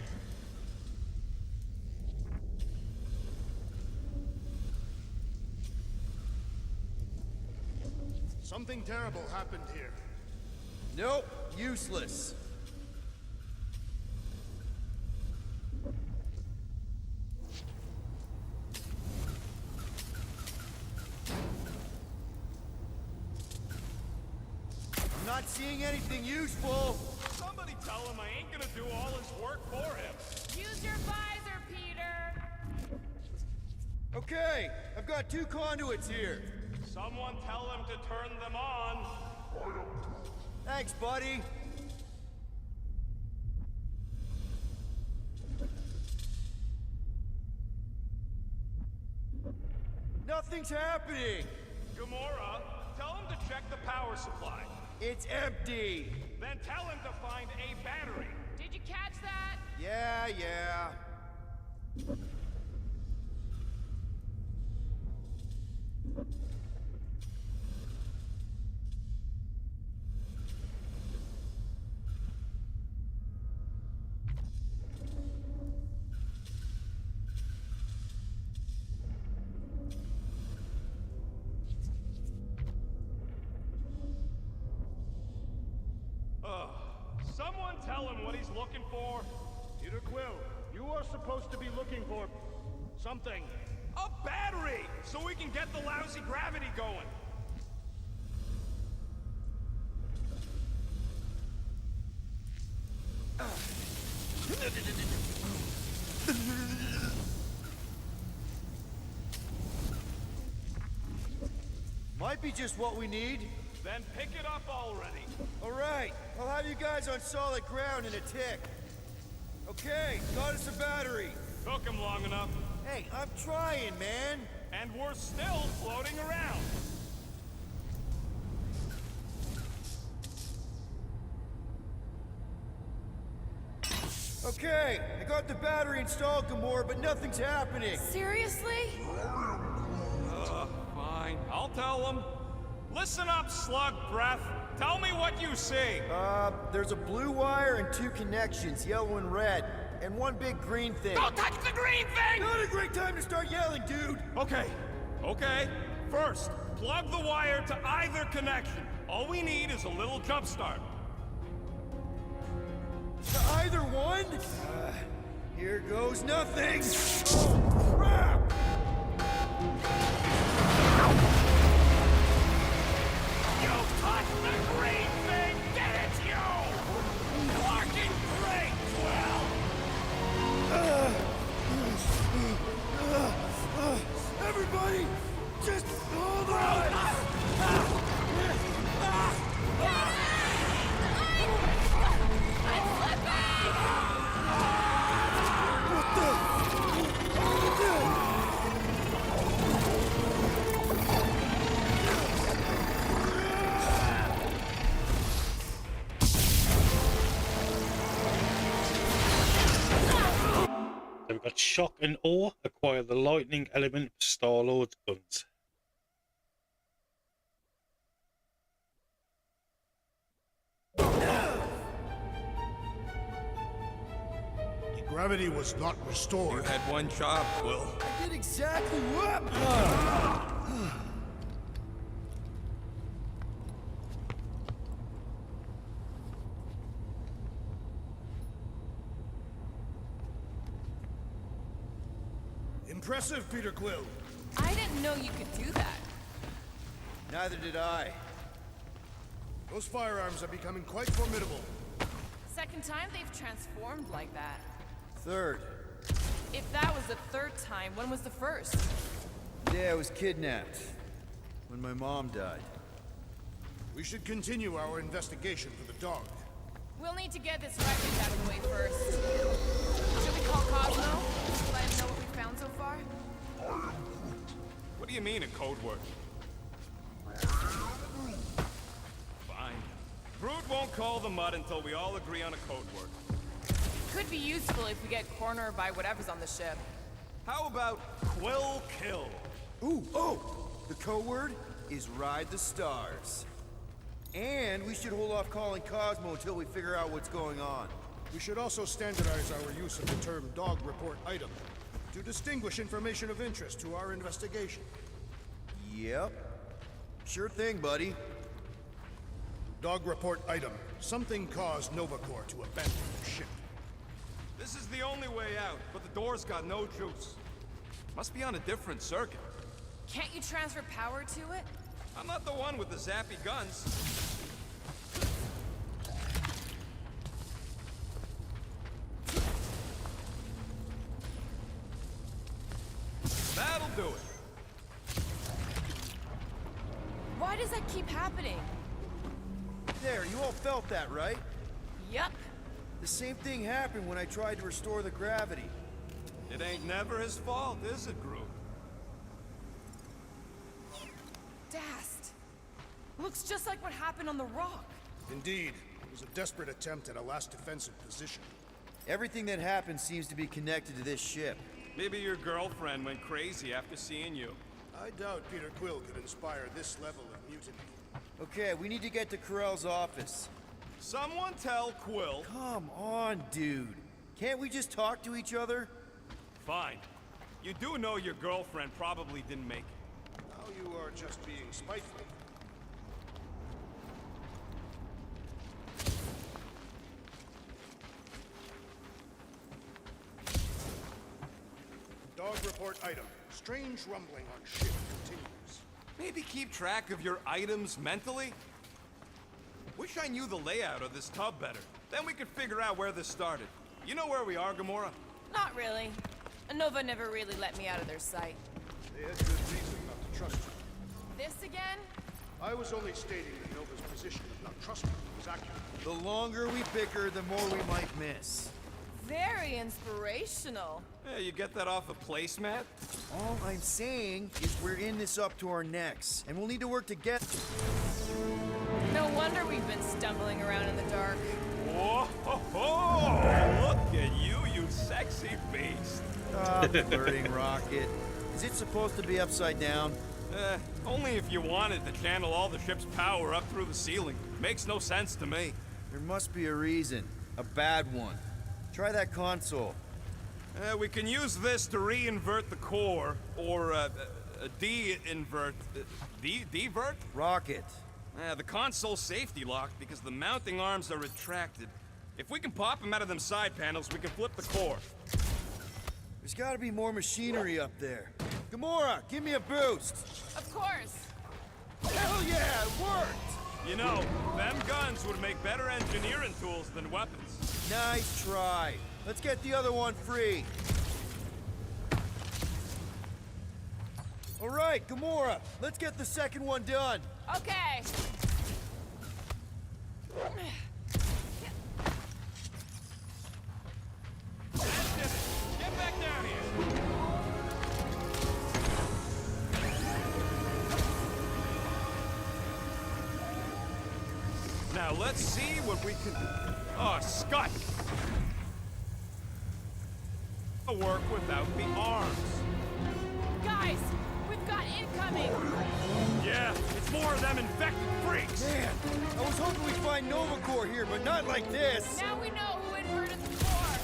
Something terrible happened here. Nope, useless. I'm not seeing anything useful. Somebody tell him I ain't gonna do all his work for him. Use your visor, Peter! Okay, I've got 2 conduits here. Someone tell him to turn them on. Thanks, buddy. Nothing's happening. Gamora, tell him to check the power supply. It's empty. Then tell him to find a battery. Did you catch that? Yeah. Someone tell him what he's looking for. Peter Quill, you are supposed to be looking for something. A battery! So we can get the lousy gravity going. Might be just what we need. Then pick it up already. All right, I'll have you guys on solid ground in a tick. Okay, got us a battery. Took him long enough. Hey, I'm trying, man. And we're still floating around. Okay, I got the battery installed, Gamora, but nothing's happening. Seriously? Fine. I'll tell him. Listen up, slug breath. Tell me what you see. There's a blue wire and 2 connections, yellow and red. and one big green thing. Don't touch the green thing! Not a great time to start yelling, dude! Okay. First, plug the wire to either connection. All we need is a little jump start. To either one? Here goes nothing! Oh, crap! You touched the green thing! Get it, you! Fucking great, Quill! Everybody, just hold on! So we've got shock and awe. Acquire the lightning element for Star-Lord's guns. Gravity was not restored. You had one job, Quill. I did exactly what? Impressive, Peter Quill. I didn't know you could do that. Neither did I. Those firearms are becoming quite formidable. Second time they've transformed like that. Third. If that was the third time, when was the first? The day I was kidnapped. When my mom died. We should continue our investigation for the dog. We'll need to get this wreckage out of the way first. Should we call Cosmo? Let him know what we found so far? What do you mean a code word? Fine. Groot won't call the mud until we all agree on a code word. Could be useful if we get cornered by whatever's on the ship. How about Quill Kill? Ooh, oh! The code word is Ride the Stars. And we should hold off calling Cosmo until we figure out what's going on. We should also standardize our use of the term dog report item to distinguish information of interest to our investigation. Yep. Sure thing, buddy. Dog report item. Something caused Nova Corps to abandon their ship. This is the only way out, but the door's got no juice. Must be on a different circuit. Can't you transfer power to it? I'm not the one with the zappy guns. That'll do it. Why does that keep happening? There, you all felt that, right? Yup. The same thing happened when I tried to restore the gravity. It ain't never his fault, is it, Groot? Dast. Looks just like what happened on the rock. Indeed. It was a desperate attempt at a last defensive position. Everything that happened seems to be connected to this ship. Maybe your girlfriend went crazy after seeing you. I doubt Peter Quill could inspire this level of mutiny. Okay, we need to get to Corell's office. Someone tell Quill. Come on, dude. Can't we just talk to each other? Fine. You do know your girlfriend probably didn't make it. Now you are just being spiteful. Dog report item. Strange rumbling on ship continues. Maybe keep track of your items mentally? Wish I knew the layout of this tub better. Then we could figure out where this started. You know where we are, Gamora? Not really. Nova never really let me out of their sight. They had good reason not to trust you. This again? I was only stating that Nova's position of not trusting you was accurate. The longer we bicker, the more we might miss. Very inspirational. Yeah, you get that off a placemat? All I'm saying is we're in this up to our necks, and we'll need to work together. No wonder we've been stumbling around in the dark. Whoa! Ho, ho. Look at you, you sexy beast. Stop flirting, Rocket. Is it supposed to be upside down? Only if you wanted to channel all the ship's power up through the ceiling. Makes no sense to me. There must be a reason. A bad one. Try that console. We can use this to re-invert the core, or de-invert... Devert? Rocket. The console's safety locked because the mounting arms are retracted. If we can pop them out of them side panels, we can flip the core. There's gotta be more machinery up there. Gamora, give me a boost! Of course! Hell yeah, it worked! You know, them guns would make better engineering tools than weapons. Nice try. Let's get the other one free. All right, Gamora, let's get the second one done. Okay. Get back down here. Now let's see what we can... Oh, Scott! Work without the arms. Guys, we've got incoming! Yeah, it's more of them infected freaks! Man, I was hoping we'd find Nova Corps here, but not like this! Now we know who inverted the core!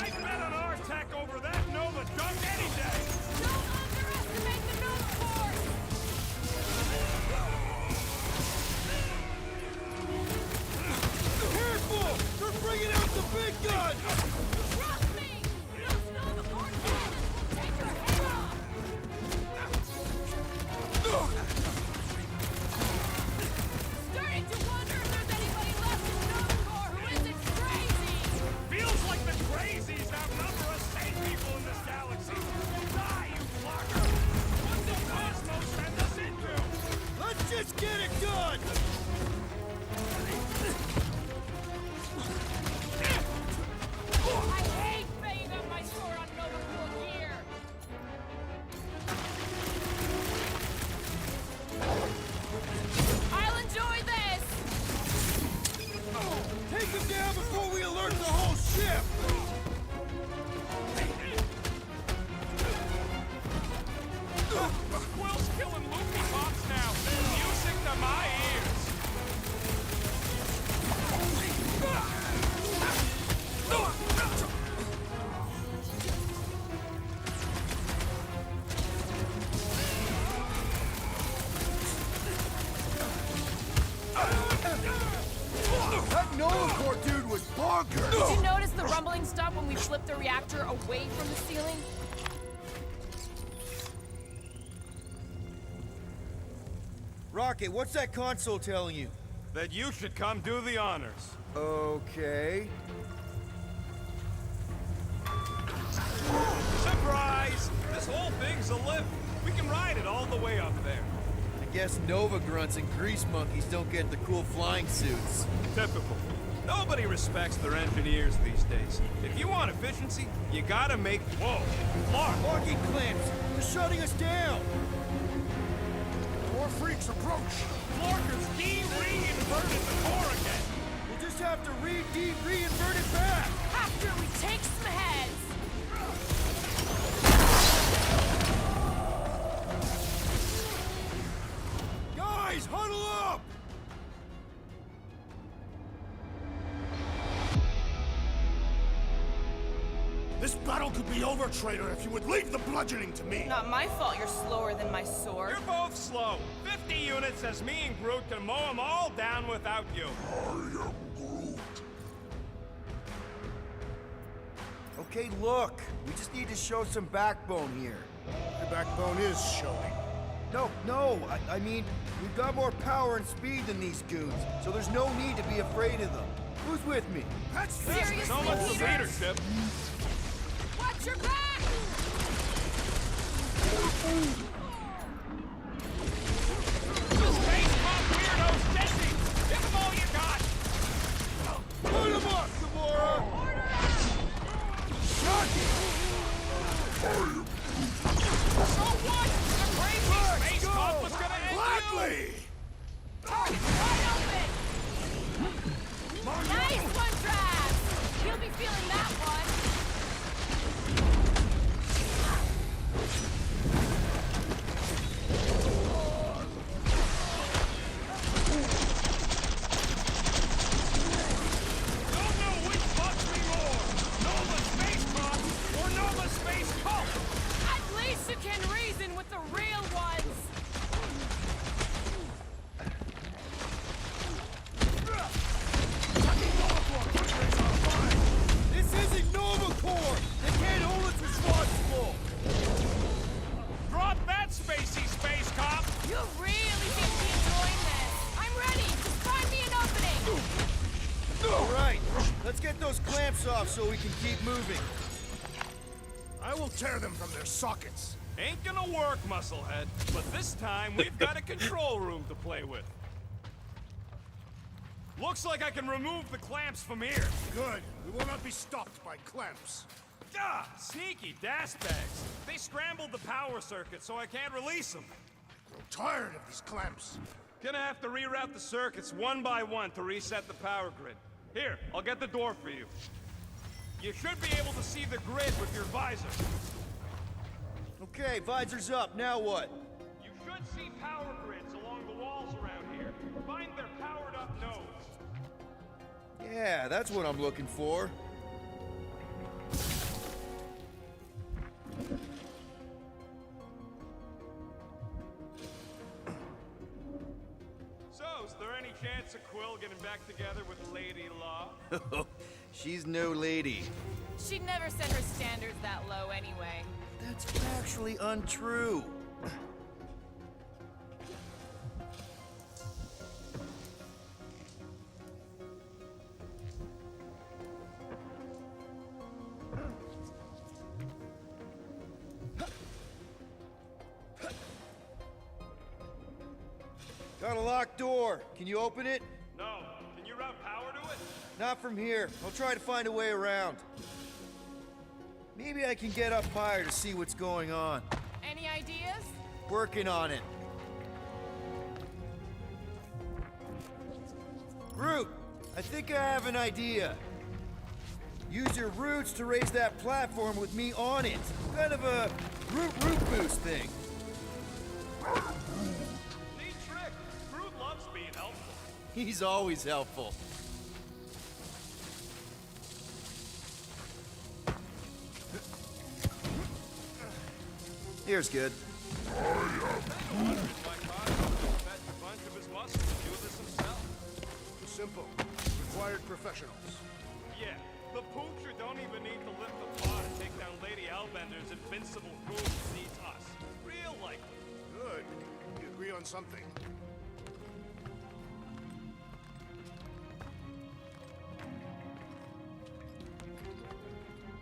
I'd bet on our tech over that Nova dunk any day! Don't underestimate the Nova Corps! Careful! They're bringing out the big gun! Trust me! Those Nova Corps cannons will take your head off! Starting to wonder if there's anybody left in Nova Corps who isn't crazy! Feels like the crazies outnumber us sane people in this galaxy! Die, you blocker! What did Cosmos send us into? Let's just get it done! I hate banging up my sword on Nova Corps gear! I'll enjoy this! Take them down before we alert the whole ship! Quill's killing Loopy Pops now! Music to my ears! That Nova Corps dude was bonkers! Did you notice the rumbling stop when we flipped the reactor away from the ceiling? Rocket, what's that console telling you? That you should come do the honors. Okay. Surprise! This whole thing's a lift. We can ride it all the way up there. I guess Nova grunts and grease monkeys don't get the cool flying suits. Typical. Nobody respects their engineers these days. If you want efficiency, you gotta make... Whoa! Clark! Locking clamps! They're shutting us down! More freaks approach! Clarker's de-re-inverted the core again! We'll just have to re-invert it back! After we take some heads! Guys, huddle up! This battle could be over, traitor, if you would leave the bludgeoning to me! Not my fault you're slower than my sword. You're both slow. 50 units says me and Groot can mow them all down without you. Okay, look. We just need to show some backbone here. Your backbone is showing. No, I mean, we've got more power and speed than these goons, so there's no need to be afraid of them. Who's with me? That's Seriously, So much for Peter? leadership. Watch your back! Space Pop weirdos, Jesse! Give them all you got! Put him up, Gamora! So what? The crazy space cop was gonna end Gladly! Wide open! Nice one, Trav! He'll be feeling that one. Let's get those clamps off so we can keep moving. I will tear them from their sockets. Ain't gonna work, musclehead. But this time, we've got a control room to play with. Looks like I can remove the clamps from here. Good. We will not be stopped by clamps. Ah, sneaky das bags. They scrambled the power circuit, so I can't release them. I'm tired of these clamps. Gonna have to reroute the circuits one by one to reset the power grid. Here, I'll get the door for you. You should be able to see the grid with your visor. Okay, visor's up. Now what? You should see power grids along the walls around here. Find their powered-up nodes. Yeah, that's what I'm looking for. So, is there any chance of Quill getting back together with Lady Law? She's no lady. She'd never set her standards that low anyway. That's actually untrue. Got a locked door. Can you open it? No. Can you route power to it? Not from here. I'll try to find a way around. Maybe I can get up higher to see what's going on. Any ideas? Working on it. Groot, I think I have an idea. Use your roots to raise that platform with me on it. Kind of a root boost thing. Neat trick. Groot loves being helpful. He's always helpful. Here's good. Too simple. Required professionals. Yeah, the poocher don't even need to lift the paw to take down Lady Hellbender's invincible goon needs us. Real likely. Good. We agree on something.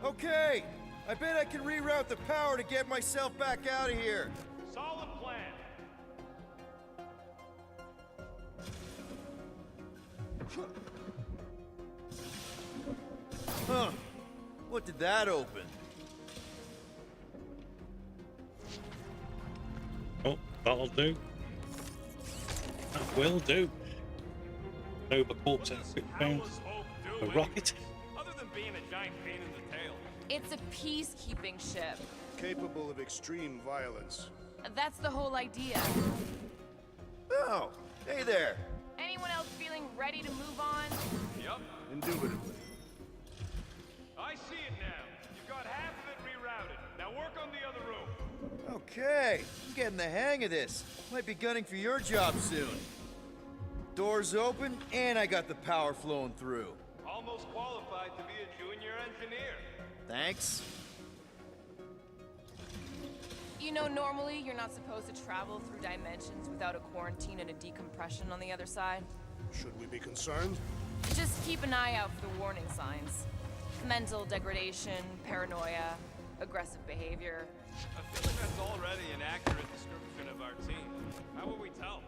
Okay, I bet I can reroute the power to get myself back out of here. Solid plan. Huh. What did that open? Oh, that'll do. That will do. Nova Corpse outfit found a rocket. Other than being a giant pain in the tail. It's a peacekeeping ship. Capable of extreme violence. That's the whole idea. Oh, hey there. Anyone else feeling ready to move on? Yup. Indubitably. I see it now. You've got half of it rerouted. Now work on the other room. Okay, I'm getting the hang of this. Might be gunning for your job soon. Doors open, and I got the power flowing through. Almost qualified to be a junior engineer. Thanks. You know, normally you're not supposed to travel through dimensions without a quarantine and a decompression on the other side. Should we be concerned? Just keep an eye out for the warning signs. Mental degradation, paranoia, aggressive behavior. I feel like that's already an accurate description of our team. How will we tell?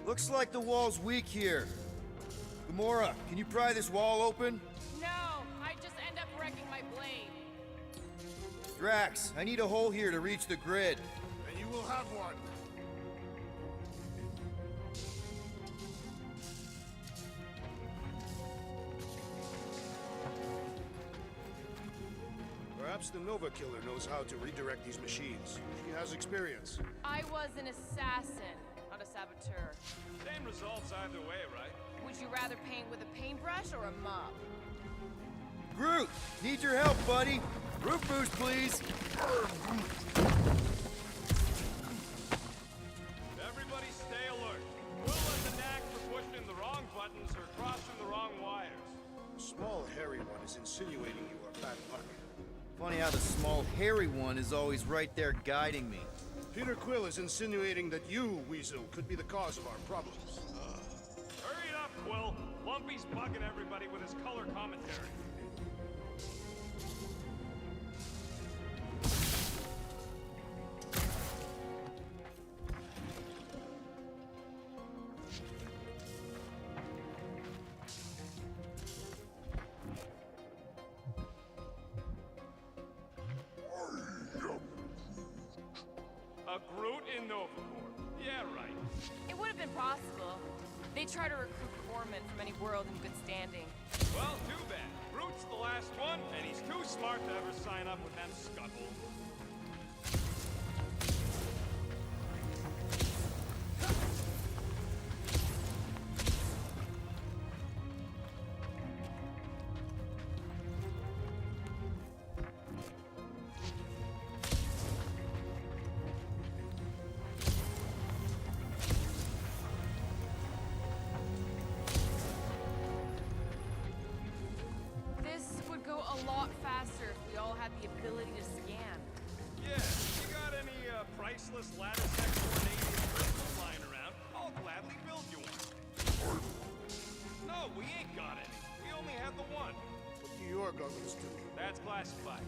Looks like the wall's weak here. Gamora, can you pry this wall open? No, I just end up wrecking my blade. Drax, I need a hole here to reach the grid. And you will have one. Perhaps the Nova Killer knows how to redirect these machines. She has experience. I was an assassin, not a saboteur. Same results either way, right? Would you rather paint with a paintbrush or a mop? Groot, need your help, buddy. Root boost, please. Everybody stay alert. Quill has a knack for pushing the wrong buttons or crossing the wrong wires. A small, hairy one is insinuating you are bad luck. Funny how the small, hairy one is always right there guiding me. Peter Quill is insinuating that you, Weasel, could be the cause of our problems. Hurry it up, Quill. Lumpy's bugging everybody with his color commentary. A Groot in Novacore. Yeah, right. It would have been possible. They try to recruit corpsmen from any world in good standing. Well, too bad. Groot's the last one, and he's too smart to ever sign up with them scuttles. This would go a lot faster if we all had the ability to scan. Yeah, you got any priceless lattice coordinated crystals lying around, I'll gladly build you one. No, we ain't got any. We only have the one. What do your goggles do? That's classified.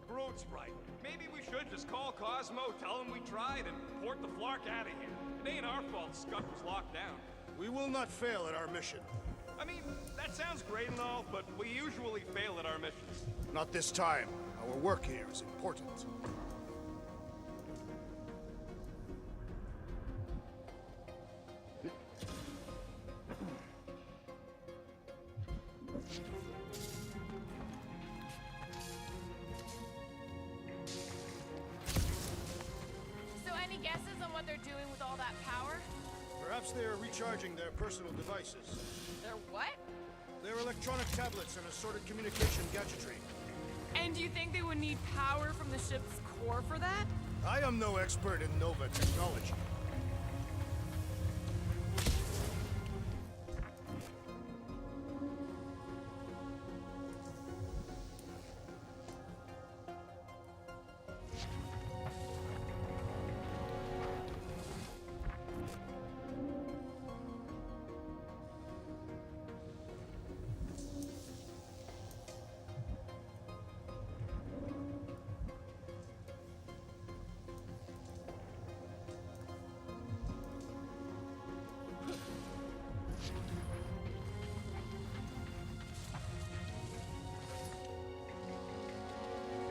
Groot's right. Maybe we should just call Cosmo, tell him we tried, and port the Flark out of here. It ain't our fault Scud was locked down. We will not fail at our mission. I mean, that sounds great and all, but we usually fail at our missions. Not this time. Our work here is important. So any guesses on what they're doing with all that power? Perhaps they are recharging their personal devices. They're what? Their electronic tablets and assorted communication gadgetry. And do you think they would need power from the ship's core for that? I am no expert in Nova technology.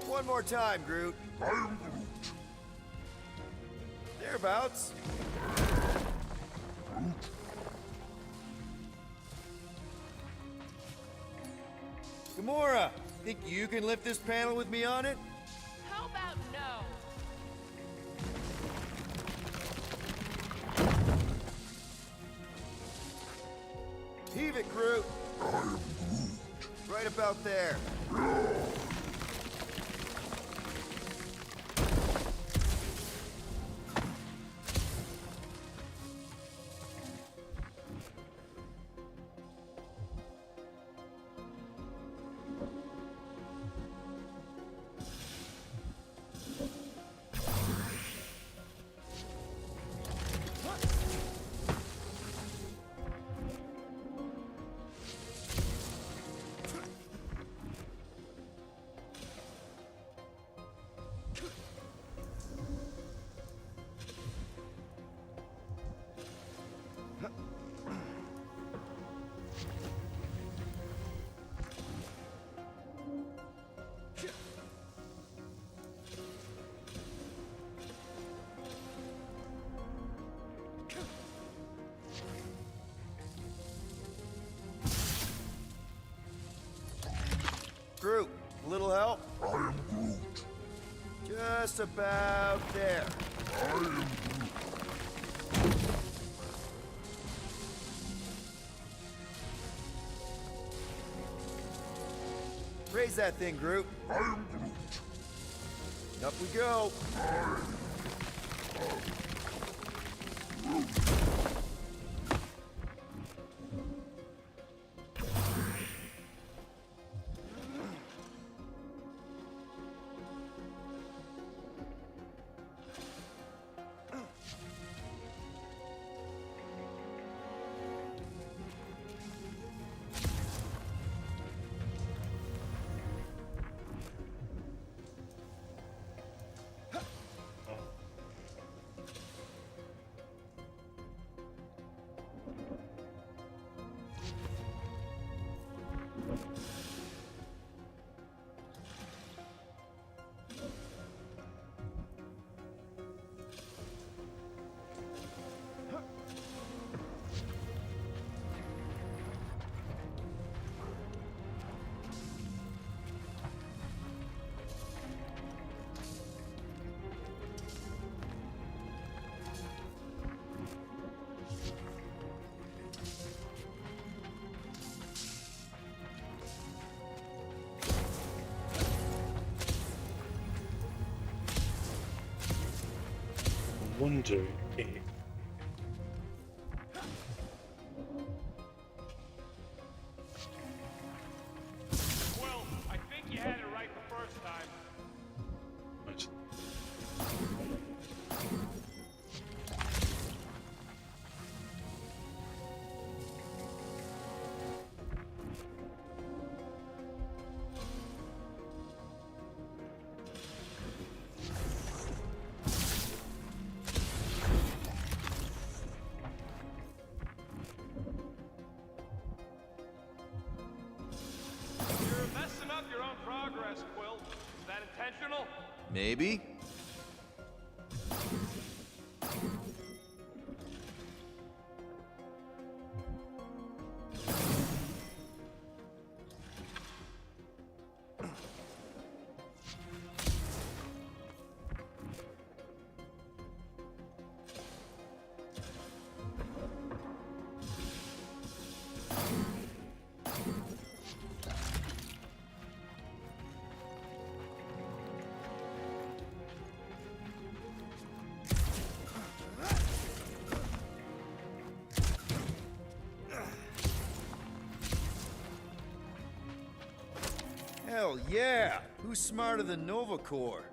One more time, Groot. I am Groot. Thereabouts. Gamora, think you can lift this panel with me on it? How about no? Heave it, Groot. Right about there. Groot, a little help? I am Groot. Just about there. I am Groot. Raise that thing, Groot. Up we go. Wonder if Well, I think you had it right the first time. You're messing up your own progress, Quill. Is that intentional? Maybe. Hell yeah! Who's smarter than Nova Corps?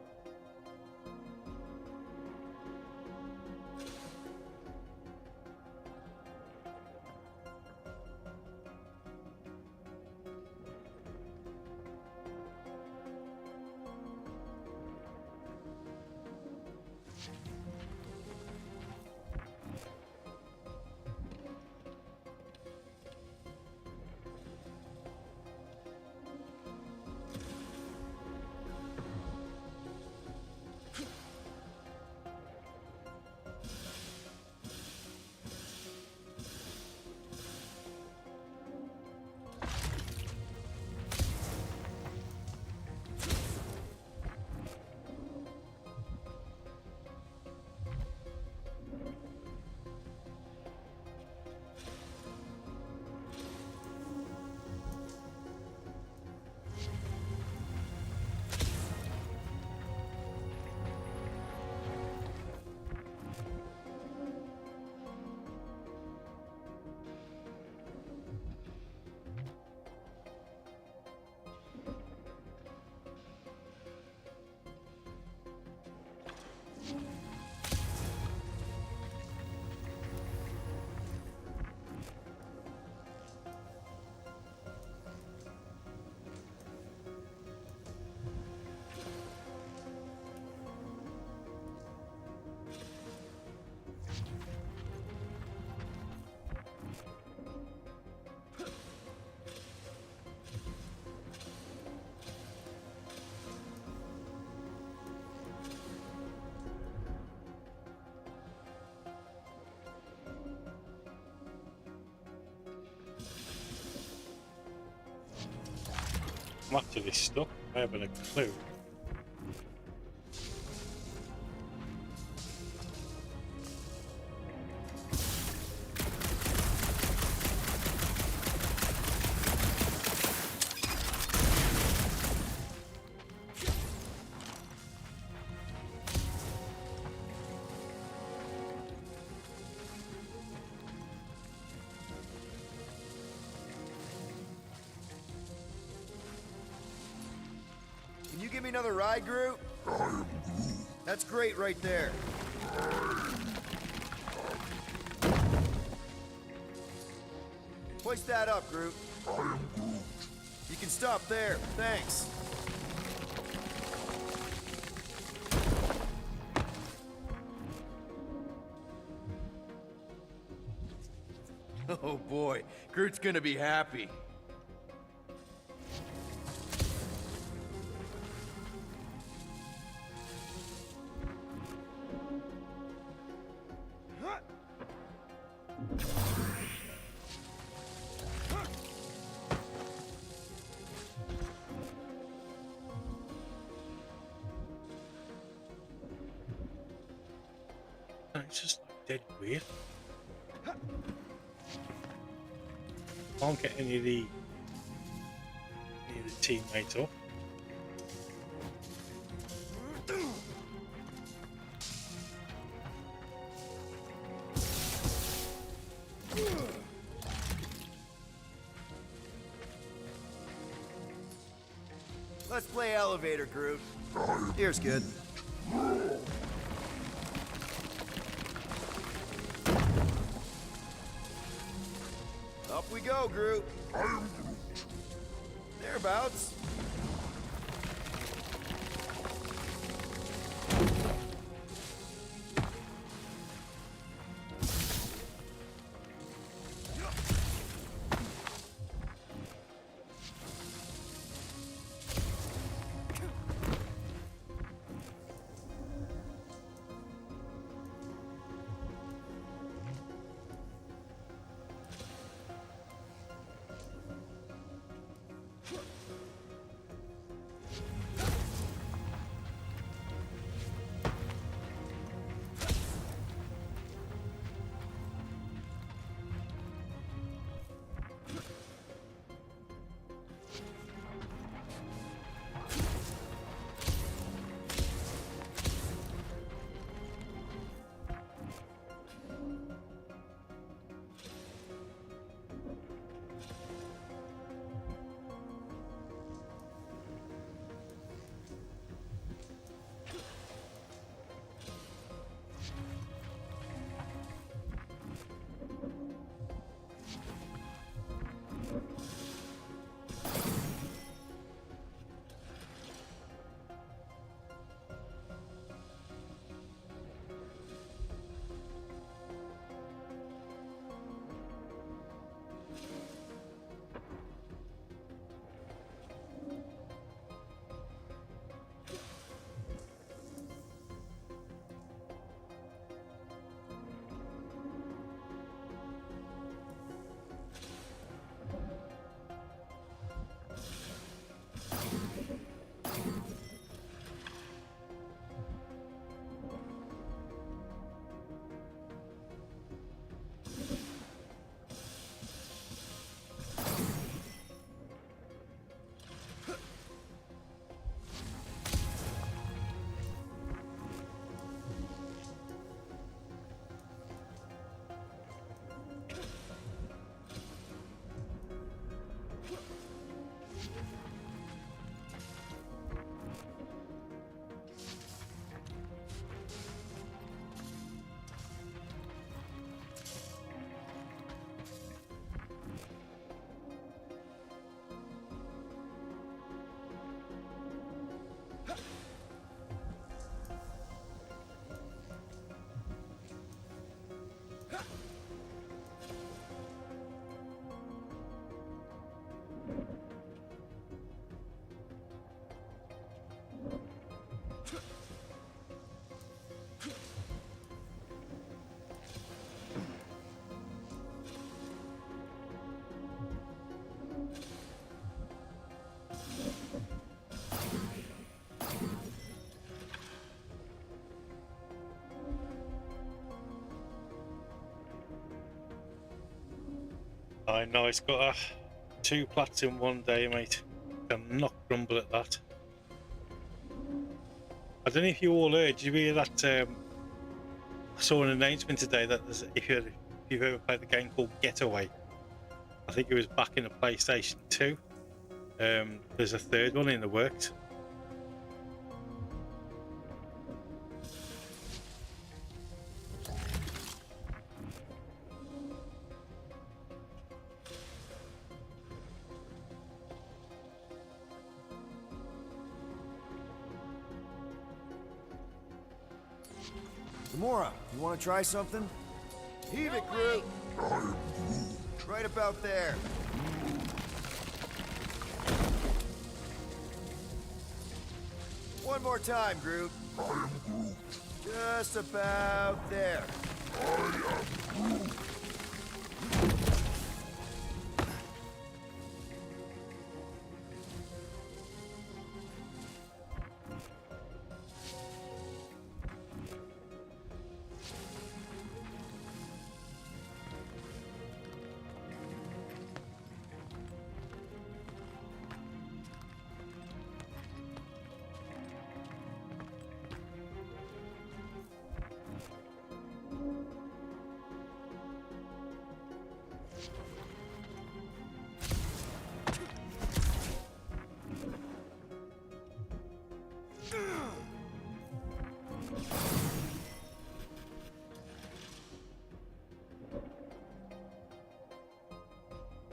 I'm actually stuck. I haven't a clue. give me another ride, Groot? That's great right there. Hoist that up, Groot. You can stop there. Thanks. Oh boy, Groot's gonna be happy. It's just like dead weird. Can't get any of the teammates up. Let's play elevator, Groot. Here's good. Up we go, Groot. Thereabouts. I know it's got 2 plats in one day, mate. Can not grumble at that. I don't know if you all heard. Did you hear that? I saw an announcement today that there's, if you've ever played the game called Getaway, I think it was back in the PlayStation 2. There's a third one in the works. Gamora, you want to try something? Heave it, Groot! Right about there. One more time, Groot. Just about there.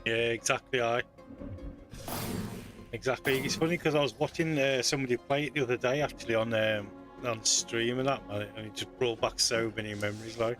Yeah, exactly. Exactly. It's funny because I was watching somebody play it the other day, actually on stream and that, man, and it just brought back so many memories, like.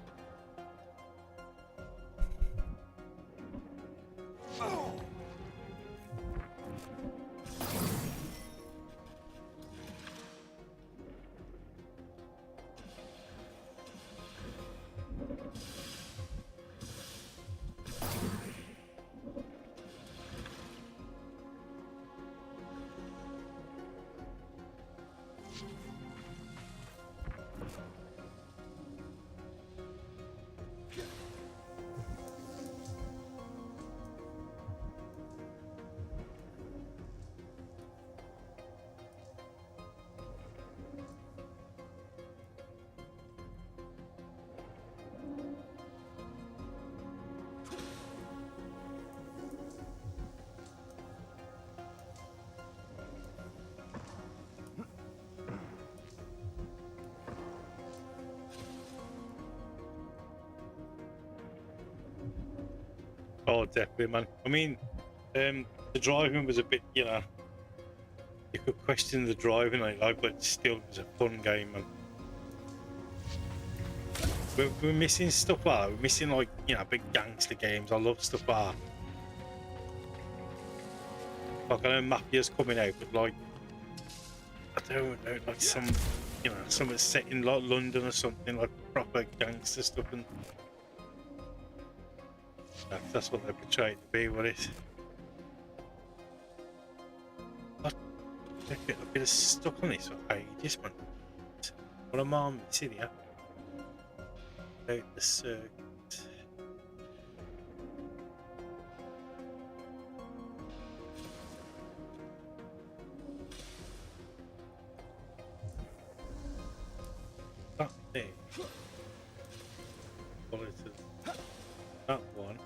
Oh, definitely, man. I mean, the driving was a bit, you know, you could question the driving, like, but still, it was a fun game, man. We're missing stuff like that. We're missing, like, you know, big gangster games. I love stuff like that. Like, I know Mafia's coming out, but, like, I don't know, like some, you know, something set in, like, London or something, like, proper gangster stuff, and that's what they're portrayed to be, what is? I've been stuck on this for ages, man. What am I missing here? Out the circuit. That thing. Follow to that one.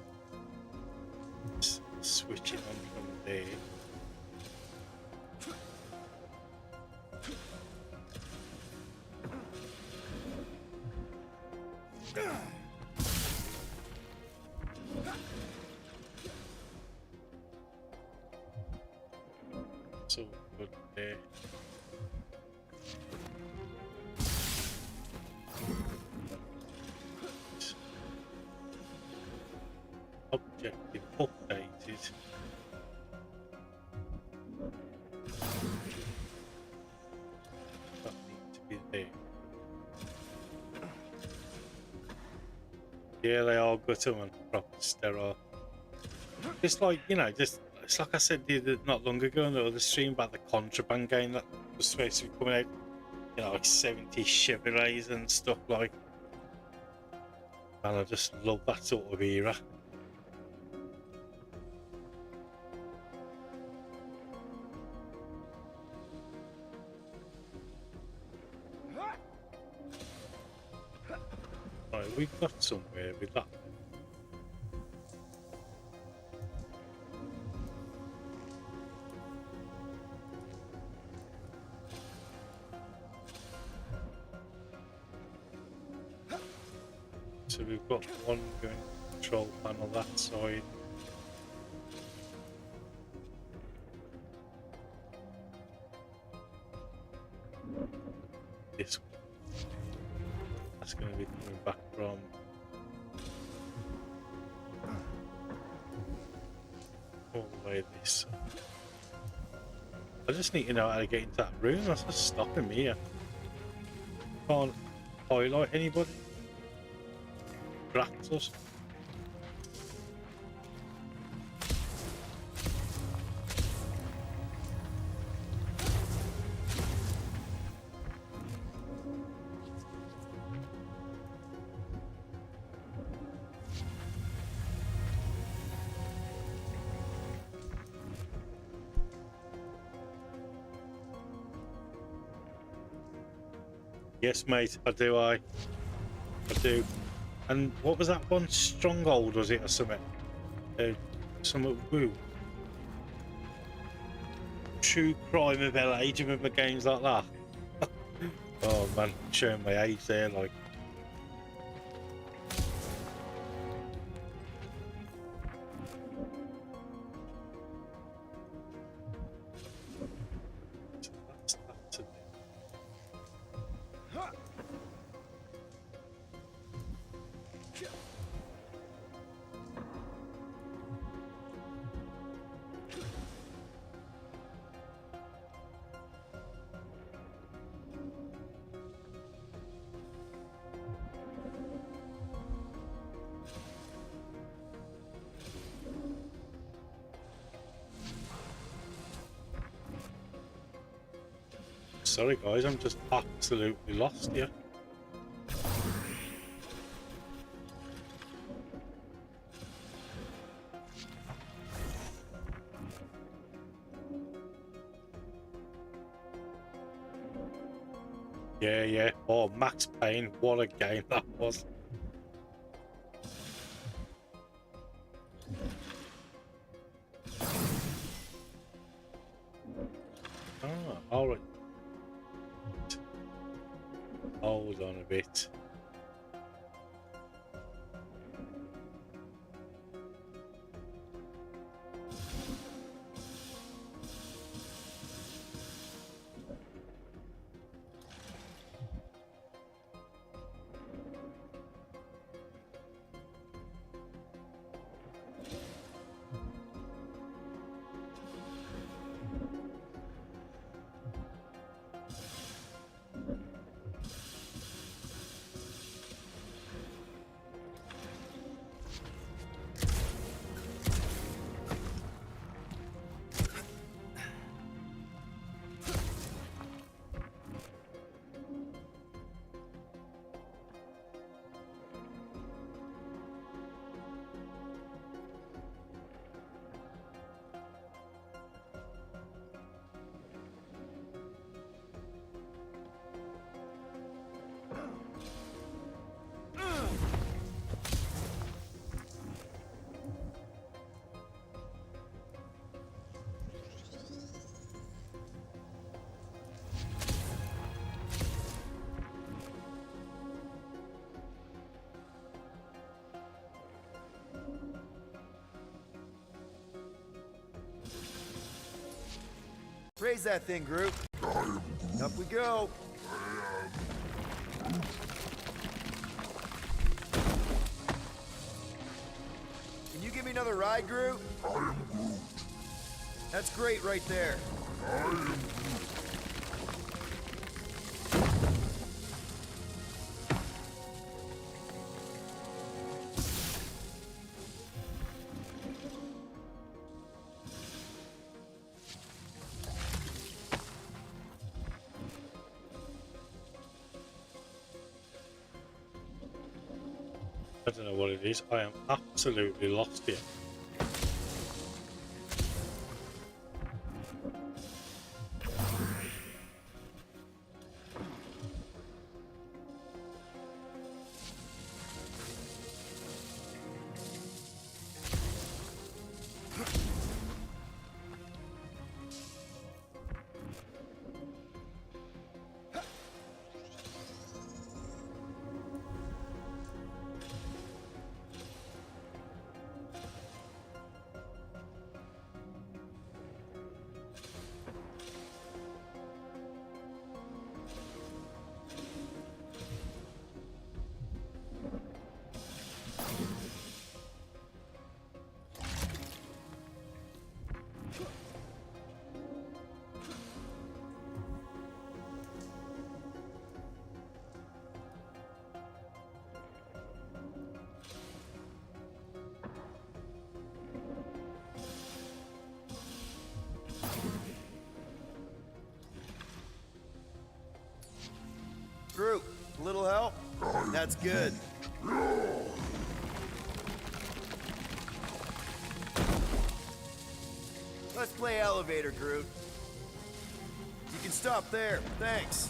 Switch it on from there. So good there. Objective updated. That needs to be there. Yeah, they are gutter and proper sterile. It's like, you know, just it's like I said not long ago on the other stream about the Contraband game that was supposed to be coming out, you know, like 70 Chevrolets and stuff like. And I just love that sort of era. Right, we got somewhere with that. So we've got one going control panel that side. This one. that's going to be coming back from. All the way this. I just need to know how to get into that room. That's just stopping me here. Can't highlight anybody. Rats us. Yes, mate, I do. I do. And what was that one? Stronghold, was it, or something? Some woo. True Crime of LA. Do you remember games like that? Oh man, showing my age there, like. Sorry guys, I'm just absolutely lost here. Yeah. Oh, Max Payne, what a game that was. Ah, alright. Hold on a bit. Raise that thing, Groot. Up we go. Can you give me another ride, Groot? That's great right there. I don't know what it is. I am absolutely lost here. that's good. Let's play elevator, Groot. You can stop there. Thanks.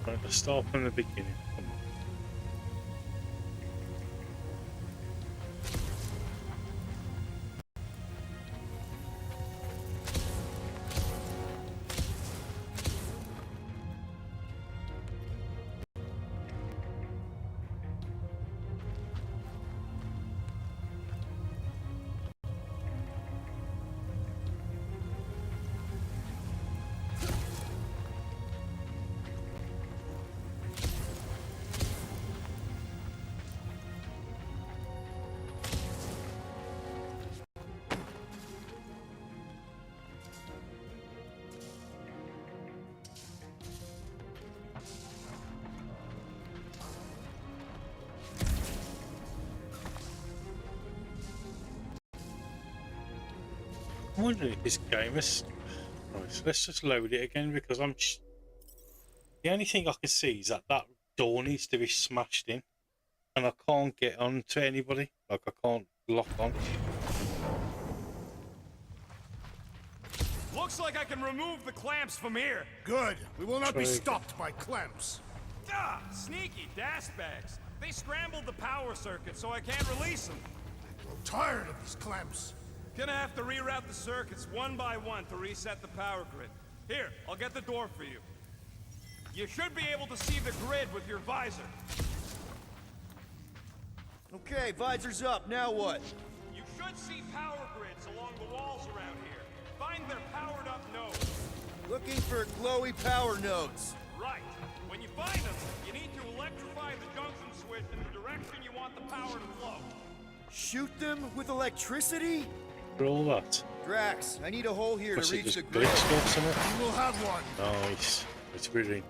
Right, let's start from the beginning. Come on. I'm wondering if this game is... Right, so let's just load it again because the only thing I can see is that that door needs to be smashed in and I can't get on to anybody. Like I can't lock on. Looks like I can remove the clamps from here. Good. We will not be stopped by clamps. Ah, sneaky dash bags. They scrambled the power circuit so I can't release them. I'm tired of these clamps. Gonna have to reroute the circuits one by one to reset the power grid. Here, I'll get the door for you. You should be able to see the grid with your visor. Okay, visor's up. Now what? You should see power grids along the walls around here. Find their powered up nodes. Looking for glowy power nodes. Right. When you find them, you need to electrify the junction switch in the direction you want the power to flow. Shoot them with electricity? For all that. Drax, I need a hole here What's to it, reach the just grid. glitched or something? You will have one. Nice. It's brilliant.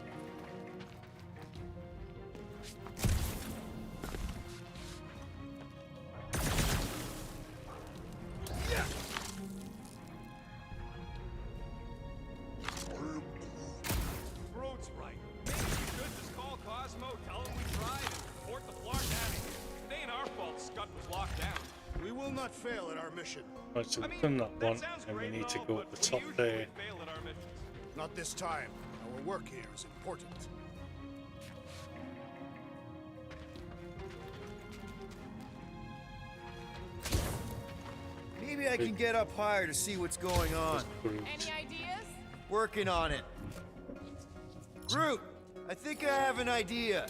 Groot's right. Maybe we should just call Cosmo, tell him we tried, and report the Flark out of here. It ain't our fault Scud was locked down. We will not fail at our mission. Right, so we've done that one, and we need to go up the top there. Not this time. Our work here is important. Maybe I can get up higher to see what's going on. Any ideas? Working on it. Groot, I think I have an idea.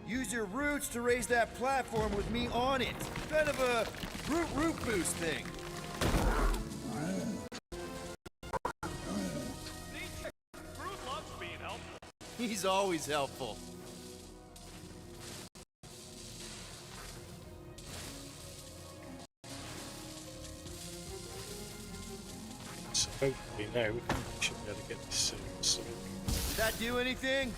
Use your roots to raise that platform with me on it. Kind of a root boost thing. Groot loves being helpful. He's always helpful. So hopefully now we should be able to get this sorted. Did that do anything?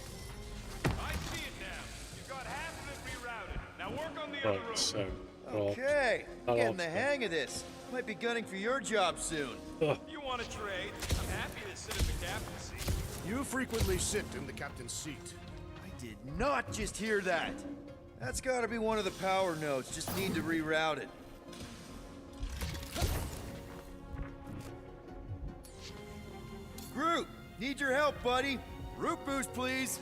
I see it now. You got half of it rerouted. Now work on the other road. Right, so Okay, I'll getting the also- hang of this. Might be gunning for your job soon. You want to trade? I'm happy to sit in the captain's seat. You frequently sit in the captain's seat. I did not just hear that. That's gotta be one of the power nodes. Just need to reroute it. Groot, need your help, buddy. Root boost, please.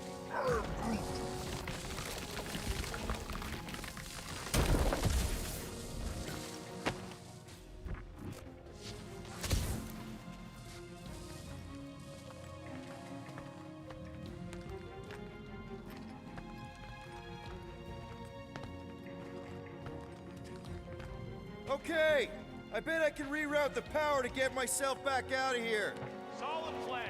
Okay, I bet I can reroute the power to get myself back out of here. Solid plan.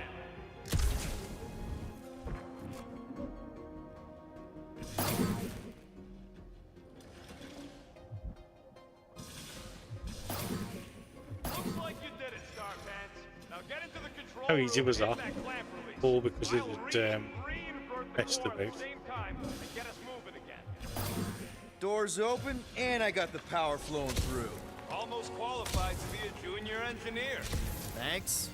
Looks like you did it, Starpants. Now get into the control How easy room was and that? get clamp release. All because it I'll had reinvert messed the core about. at the same time and get us moving again. Doors open, and I got the power flowing through. Almost qualified to be a junior engineer. Thanks.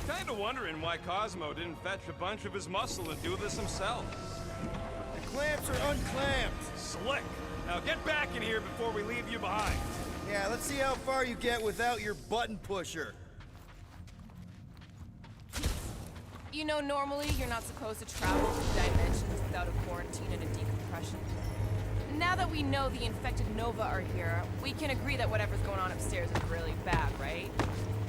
Kinda wondering why Cosmo didn't fetch a bunch of his muscle and do this himself. The clamps are unclamped. Slick. Now get back in here before we leave you behind. Yeah, let's see how far you get without your button pusher. You know, normally you're not supposed to travel through dimensions without a quarantine and a decompression. Now that we know the infected Nova are here, we can agree that whatever's going on upstairs is really bad, right?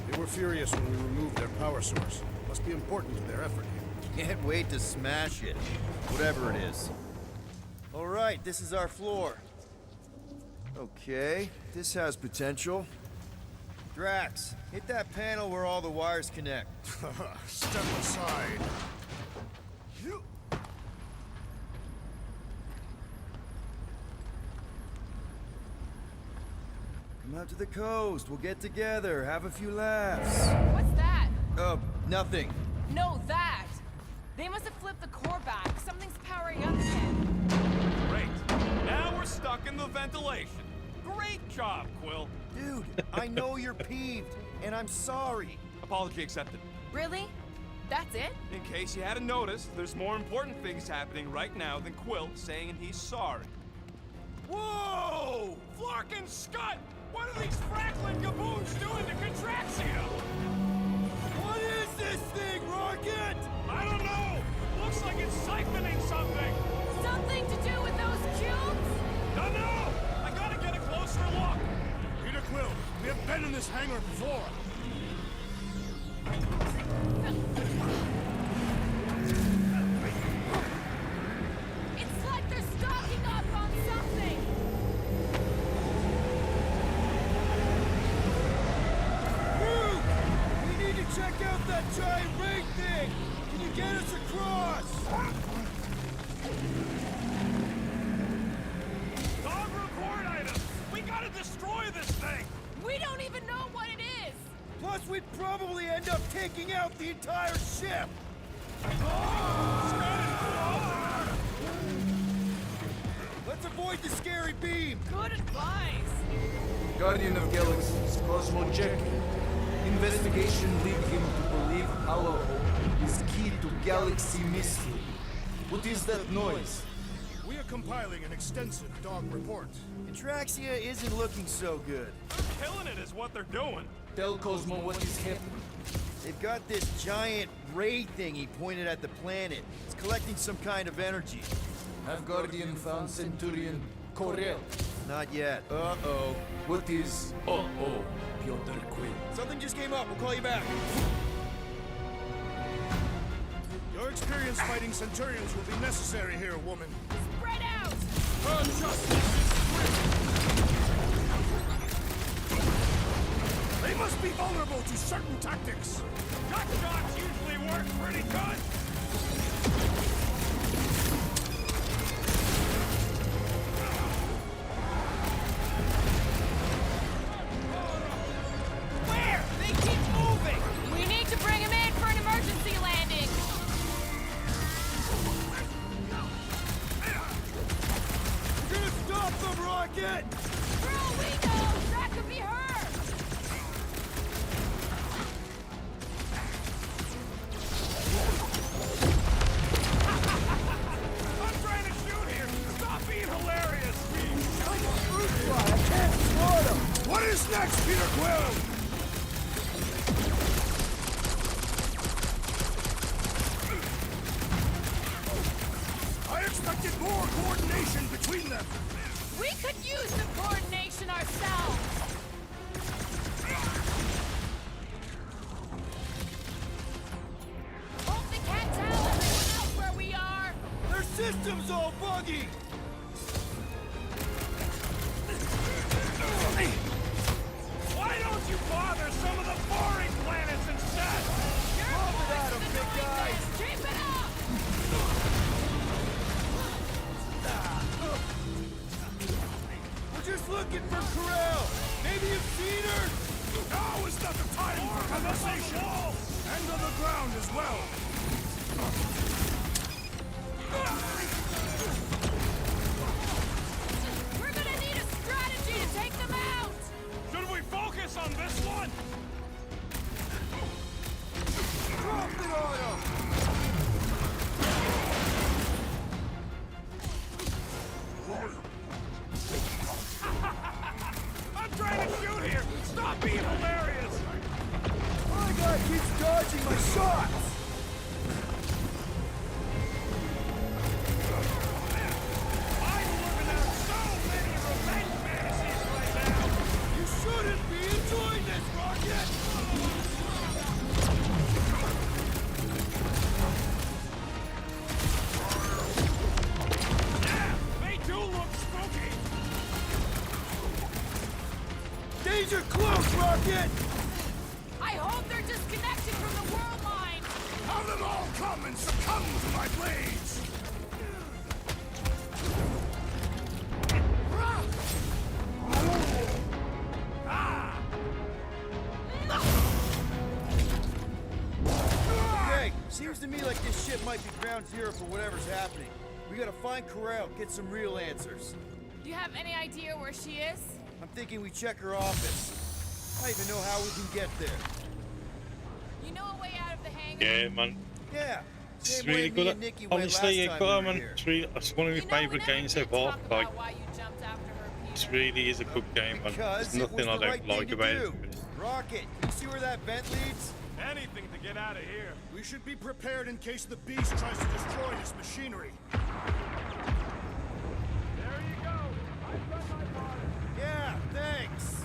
They were furious when we removed their power source. Must be important to their effort here. Can't wait to smash it. Whatever it is. All right, this is our floor. Okay, this has potential. Drax, hit that panel where all the wires connect. Step aside. Come out to the coast. We'll get together, have a few laughs. What's that? Nothing. No, that! They must have flipped the core back. Something's powering up again. Great. Now we're stuck in the ventilation. Great job, Quill. Dude, I know you're peeved, and I'm sorry. Apology accepted. Really? That's it? In case you hadn't noticed, there's more important things happening right now than Quill saying he's sorry. Whoa! Flark and Scott! What are these frackling gaboons doing to Contraxio? What is this thing, Rocket? I don't know! Looks like it's siphoning something! Something to do with those cubes? Don't know! I gotta get a closer look! Peter Quill, we have been in this hangar before. It's like they're stocking up on something! Groot! We need to check out that giant ring thing! Can you get us across? Dog report item! We gotta destroy this thing! We don't even know what it is! Plus, we'd probably end up taking out the entire ship! Let's avoid the scary beam! Good advice! Guardian of Galaxies, Cosmo checking. Investigation lead him to believe Hollow is key to galaxy mystery. What is that noise? We are compiling an extensive dog report. Atraxia isn't looking so good. They're killing it is what they're doing. Tell Cosmo what is happening. They've got this giant ray thingy pointed at the planet. It's collecting some kind of energy. Have Guardian found Centurion Corel? Not yet. Uh-oh. What is uh-oh, Piotr Quill? Something just came up. We'll call you back. Your experience fighting Centurions will be necessary here, woman. Spread out! They must be vulnerable to certain tactics. Gut shots usually work pretty good. Where? They keep moving! We need to bring him in for an emergency landing! You're gonna stop them, Rocket! For all we know, that could be her! I'm trying to shoot here. Stop being hilarious. I'm a fruit fly. I can't thwart him. What is next, Peter Quill? I expected more coordination between them. We could use the coordination ourselves! Hope they can't tell everyone else where we are! Their system's all buggy. Why don't you bother some of the boring planets instead? Pump it at 'em, big guys. Keep it up! We're just looking for Corel. Maybe you've seen her. Now is not the time for conversation. And on the ground as well. We're gonna need a strategy to take them out! Should we focus on this one? Drop it on 'em. I'm trying to shoot here. Stop being hilarious. My guy keeps dodging my shots. I'm living out so many revenge fantasies right now. You shouldn't be enjoying this, Rocket. Yeah, they do look spooky. Danger close, Rocket. I hope they're disconnected from the world line! Have them all come and succumb to my blades. Okay, seems to me like this ship might be ground zero for whatever's happening. We gotta find Corel, get some real answers. Do you have any idea where she is? I'm thinking we check her office. I don't even know how we can get there. You know a way out of the hangar? Yeah, man. Yeah. It's Same way really me good. and Nikki went Honestly, last yeah, time we were man. here. It's one of my favourite games so far. Like, Why you jumped after her, it really is a good game, man. Because There's it was nothing I the right don't thing like to about do. it. Rocket, you see where that vent leads? Anything to get out of here. We should be prepared in case the beast tries to destroy this machinery. There you go. I've done my part. Yeah, thanks.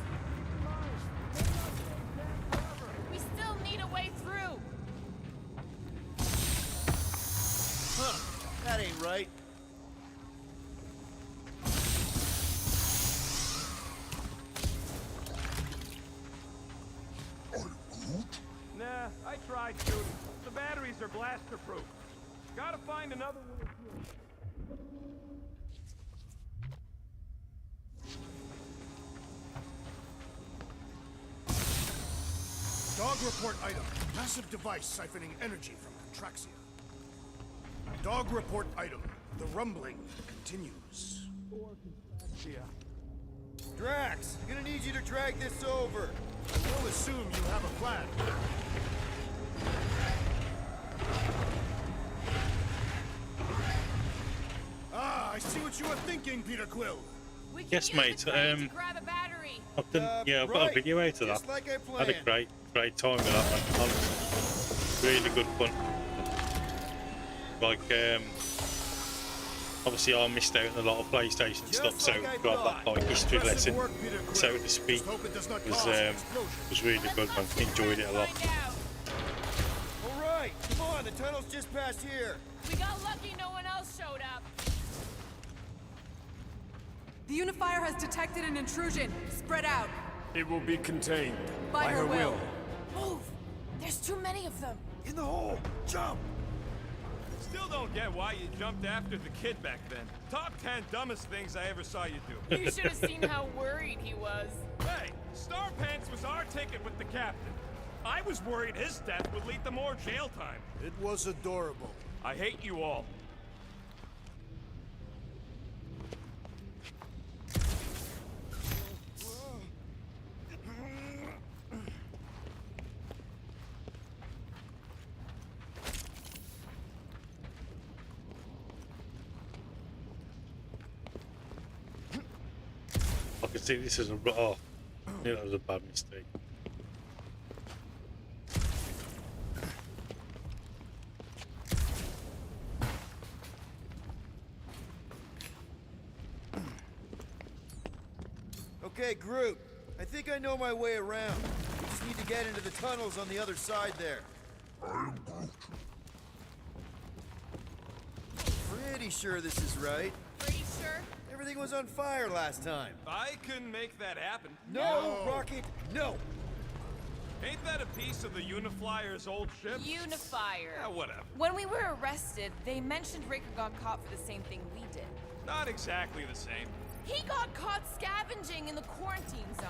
We still need a way through! Huh, that ain't right. Nah, I tried shooting. The batteries are blaster proof. Gotta find another way through. Dog report item. Massive device siphoning energy from Contraxia. Dog report item. The rumbling continues. Drax, I'm gonna need you to drag this over. We'll assume you have a plan. Ah, I see what you were thinking, Peter Quill. Yes, mate. Grab a battery. I've done, yeah, I've got a video out of that. Just like I I had a planned. great time with that one. Honestly. Really good fun. Like, obviously I missed out on a lot of PlayStation stuff, so got that like history lesson, so to speak, was really good, man. Enjoyed it a lot. All right, come on, the tunnel's just past here. We got lucky no one else showed up. The Unifier has detected an intrusion. Spread out. It will be contained. By her will. Move! There's too many of them. In the hole! Jump! Still don't get why you jumped after the kid back then. Top 10 dumbest things I ever saw you do. You should have seen how worried he was. Hey, Star Pants was our ticket with the captain. I was worried his death would lead to more jail time. It was adorable. I hate you all. I can see this is a oh, I knew that was a bad mistake. Okay, Groot. I think I know my way around. We just need to get into the tunnels on the other side there. Pretty sure this is right. Pretty sure? Everything was on fire last time. I couldn't make that happen. No, Rocket, no! Ain't that a piece of the Uniflyer's old ship? Unifier. Yeah, whatever. When we were arrested, they mentioned Raker got caught for the same thing we did. Not exactly the same. He got caught scavenging in the quarantine zone.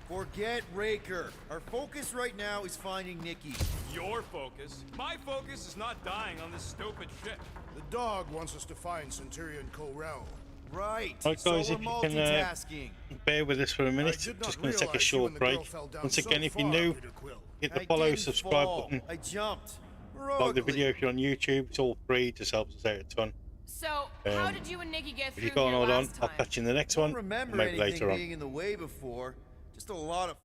Forget Raker. Our focus right now is finding Nikki. Your focus. My focus is not dying on this stupid ship. The dog wants us to find Centurion Ko-Rel. Right. Right, guys, so if we're you can multitasking. bear with us for a minute, just going to take a short break. Once again, if you're new, hit the follow, subscribe button. I jumped. Like the video if you're on YouTube, it's all free, just helps us out a ton. So, how did you and Nikki get If through you can't here hold on, last I'll time? catch you in the next one, I don't remember maybe anything later on. being in the way before. Just a lot of...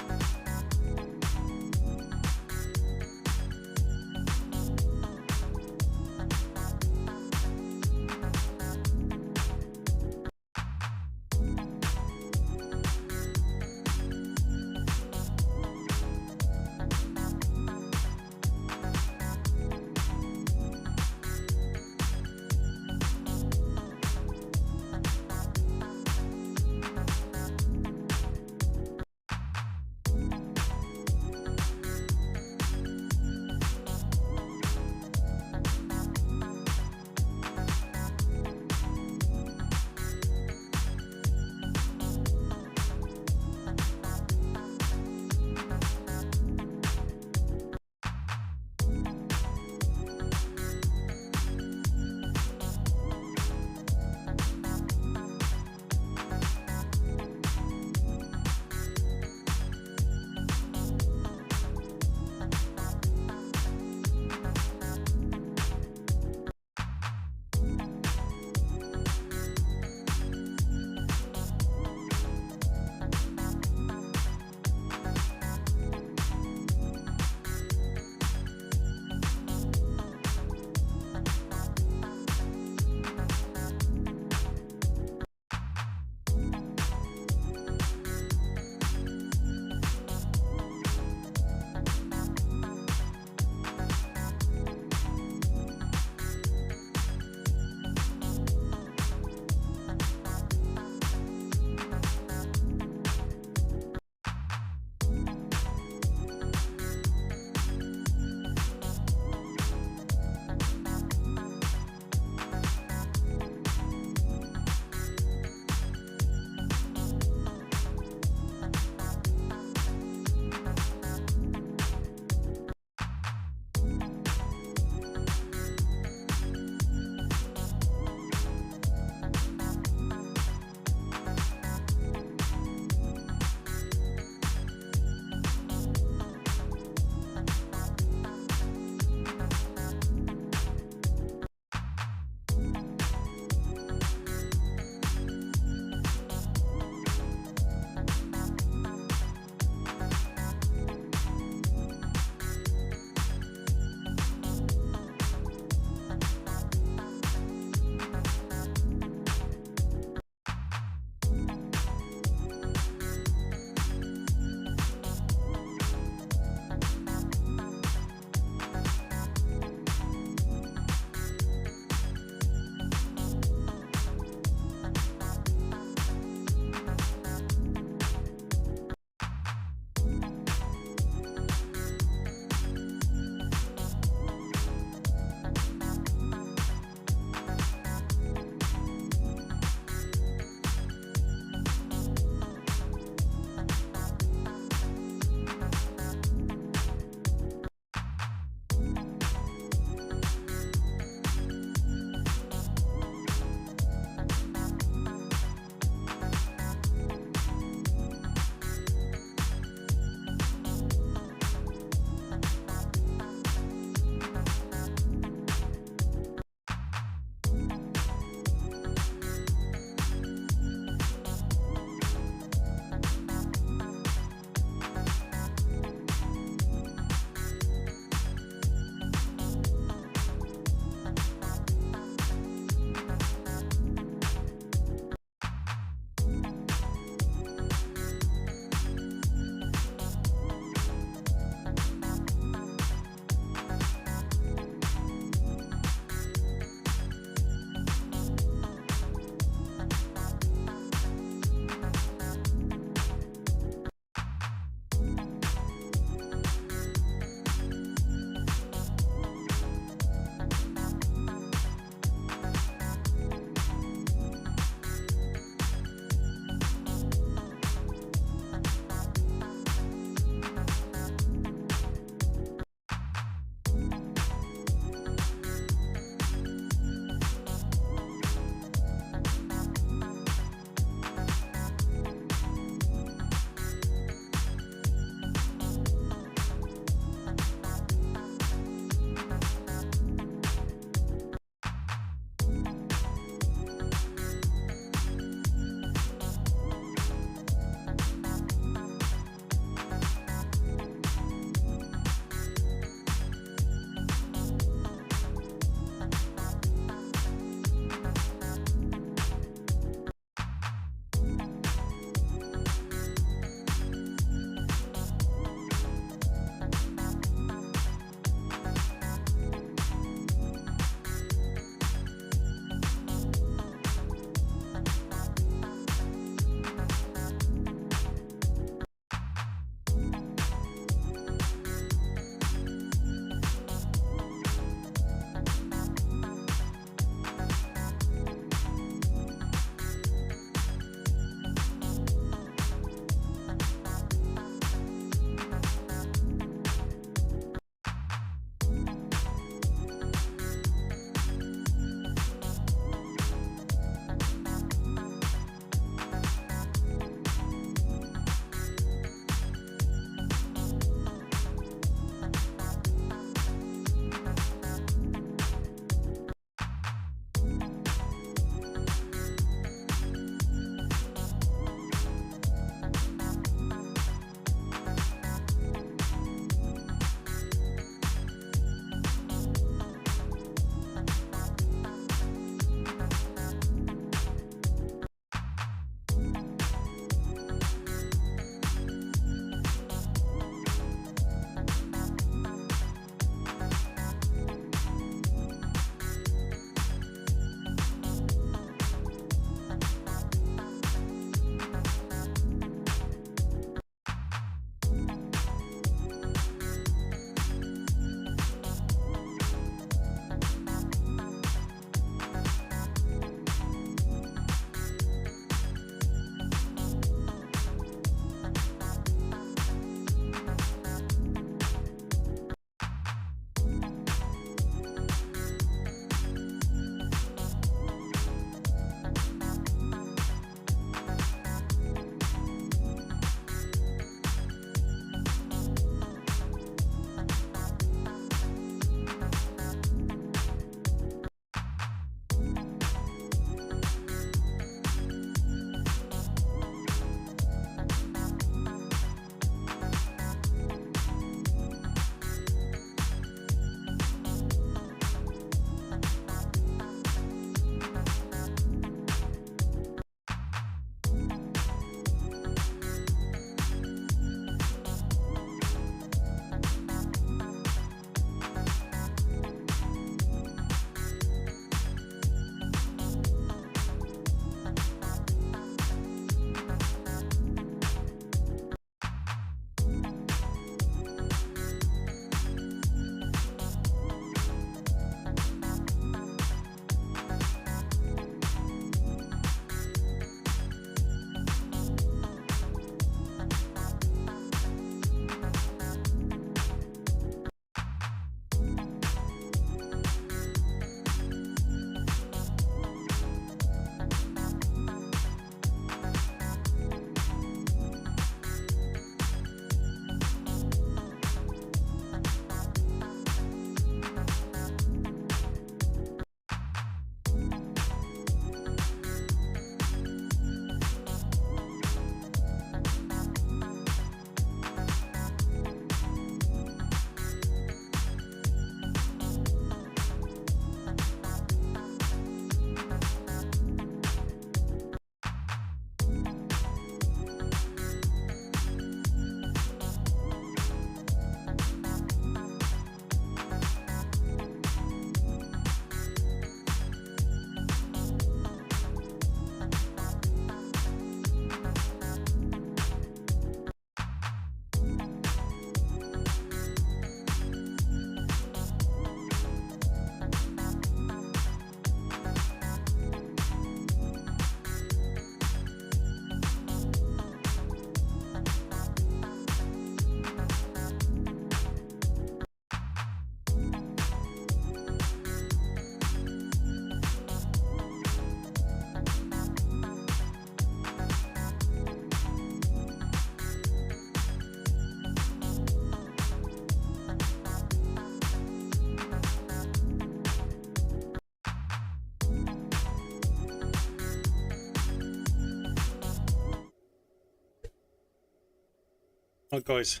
Right, guys.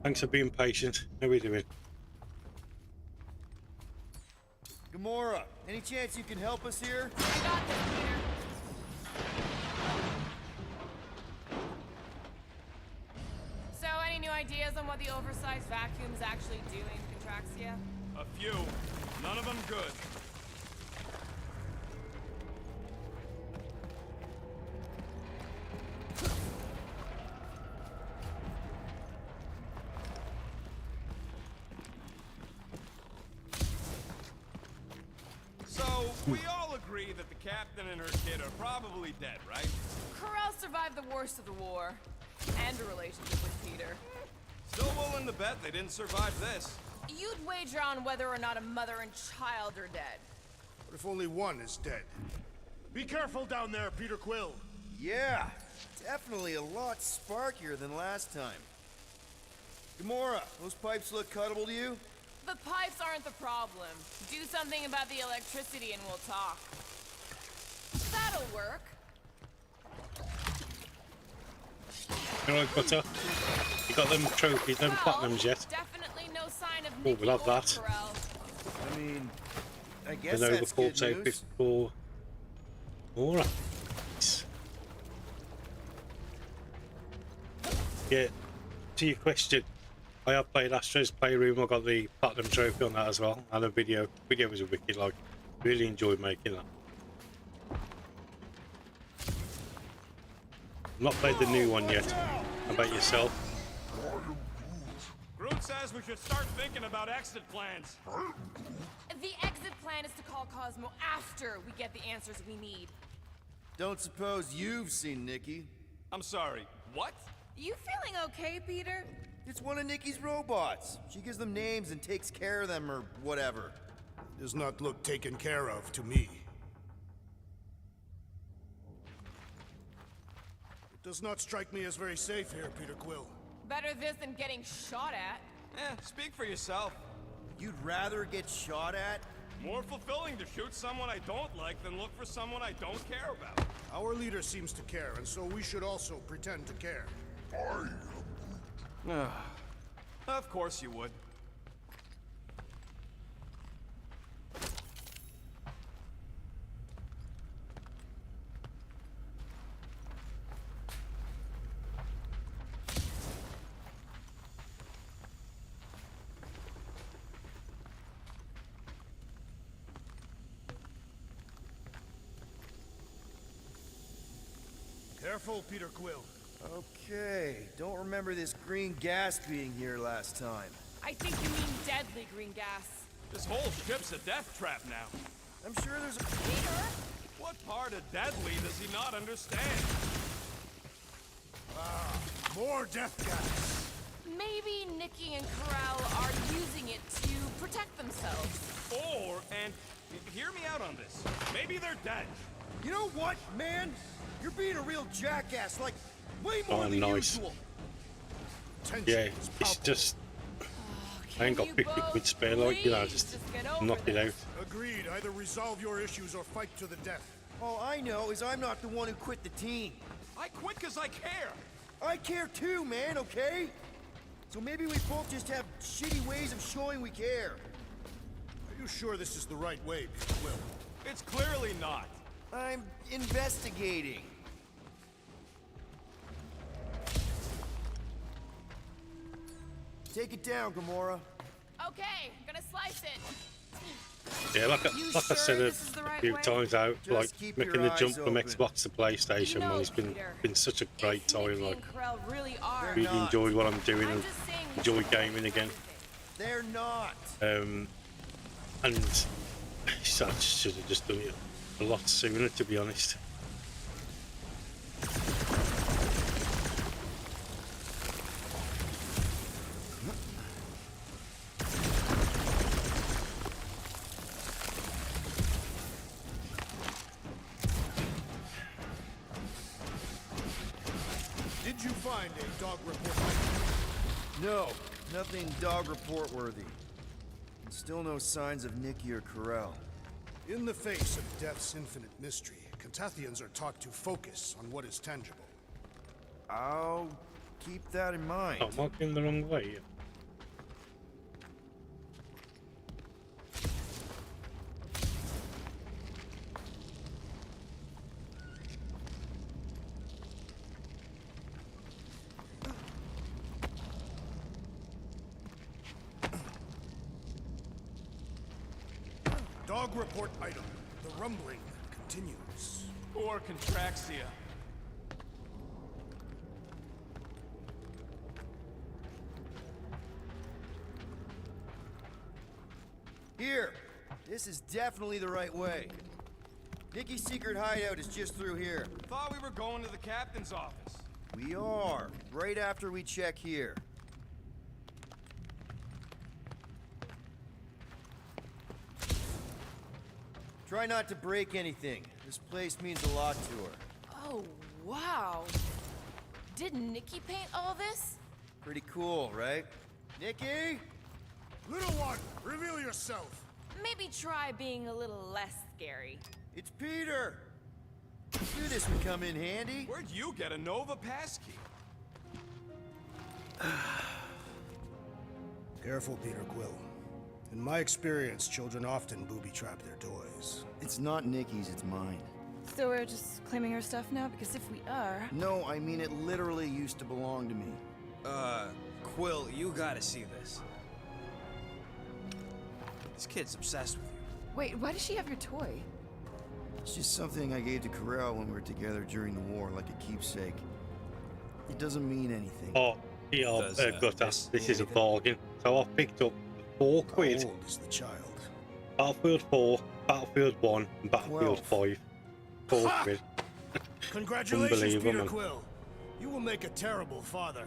Thanks for being patient. How are we doing? Gamora, any chance you can help us here? I got this, Peter. So, any new ideas on what the oversized vacuum's actually doing to Contraxia? A few. None of them good. So, we all agree that the captain and her kid are probably dead, right? Corel survived the worst of the war, and a relationship with Peter. Still willing to bet they didn't survive this. You'd wager on whether or not a mother and child are dead. What if only one is dead? Be careful down there, Peter Quill. Yeah, definitely a lot sparkier than last time. Gamora, those pipes look cuttable to you? The pipes aren't the problem. Do something about the electricity and we'll talk. That'll work. Alright, Butter. You got them trophies, them platinums yet? Definitely no sign of Oh, Nikki we'll have or that. Corel. I mean, I guess The Nova that's Corps good outfit news. for... Alright. Yeah, to your question, I have played Astro's Playroom. I got the platinum trophy on that as well, and the video was a wicked. Like, really enjoyed making that. Not played the new one yet. How about yourself? Groot says we should start thinking about exit plans. The exit plan is to call Cosmo after we get the answers we need. Don't suppose you've seen Nikki? I'm sorry, what? You feeling okay, Peter? It's one of Nikki's robots. She gives them names and takes care of them or whatever. Does not look taken care of to me. It does not strike me as very safe here, Peter Quill. Better this than getting shot at. Speak for yourself. You'd rather get shot at? More fulfilling to shoot someone I don't like than look for someone I don't care about. Our leader seems to care, and so we should also pretend to care. Of course you would. Careful, Peter Quill. Okay, don't remember this green gas being here last time. I think you mean deadly green gas. This whole ship's a death trap now. I'm sure there's a... Peter? What part of deadly does he not understand? More death gas. Maybe Nikki and Corel are using it to protect themselves. Or, and hear me out on this, maybe they're dead. You know what, man? You're being a real jackass, like, way more Oh, than nice. usual. Yeah, it's just... I ain't got 50 quid spare, like, you know, just knock it out. Agreed. Either resolve your issues or fight to the death. All I know is I'm not the one who quit the team. I quit because I care. I care too, man, okay? So maybe we both just have shitty ways of showing we care. Are you sure this is the right way, Peter Quill? It's clearly not. I'm investigating. Take it down, Gamora. Okay, gonna slice it. Yeah, like I said a few times out, Just like keep making your the jump eyes from open. Xbox to PlayStation, man, it's been such a great time. Like, Corel really are. really enjoyed what I'm doing and just saying we enjoy should gaming again. They're not. And I should have just done it a lot sooner, to be honest. Did you find a dog report? No, nothing dog report worthy. And still no signs of Nikki or Corel. In the face of death's infinite mystery, Cantathians are taught to focus on what is tangible. keep that in mind. Oh, I'm walking the wrong way. Dog report item. The rumbling continues. Or Contraxia. Here! This is definitely the right way. Nicky's secret hideout is just through here. Thought we were going to the captain's office. We are. Right after we check here. Try not to break anything. This place means a lot to her. Oh, wow. Did Nikki paint all this? Pretty cool, right? Nikki? Little one, reveal yourself. Maybe try being a little less scary. It's Peter! Knew this would come in handy. Where'd you get a Nova passkey? Careful, Peter Quill. In my experience, children often booby-trap their toys. It's not Nikki's, it's mine. So we're just claiming her stuff now? Because if we are... No, I mean it literally used to belong to me. Quill, you gotta see this. This kid's obsessed with you. Wait, why does she have your toy? It's just something I gave to Corel when we were together during the war, like a keepsake. It doesn't mean anything. Oh, yeah, Guttas, this is a bargain. So I've picked up 4 quid. How old is the child? Battlefield 4, Battlefield 1, and Battlefield 5. 4 quid. Congratulations, Peter man. Quill. You will make a terrible father.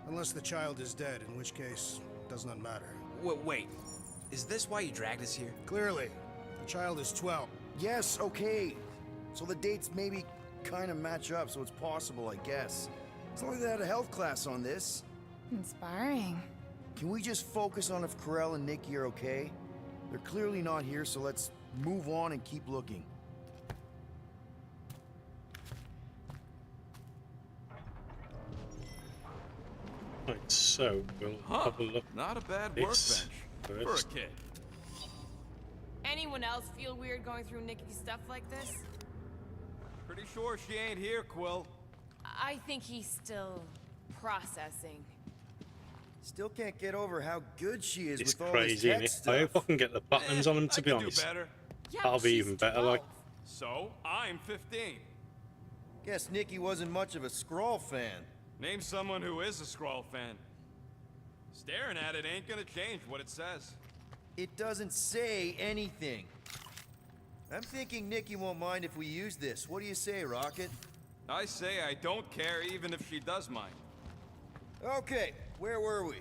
Unless the child is dead, in which case, it does not matter. Wait. Is this why you dragged us here? Clearly. The child is 12. Yes, okay. So the dates maybe kind of match up, so it's possible, I guess. It's not like they had a health class on this. Inspiring. Can we just focus on if Corel and Nikki are okay? They're clearly not here, so let's move on and keep looking. Right, so we'll have a look. Not a bad This workbench first. for a kid. Anyone else feel weird going through Nikki's stuff like this? Pretty sure she ain't here, Quill. I think he's still processing. Still can't get over how good she is It's with all crazy, this innit? tech stuff. I hope I can get the buttons on them, to I be could do honest. better. Yeah, That'll but be she's even better, 12. like. So, I'm 15. Guess Nikki wasn't much of a Skrull fan. Name someone who is a Skrull fan. Staring at it ain't gonna change what it says. It doesn't say anything. I'm thinking Nikki won't mind if we use this. What do you say, Rocket? I say I don't care even if she does mind. Okay, where were we?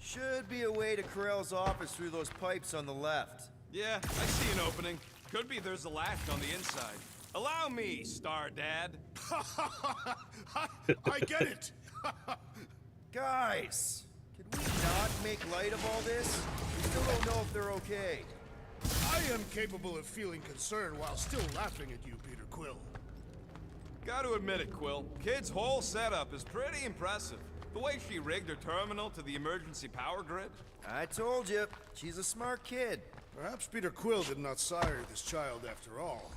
Should be a way to Corel's office through those pipes on the left. Yeah, I see an opening. Could be there's a latch on the inside. Allow me, Star Dad. I get it. Guys, can we not make light of all this? We still don't know if they're okay. I am capable of feeling concern while still laughing at you, Peter Quill. Gotta admit it, Quill. Kid's whole setup is pretty impressive. The way she rigged her terminal to the emergency power grid. I told you, she's a smart kid. Perhaps Peter Quill did not sire this child after all.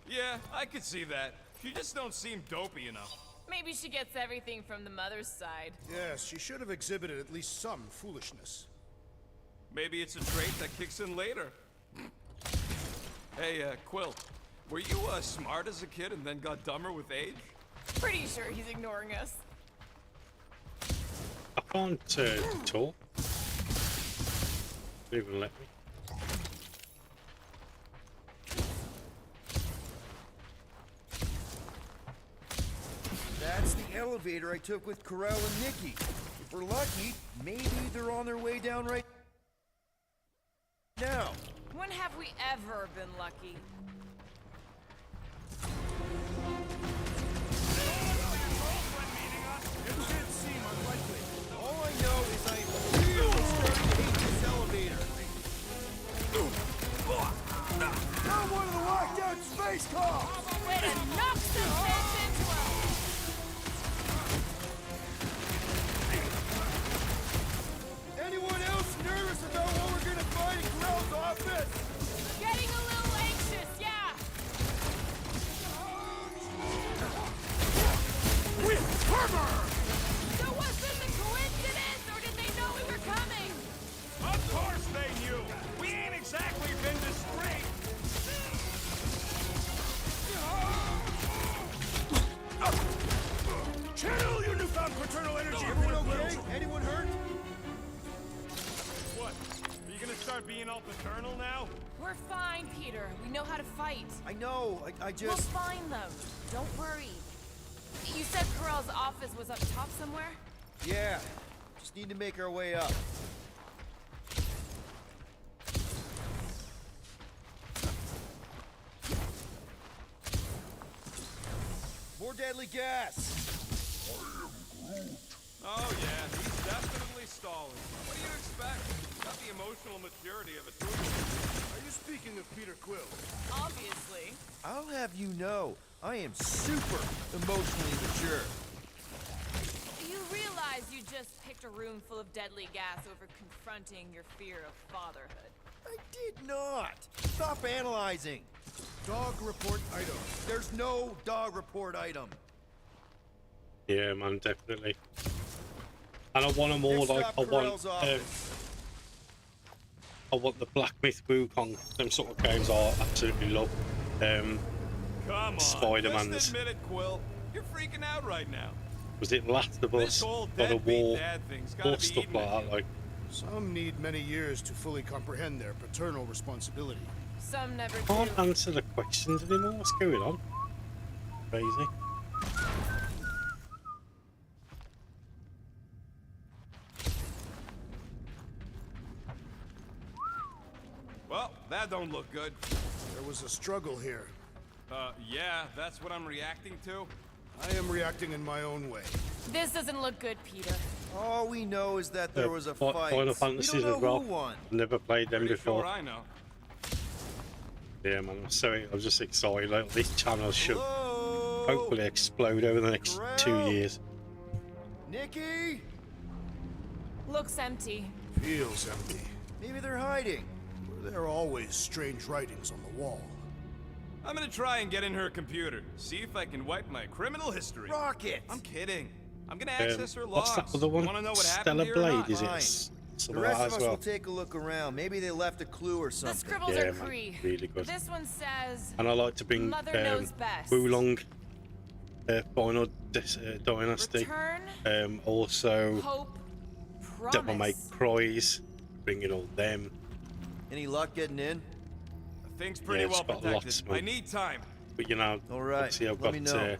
Yeah, I could see that. She just don't seem dopey enough. Maybe she gets everything from the mother's side. Yes, she should have exhibited at least some foolishness. Maybe it's a trait that kicks in later. Hey, Quill, were you smart as a kid and then got dumber with age? Pretty sure he's ignoring us. I can't talk. They won't let me. That's the elevator I took with Corel and Nikki. If we're lucky, maybe they're on their way down right now. When have we ever been lucky? All I know is I'm really starting to hate this elevator. I'm one of the locked out space cars! Way to knock some sense into fine, Peter. We know how to fight. I know, I just... We'll find them. Don't worry. You said Corell's office was up top somewhere? Yeah, just need to make our way up. More deadly gas! Oh yeah, he's definitely stalling. What do you expect? Not the emotional maturity of a 2-year-old. Are you speaking of Peter Quill? Obviously. I'll have you know, I am super emotionally mature. You realize you just picked a room full of deadly gas over confronting your fear of fatherhood. I did not! Stop analyzing! Dog report item. There's no dog report item. Yeah, man, definitely. And I want them all. Next like stop, I want Corell's office. I want the Black Myth Wukong. Them sort of games I absolutely love. Come on, Spider-Man's. just admit it, Quill. You're freaking out right now. Was it Last of This Us? whole God of deadbeat War? dad thing's gotta Or be stuff eating like at that. Like, Some need many years to fully comprehend their paternal responsibility. Some never can't do. answer the questions anymore. What's going on? Crazy. Well, that don't look good. There was a struggle here. Yeah, that's what I'm reacting to. I am reacting in my own way. This doesn't look good, Peter. All we know is that there was a fight. Final Fantasies We don't as know well. who won. Never played them Pretty before. sure I know. Yeah, man. I'm just excited. Like, this channel should Hello? hopefully explode over the next Corell? 2 years. Nikki? Looks empty. Feels empty. Maybe they're hiding. There are always strange writings on the wall. I'm gonna try and get in her computer. See if I can wipe my criminal history. Rocket! I'm kidding. I'm gonna access her What's logs. that other one? Wanna know what Stellar happened here or Blade, not? is it? Fine. Something The like rest that of as us well. will take a look around. Maybe they left a clue or The something. scribbles Yeah, are man, Cree. really good. This one says, And I like to bring Mother knows best. Wulong, Final Dynasty. Return, Also, hope, Devil May promise. Cry's, bringing all them. Any luck getting in? The thing's pretty Yeah, it's well got protected. lots, man. I need time. But you know, All right, obviously I've let got me know.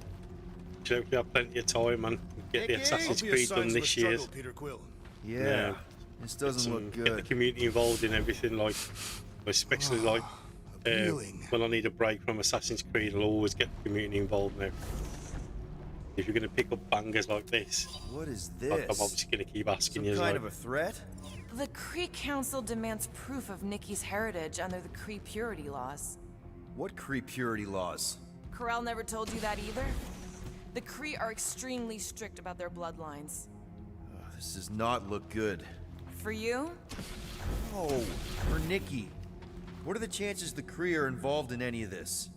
should we have plenty of time and get the Nikki? Assassin's Obvious Creed signs done of a this year. struggle, Peter Quill. Yeah. This doesn't look Get the good. community involved in everything, like especially like appealing. when I need a break from Assassin's Creed, I'll always get the community involved now. If you're gonna pick up bangers like this, What is I'm this? obviously gonna keep asking Some you. kind Like, of a threat? The Kree Council demands proof of Nikki's heritage under the Kree purity laws. What Kree purity laws? Corell never told you that either? The Kree are extremely strict about their bloodlines. This does not look good. For you? Oh, for Nikki. What are the chances the Kree are involved in any of this?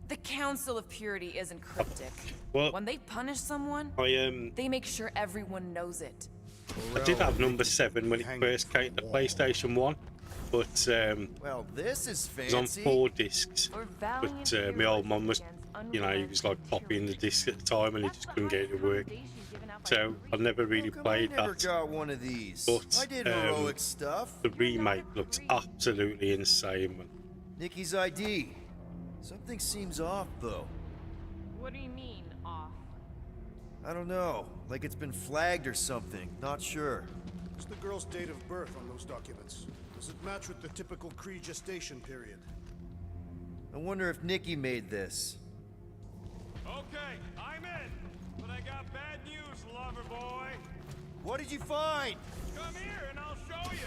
The Council of Purity isn't cryptic. Well, When they punish someone, I they make sure everyone knows it. I did have number 7 when it first came to PlayStation 1, but Well, this is it was on fancy. 4 discs. For But valiant my old heroes mum was, against you know, he was like copying the disc at the time and he just couldn't get it to work. So I never really How come played I never that. got one of these. But, I did heroic stuff. The remake looks absolutely insane, man. Nikki's ID. Something seems off, though. What do you mean, off? I don't know. Like it's been flagged or something. Not sure. What's the girl's date of birth on those documents? Does it match with the typical Kree gestation period? I wonder if Nikki made this. Okay, I'm in. But I got bad news, lover boy. What did you find? Come here and I'll show you.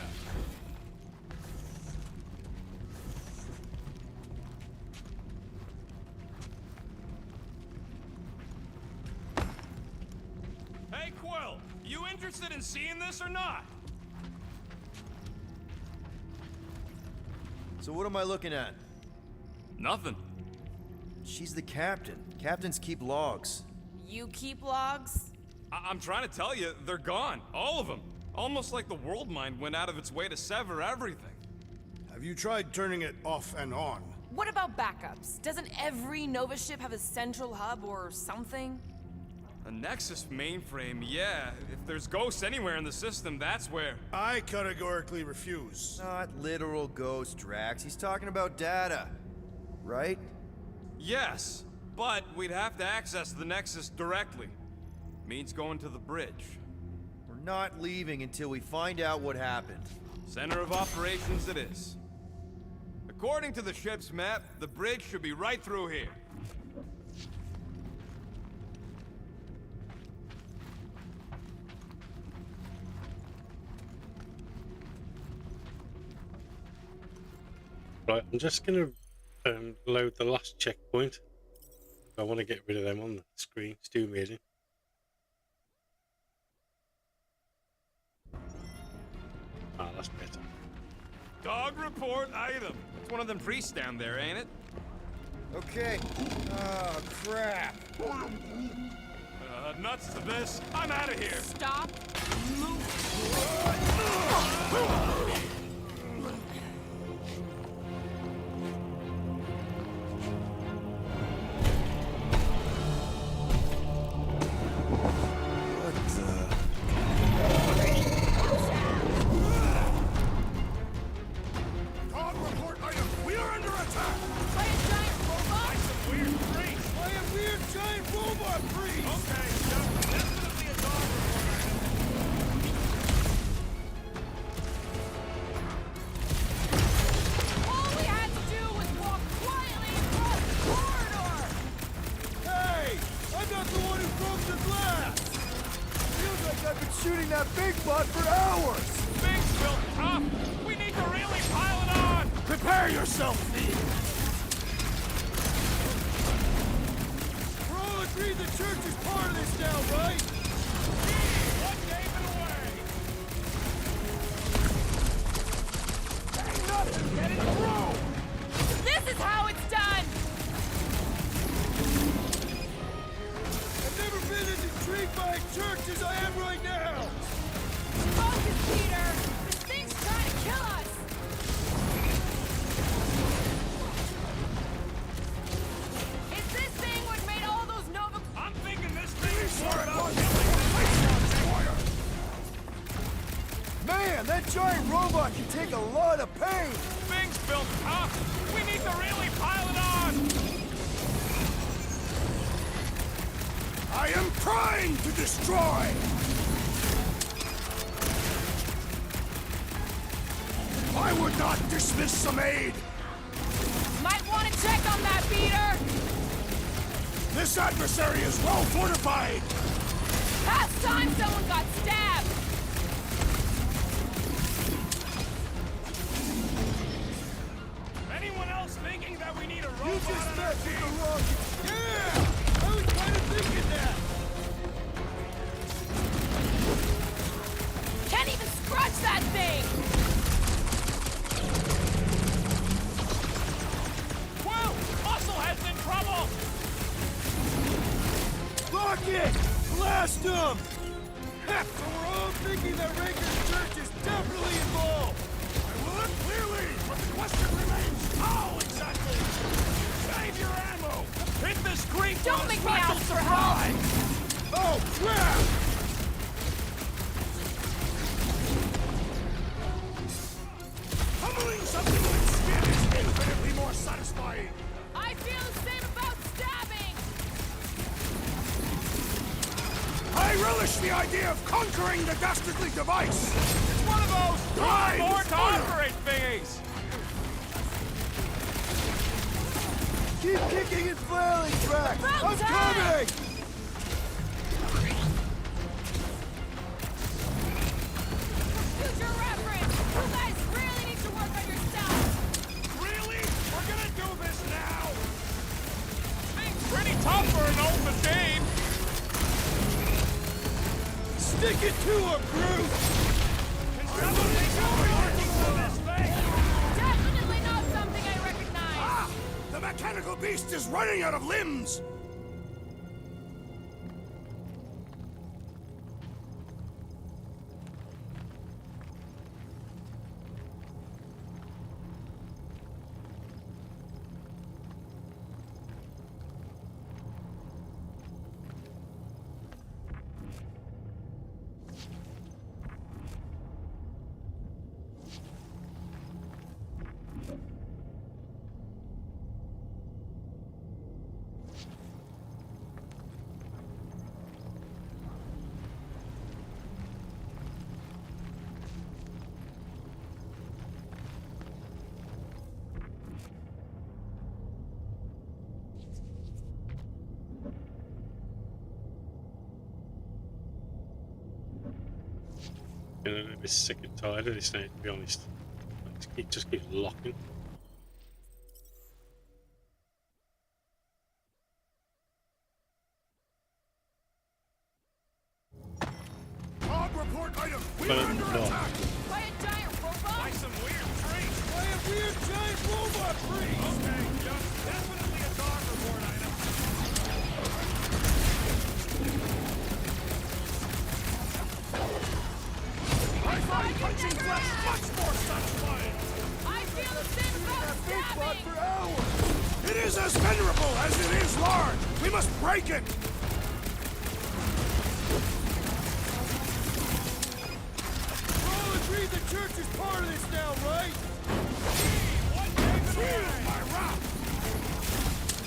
Hey, Quill, you interested in seeing this or not? So what am I looking at? Nothing. She's the captain. Captains keep logs. You keep logs? I'm trying to tell you, they're gone. All of them. Almost like the world mind went out of its way to sever everything. Have you tried turning it off and on? What about backups? Doesn't every Nova ship have a central hub or something? A Nexus mainframe, yeah. If there's ghosts anywhere in the system, that's where. I categorically refuse. Not literal ghost, Drax. He's talking about data. Right? Yes, but we'd have to access the Nexus directly. Means going to the bridge. We're not leaving until we find out what happened. Center of operations it is. According to the ship's map, the bridge should be right through here. Right, I'm just going to load the last checkpoint. I want to get rid of them on the screen. It's too amazing. Ah, that's better. Dog report item. It's one of them priests down there, ain't it? Okay. Oh, crap. Nuts to this. I'm out of here. Stop. Dog report item. We are under attack. By a giant robot? Weird freak. By a weird giant robot priest. Okay, definitely a dog report item. All we had to do was walk quietly across the corridor! Hey, I'm not the one who broke the glass. Feels like I've been shooting that big butt for hours. Things built tough. We need to really pile it on. Prepare yourself, thief. We're all agreed the church is part of this now, right? One gave it away. Ain't nothing getting through. This is how it's done! I've never been as intrigued by a church as I am right now. Focus, Peter! This thing's trying to kill us! Is this thing what made all those Nova... I'm thinking this thing is Sorry, short boss. up. Man, that giant robot can take a lot of pain. Things built tough. We need to really pile it on. I am trying to destroy. I would not dismiss some aid. Might want to check on that, Peter! This adversary is well fortified. Past time someone got stabbed! Anyone else thinking that we need a robot? You just on our met with team? the wrong... Yeah! I was kind of thinking that. Can't even scratch that thing! Whoa! Muscle has in trouble! Lock it! Blast him! So we're all thinking that Raker's church is definitely involved. I will look clearly, but the question remains how exactly? Save your ammo! Hit the screen! Don't make me ask for help! Oh, crap! Pummeling something with skin is infinitely more satisfying. I feel the same about stabbing! I relish the idea of conquering the dastardly device. It's one of those Pride more is to honor. operate thingies! Keep kicking and flailing, Drax. About I'm time. coming. Future reference! You guys really need to work on yourselves! Really? We're gonna do this now? Thing's pretty tough for an old machine! Stick it to a brute. Can somebody show me working for this thing? Definitely not something I recognize! Ah! The mechanical beast is running out of limbs. Getting a little bit sick and tired of this now, to be honest. It just keeps locking. Log report item. We are under attack. By a giant robot? By some weird trees. By a weird giant robot tree. Okay, just definitely a dog report item. I find punching flesh much more satisfying. I feel the same about stabbing! For hours. It is as venerable as it is large. We must break it. We're all agreed the church is part of this now, right? My wrath!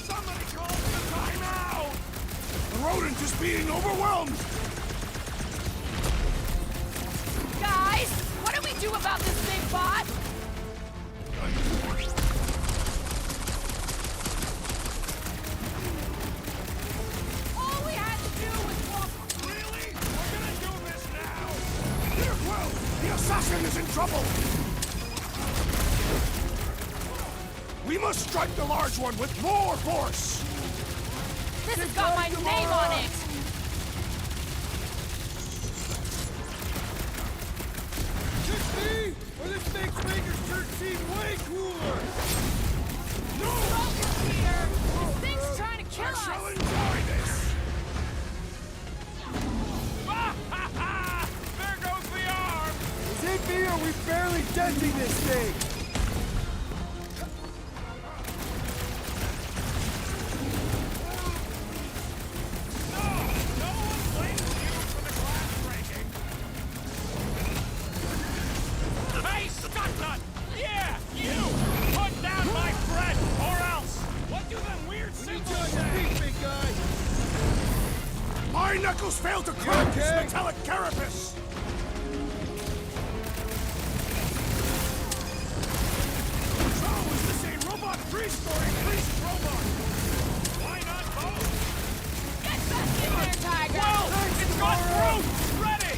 Somebody call the timeout! The rodent is being overwhelmed! Guys, what do we do about this big bot? All we had to do was walk... Really? We're gonna do this now! Here, well, the assassin is in trouble! We must strike the large one with more force! This has got my name on it! Or this makes Rager's church seem way cooler! No! Focus, Peter! This thing's trying to kill I us! shall enjoy this! There goes the arm! Is it me or are we barely denting this thing? No one blames you for the glass breaking. Hey, Stuntnut! Yeah, you! Put down my friend, or else! What do them weird symbols say? Big guy! My knuckles failed to crack this metallic carapace! So, is this a robot priest or a priest robot? Why not both? Get back in there, Tiger! Well, it's got fruit! Ready!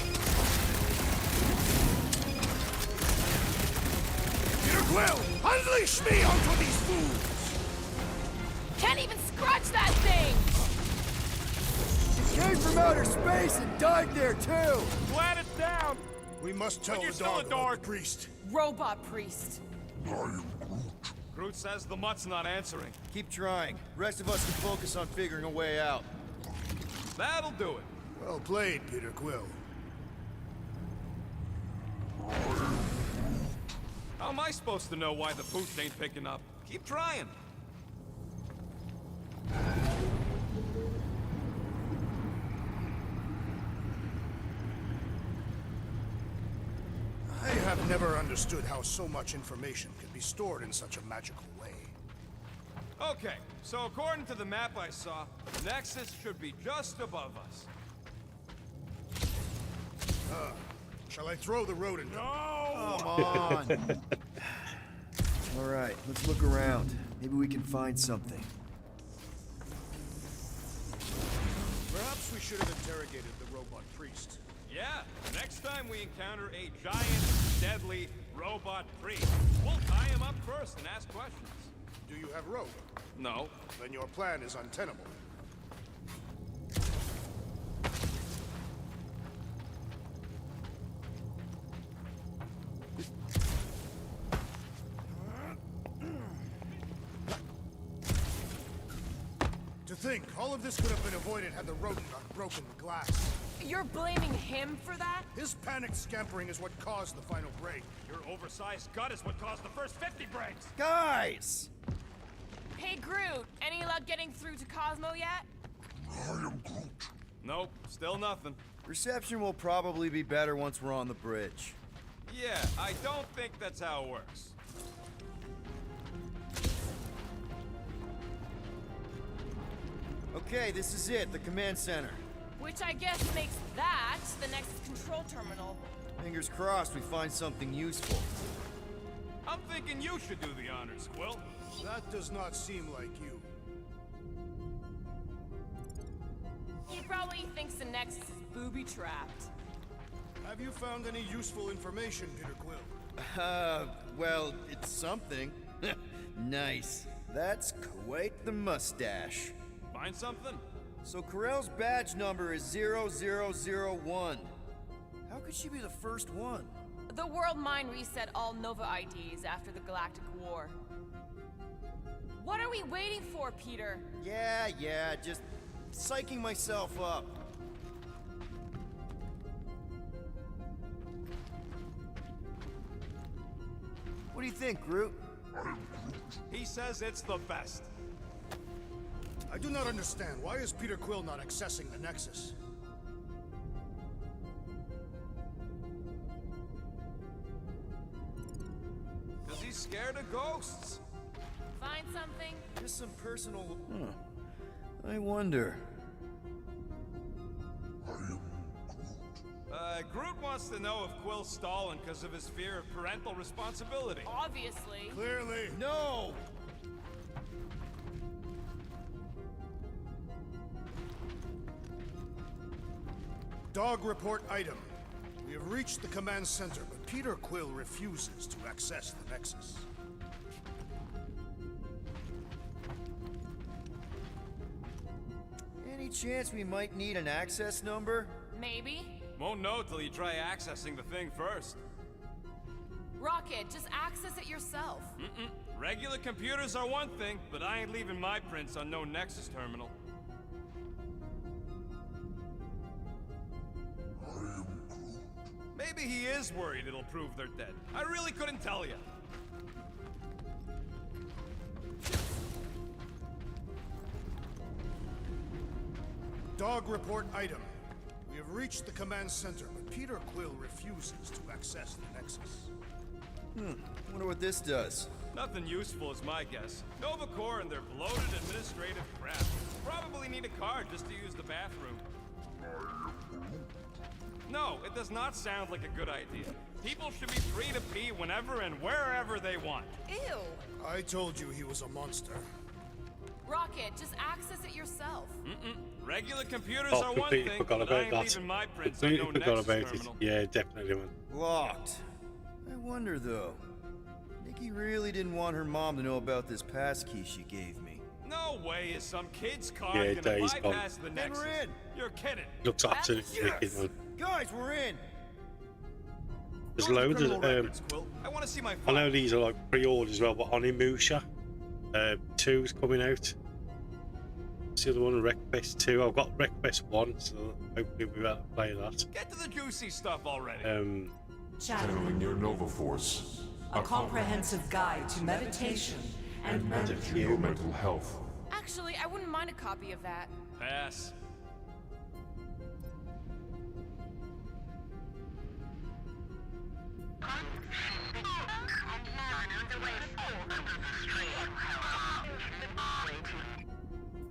Peter Quill, unleash me onto these fools! Can't even scratch that thing! Came from outer space and died there too! Glad it's down! We must tell But you're the still dog a dog. about the priest. Robot priest. Groot says the mutt's not answering. Keep trying. Rest of us can focus on figuring a way out. That'll do it. Well played, Peter Quill. How am I supposed to know why the boots ain't picking up? Keep trying. I have never understood how so much information can be stored in such a magical way. Okay, so according to the map I saw, Nexus should be just above us. Shall I throw the rodent? No! Come on! Alright, let's look around. Maybe we can find something. Perhaps we should have interrogated the robot priest. Yeah, next time we encounter a giant, deadly robot priest, we'll tie him up first and ask questions. Do you have rope? No. Then your plan is untenable. To think, all of this could have been avoided had the rodent not broken the glass. You're blaming him for that? His panicked scampering is what caused the final break. Your oversized gut is what caused the first 50 breaks. Guys! Hey, Groot, any luck getting through to Cosmo yet? Nope, still nothing. Reception will probably be better once we're on the bridge. Yeah, I don't think that's how it works. Okay, this is it, the command center. Which I guess makes that the next control terminal. Fingers crossed we find something useful. I'm thinking you should do the honors, Quill. That does not seem like you. He probably thinks the Nexus is booby-trapped. Have you found any useful information, Peter Quill? Well, it's something. Nice. That's quite the mustache. Find something? So Corell's badge number is 0001. How could she be the first one? The World Mind reset all Nova IDs after the Galactic War. What are we waiting for, Peter? Yeah, just psyching myself up. What do you think, Groot? He says it's the best. I do not understand. Why is Peter Quill not accessing the Nexus? Because he's scared of ghosts. Find something? Just some personal... I wonder. Groot wants to know if Quill's stalling because of his fear of parental responsibility. Obviously. Clearly. No! Dog report item. We have reached the command center, but Peter Quill refuses to access the Nexus. Any chance we might need an access number? Maybe. Won't know till you try accessing the thing first. Rocket, just access it yourself. Regular computers are one thing, but I ain't leaving my prints on no Nexus terminal. Maybe he is worried it'll prove they're dead. I really couldn't tell you. Dog report item. We have reached the command center, but Peter Quill refuses to access the Nexus. Wonder what this does. Nothing useful is my guess. Nova Corps and their bloated administrative crap. Probably need a card just to use the bathroom. No, it does not sound like a good idea. People should be free to pee whenever and wherever they want. Ew. I told you he was a monster. Rocket, just access it yourself. Regular computers Oh, are one completely thing, forgot but I about ain't that. leaving my prints on Completely no forgot Nexus about terminal. it. Yeah, definitely, man. Locked. I wonder, though. Nikki really didn't want her mom to know about this passkey she gave me. No way is some kid's card Yeah, gonna Days Gone. bypass the Nexus. we're in. You're kidding. Looks absolutely wicked, man. Guys, we're in! There's Go to loads of criminal records, Quill. I want to see my I know file. these are like pre-ordered as well, but Onimusha 2 is coming out. What's the other one? Wreckfest 2. I've got Wreckfest 1, so hopefully we'll be able to play that. Get to the juicy stuff already. Channeling your Nova Force. A comprehensive guide to meditation and managing your mental health. Actually, I wouldn't mind a copy of that. Pass.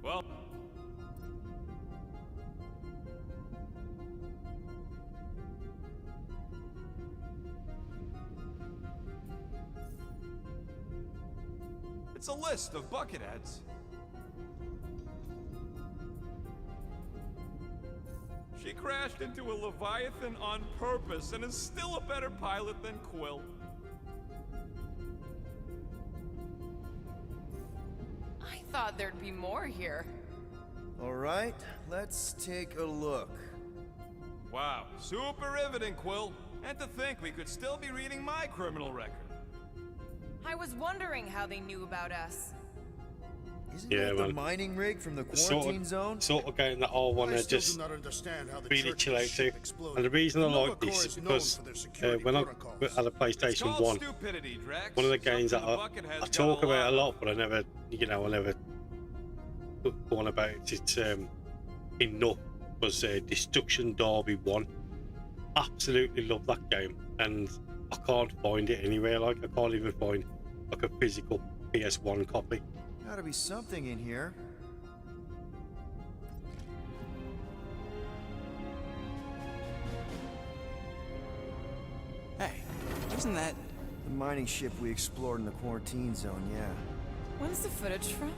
Well, it's a list of bucketheads. She crashed into a Leviathan on purpose and is still a better pilot than Quill. I thought there'd be more here. Alright, let's take a look. Wow, super riveting, Quill. And to think we could still be reading my criminal record. I was wondering how they knew about us. Isn't Yeah, that the man. mining rig from the It's quarantine zone? Sort of game that I want I to still just do not understand how the really church's chill out to. ship exploded. And the reason I Nova like this Corps is is known because for their security when I protocols. had a PlayStation It's called 1, stupidity, Drax. one of the games that Something I Buckethead's talk got about a lot lot, but I never go on about it. It's enough. Was Destruction Derby 1. Absolutely love that game, and I can't find it anywhere. Like I can't even find like a physical PS1 copy. Gotta be something in here. Hey, isn't that... The mining ship we explored in the quarantine zone, yeah. When's the footage from?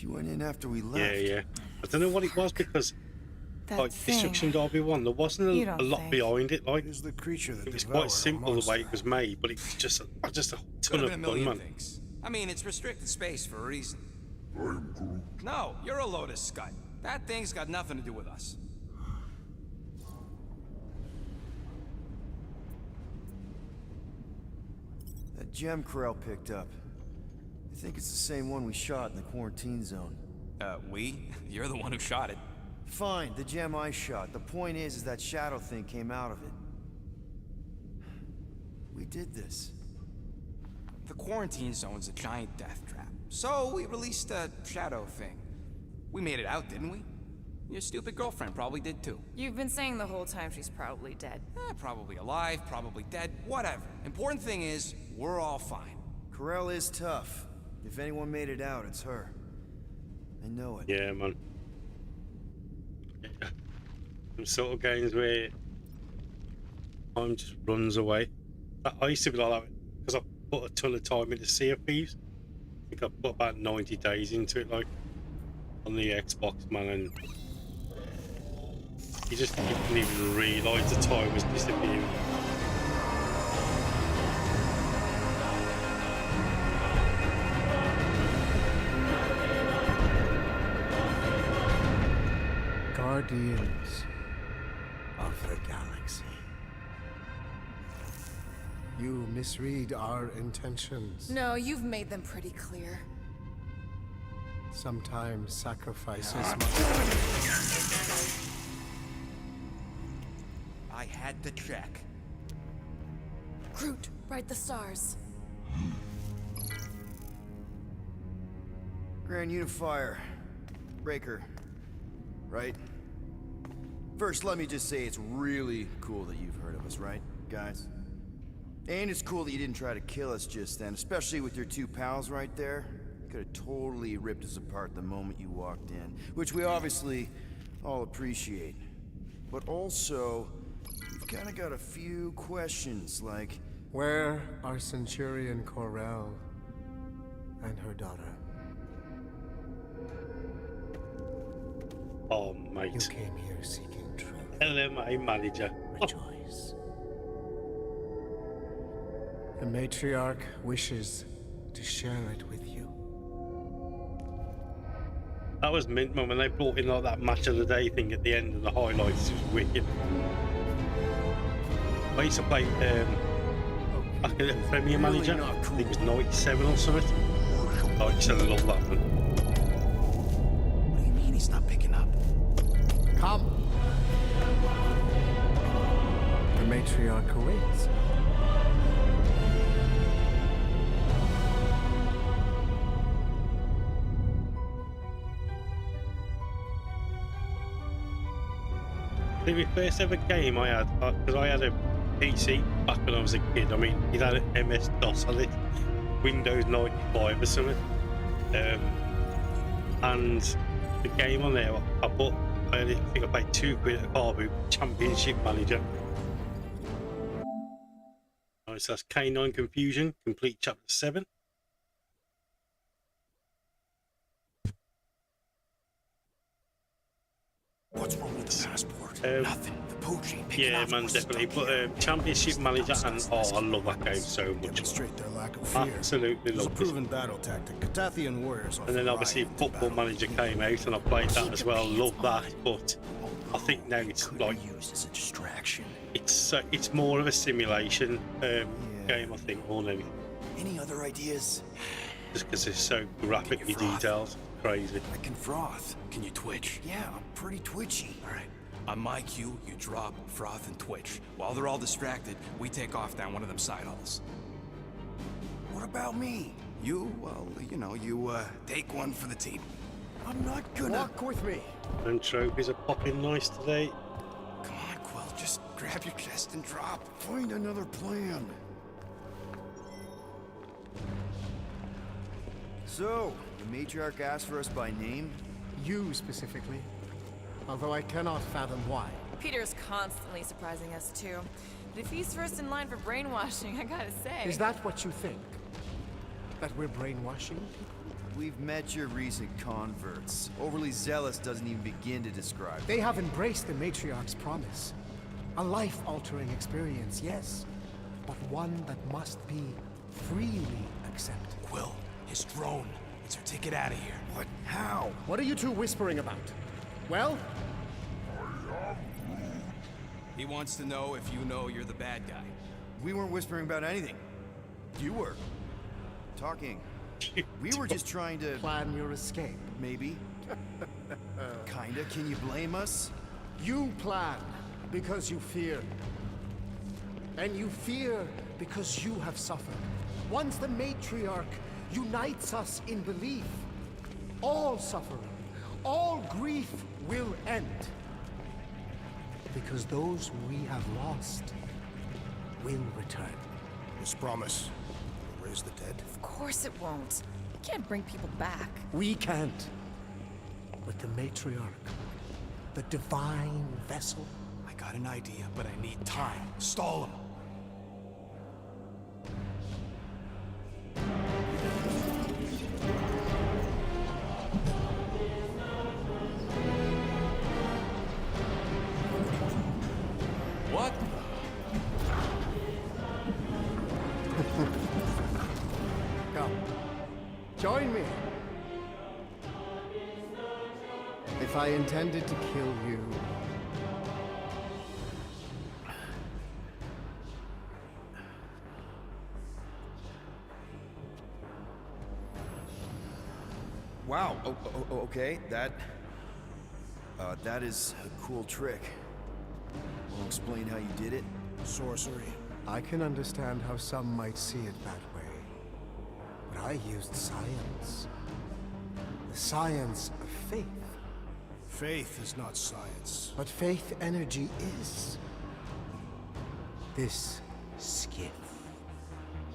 You went in after we left. Yeah. I don't know what it was because, That like, thing. Destruction Derby 1, there wasn't You a don't lot think. behind it. Like, Is the creature that it was devoured quite simple our the way it was made, but it was just a ton Could have of been a fun, million man. things. I mean, it's restricted space for a reason. I'm Groot. No, you're a load of scud. That thing's got nothing to do with us. That gem Corell picked up. I think it's the same one we shot in the quarantine zone. We? You're the one who shot it. Fine, the gem I shot. The point is that shadow thing came out of it. We did this. The quarantine zone's a giant death trap. So we released a shadow thing. We made it out, didn't we? Your stupid girlfriend probably did too. You've been saying the whole time she's probably dead. Probably alive, probably dead, whatever. Important thing is, we're all fine. Corell is tough. If anyone made it out, it's her. I know it. Yeah, man. Some sort of games where time just runs away. I used to be like that because I put a ton of time into Sea of Thieves. I think I put about 90 days into it, like on the Xbox, man, and you just didn't even realise the time was disappearing. Guardians of the Galaxy. You misread our intentions. No, you've made them pretty clear. Sometimes sacrifices I had to check. Groot, write the stars. Grand Unifier. Breaker. Right? First, let me just say it's really cool that you've heard of us, right, guys? And it's cool that you didn't try to kill us just then, especially with your two pals right there. You could have totally ripped us apart the moment you walked in, which we obviously all appreciate. But also, we've kind of got a few questions, like... Where are Centurion Corell and her daughter? Oh, mate. You came here seeking truth. Hello, my manager. Rejoice. The matriarch wishes to share it with you. That was mint, man, when they brought in like that match of the day thing at the end of the highlights. It was wicked. I used to play like a Premier Manager. I think it was 97 or something. I used to love that one. What do you mean he's not picking up? Come. The matriarch awaits. The first ever game I had, because I had a PC back when I was a kid. I mean, it had an MS-DOS on it, Windows 95 or something. And the game on there, I think I paid £2 at a car boot, Championship Manager. Alright, so that's K9 Confusion, complete chapter 7. What's wrong with the passport? Nothing. The pooch ain't picking Yeah, up. man, definitely. But Championship Manager, and I love that game so much. Demonstrate their lack of fear. Absolutely It was a love this. proven battle tactic. Katathian warriors And then obviously Football Manager came out, and I played that as well. Love that, but I think now it's like used as a distraction. It's more of a simulation game, I think, more than anything. Any other ideas? Just because it's so graphically detailed, crazy. I can froth. Can you twitch? Yeah, I'm pretty twitchy. All right. On my cue, you drop, froth, and twitch. While they're all distracted, we take off down one of them side halls. What about me? You, well, you know, you take one for the team. I'm not gonna... Walk with me. And trophies are popping nice today. Come on, Quill, just grab your chest and drop. Find another plan. So, the matriarch asked for us by name? You specifically. Although I cannot fathom why. Peter's constantly surprising us too. But if he's first in line for brainwashing, I gotta say. Is that what you think? That we're brainwashing people? we've met your recent converts. Overly zealous doesn't even begin to describe They have embraced the Matriarch's promise. A life-altering experience, yes, but one that must be freely accepted. Quill, his drone. It's our ticket out of here. What? How? What are you two whispering about? Well? He wants to know if you know you're the bad guy. We weren't whispering about anything. You were. Talking. We were just trying to... Plan your escape. Maybe. Kinda. Can you blame us? You plan because you fear. And you fear because you have suffered. Once the Matriarch unites us in belief, all suffering, all grief will end. Because those we have lost will return. This promise will raise the dead. Of course it won't. You can't bring people back. We can't. But the Matriarch, the divine vessel. I got an idea, but I need time. Stall him. What? Come. Join me. If I intended to kill you, Wow. Okay. That is a cool trick. Wanna explain how you did it? Sorcery. I can understand how some might see it that way. But I used science. The science of faith. Faith is not science. But faith energy is. This skiff.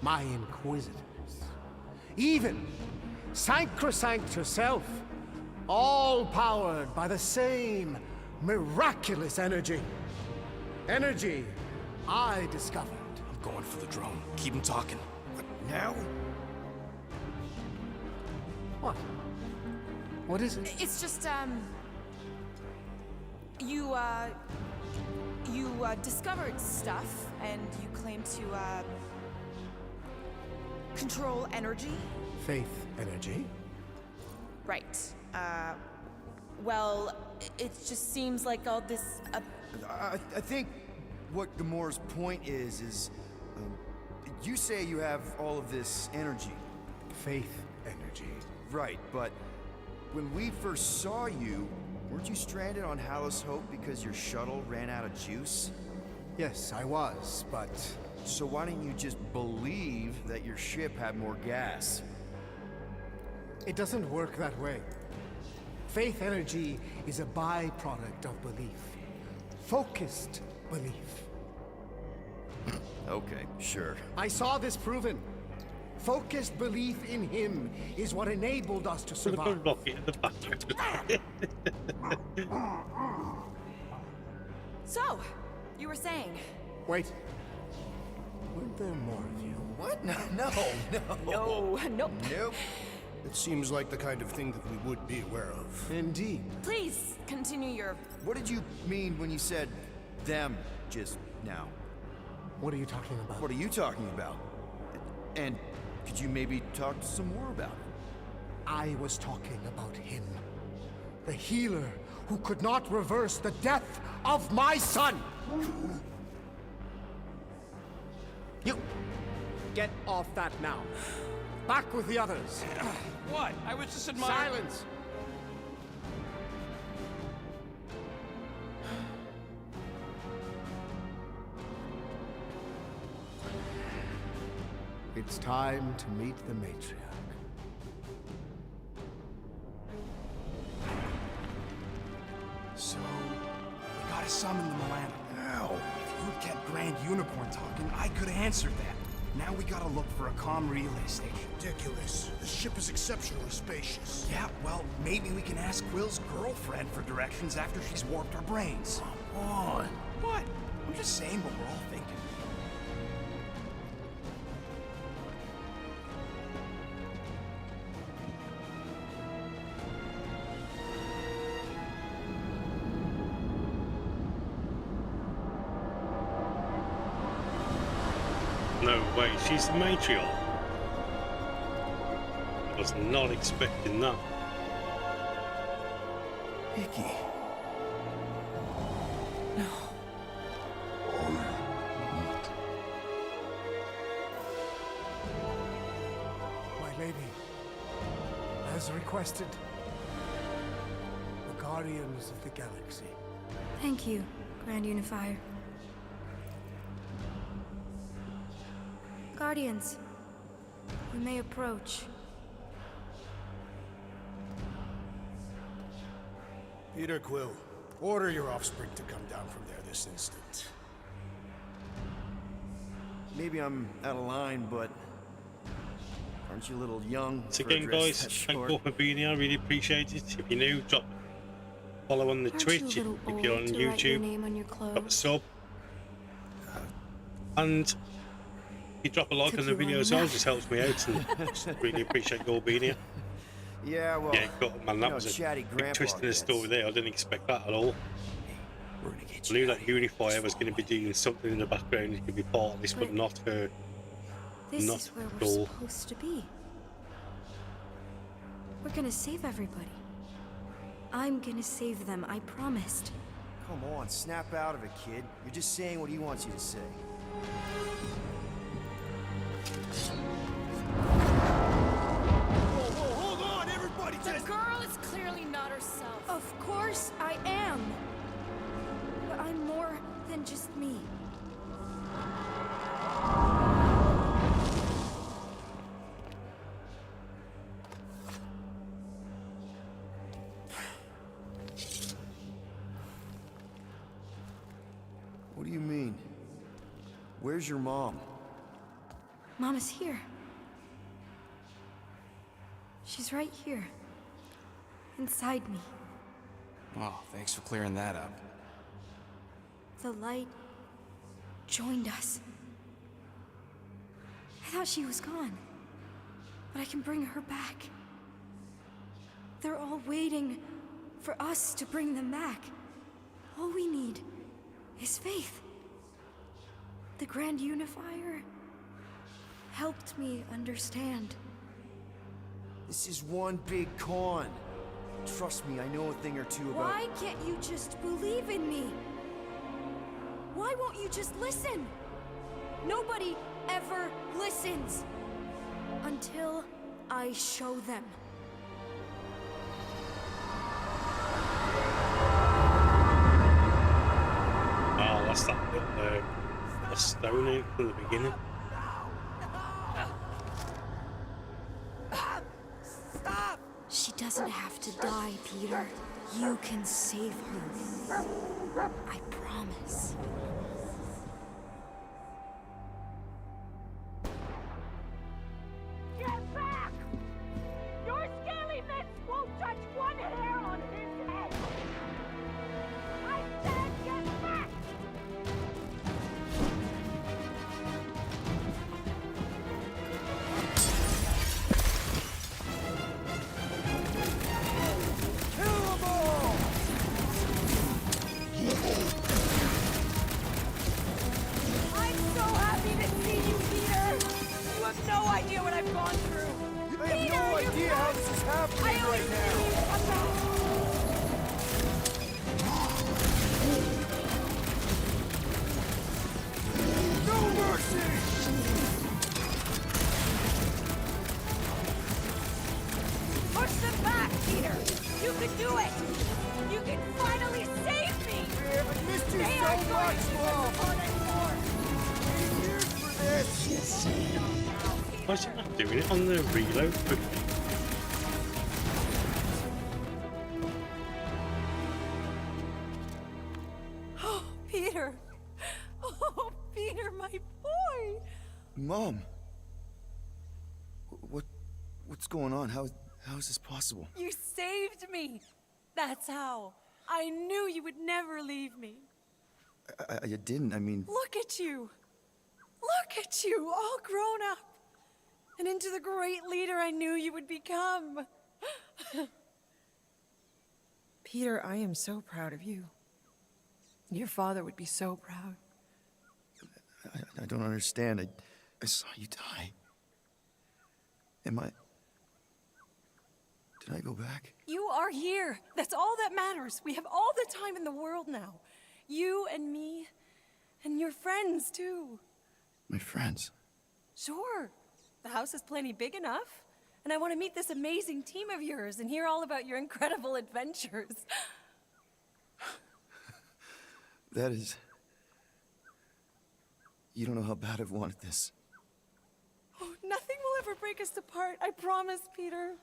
My inquisitors. Even Sacrosanct herself. All powered by the same miraculous energy. Energy I discovered. I'm going for the drone. Keep him talking. What, now? What? What is it? It's just, you discovered stuff, and you claim to, control energy? Faith energy? Right. Well, it just seems like all this, I think what Gamora's point is, you say you have all of this energy. Faith energy. Right, but when we first saw you, weren't you stranded on Hallis Hope because your shuttle ran out of juice? Yes, I was, but... So why didn't you just believe that your ship had more gas? It doesn't work that way. Faith energy is a byproduct of belief. Focused belief. Okay, sure. I saw this proven. Focused belief in him is what enabled us to survive. So, you were saying? Wait. Weren't there more of you? What? No. Nope. Nope. It seems like the kind of thing that we would be aware of. Indeed. Please, continue your... What did you mean when you said them just now? What are you talking about? What are you talking about? And could you maybe talk some more about it? I was talking about him. The healer who could not reverse the death of my son! You... Get off that now. Back with the others. What? I was just admiring... Silence! It's time to meet the Matriarch. So, we gotta summon the Milano. Now, if you'd kept Grand Unicorn talking, I could have answered that. Now we gotta look for a comm relay station. ridiculous. The ship is exceptionally spacious. Yeah, well, maybe we can ask Quill's girlfriend for directions after she's warped our brains. Come on. What? I'm just saying what we're all thinking. No way, she's the matriarch. I was not expecting that. Vicky. No. My lady, as requested, the Guardians of the Galaxy. Thank you, Grand Unifier. Guardians, you may approach. Peter Quill, order your offspring to come down from there this instant. Maybe I'm out of line, but aren't you a little young? Once for a again, dress guys, that thank short? you for being here. I really appreciate it. If you're new, drop follow on the Aren't Twitch. you a little If you're old on to write your YouTube, name on your drop a clothes? sub. And if you drop a like on the Took you video long as well, enough. just helps me out. And just really appreciate you all being here. Yeah, well, Yeah, God, man, you that know, was a chatty big grandpa twist in the gets. story there. I didn't expect that at all. I knew that Unifier was going to be doing something in the background. It could be part of this, but not her. This Not is where at we're all. supposed to be. We're gonna save everybody. I'm gonna save them, I promised. Come on, snap out of it, kid. You're just saying what he wants you to say. Whoa, hold on, everybody! The girl is clearly not herself. Of course I am. But I'm more than just me. What do you mean? Where's your mom? Mama's here. She's right here. Inside me. Oh, thanks for clearing that up. The light joined us. I thought she was gone. But I can bring her back. They're all waiting for us to bring them back. All we need is faith. The Grand Unifier helped me understand. This is one big con. Trust me, I know a thing or two about... Why can't you just believe in me? Why won't you just listen? Nobody ever listens. Until I show them. Oh, that's that bit there. The stone in from the beginning. She doesn't have to die, Peter. You can save her. I promise. Get back! Your scaly mitts won't touch one hair on his head! I said get back! Kill them all! I'm so happy to see you, Peter. You have no idea what I've gone through. I have no idea how this is happening right now! No mercy! Push them back, Peter. You can do it. You can finally save me. I've missed you They so aren't going much, to Mom! support anymore. 8 years for this! Why is it not doing it on the reload quickly? Oh, Peter. Oh, Peter, my boy. Mom! What's going on? How is this possible? You saved me. That's how. I knew you would never leave me. I didn't, I mean... Look at you. Look at you, all grown up. And into the great leader I knew you would become. Peter, I am so proud of you. Your father would be so proud. I don't understand. I saw you die. Am I... Did I go back? You are here. That's all that matters. We have all the time in the world now. You and me, and your friends, too. My friends? Sure. The house is plenty big enough. And I want to meet this amazing team of yours and hear all about your incredible adventures. That is... You don't know how bad I've wanted this. Oh, nothing will ever break us apart. I promise, Peter.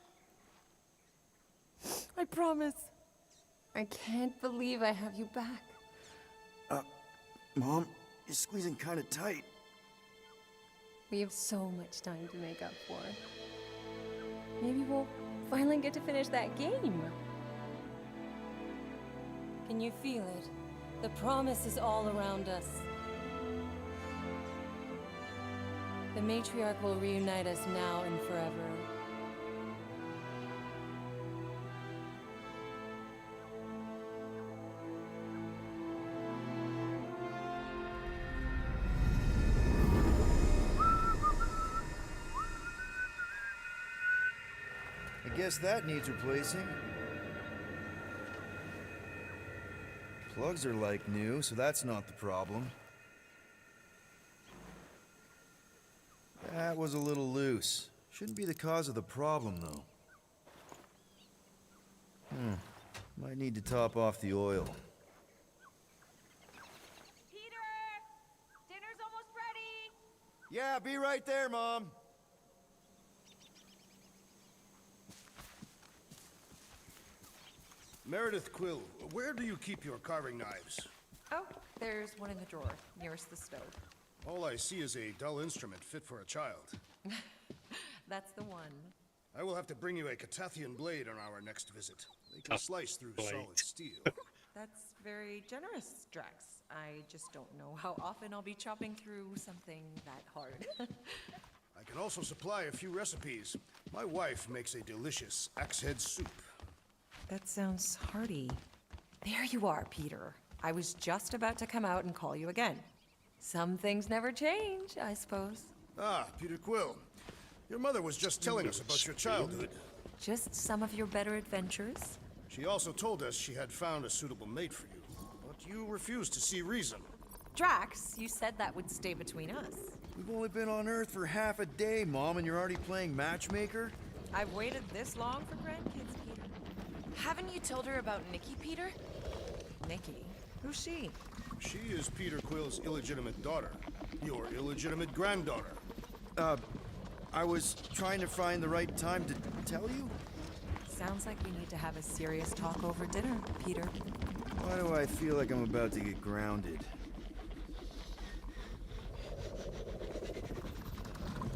I promise. I can't believe I have you back. Mom, you're squeezing kind of tight. We have so much time to make up for. Maybe we'll finally get to finish that game. Can you feel it? The promise is all around us. The matriarch will reunite us now and forever. I guess that needs replacing. Plugs are like new, so that's not the problem. That was a little loose. Shouldn't be the cause of the problem, though. Might need to top off the oil. Peter! Dinner's almost ready! Yeah, be right there, Mom. Meredith Quill, where do you keep your carving knives? Oh, there's one in the drawer, nearest the stove. All I see is a dull instrument fit for a child. That's the one. I will have to bring you a Catathian blade on our next visit. They can slice through solid steel. That's very generous, Drax. I just don't know how often I'll be chopping through something that hard. I can also supply a few recipes. My wife makes a delicious axe head soup. That sounds hearty. There you are, Peter. I was just about to come out and call you again. Some things never change, I suppose. Ah, Peter Quill. Your mother was just telling us about your childhood. Just some of your better adventures? She also told us she had found a suitable mate for you, but you refused to see reason. Drax, you said that would stay between us. We've only been on Earth for half a day, Mom, and you're already playing matchmaker? I've waited this long for grandkids, Peter. Haven't you told her about Nikki, Peter? Nikki? Who's she? She is Peter Quill's illegitimate daughter. Your illegitimate granddaughter. I was trying to find the right time to tell you? Sounds like we need to have a serious talk over dinner, Peter. Why do I feel like I'm about to get grounded? I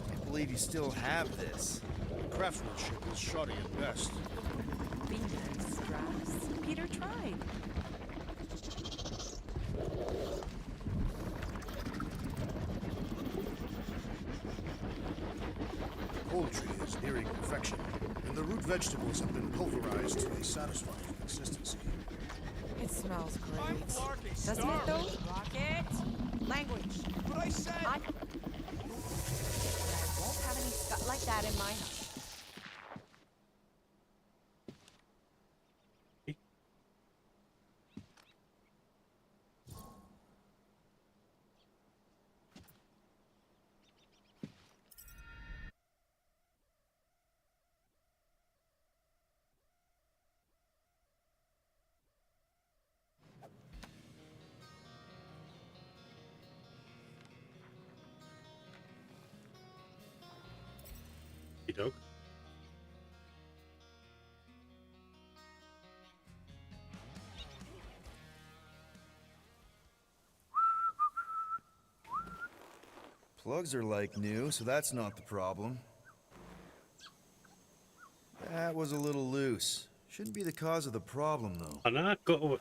can't believe you still have this. Craftsmanship is shoddy at best. Be nice, Drax. Peter tried. Poultry is nearing perfection, and the root vegetables have been pulverized to a satisfying consistency. It smells great. Doesn't it though? Rocket! Language. But I said... I won't have any stuff like that in my house. Dog. Plugs are like new, so that's not the problem. That was a little loose. Shouldn't be the cause of the problem, though. I know,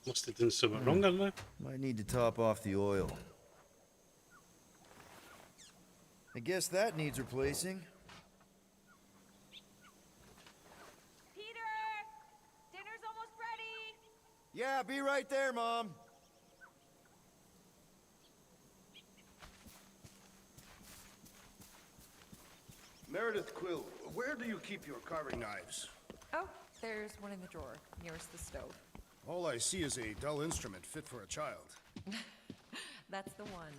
must have done something wrong, haven't I? Might need to top off the oil. I guess that needs replacing. Yeah, be right there, Mom. Meredith Quill, where do you keep your carving knives? Oh, there's one in the drawer, nearest the stove. All I see is a dull instrument fit for a child. That's the one.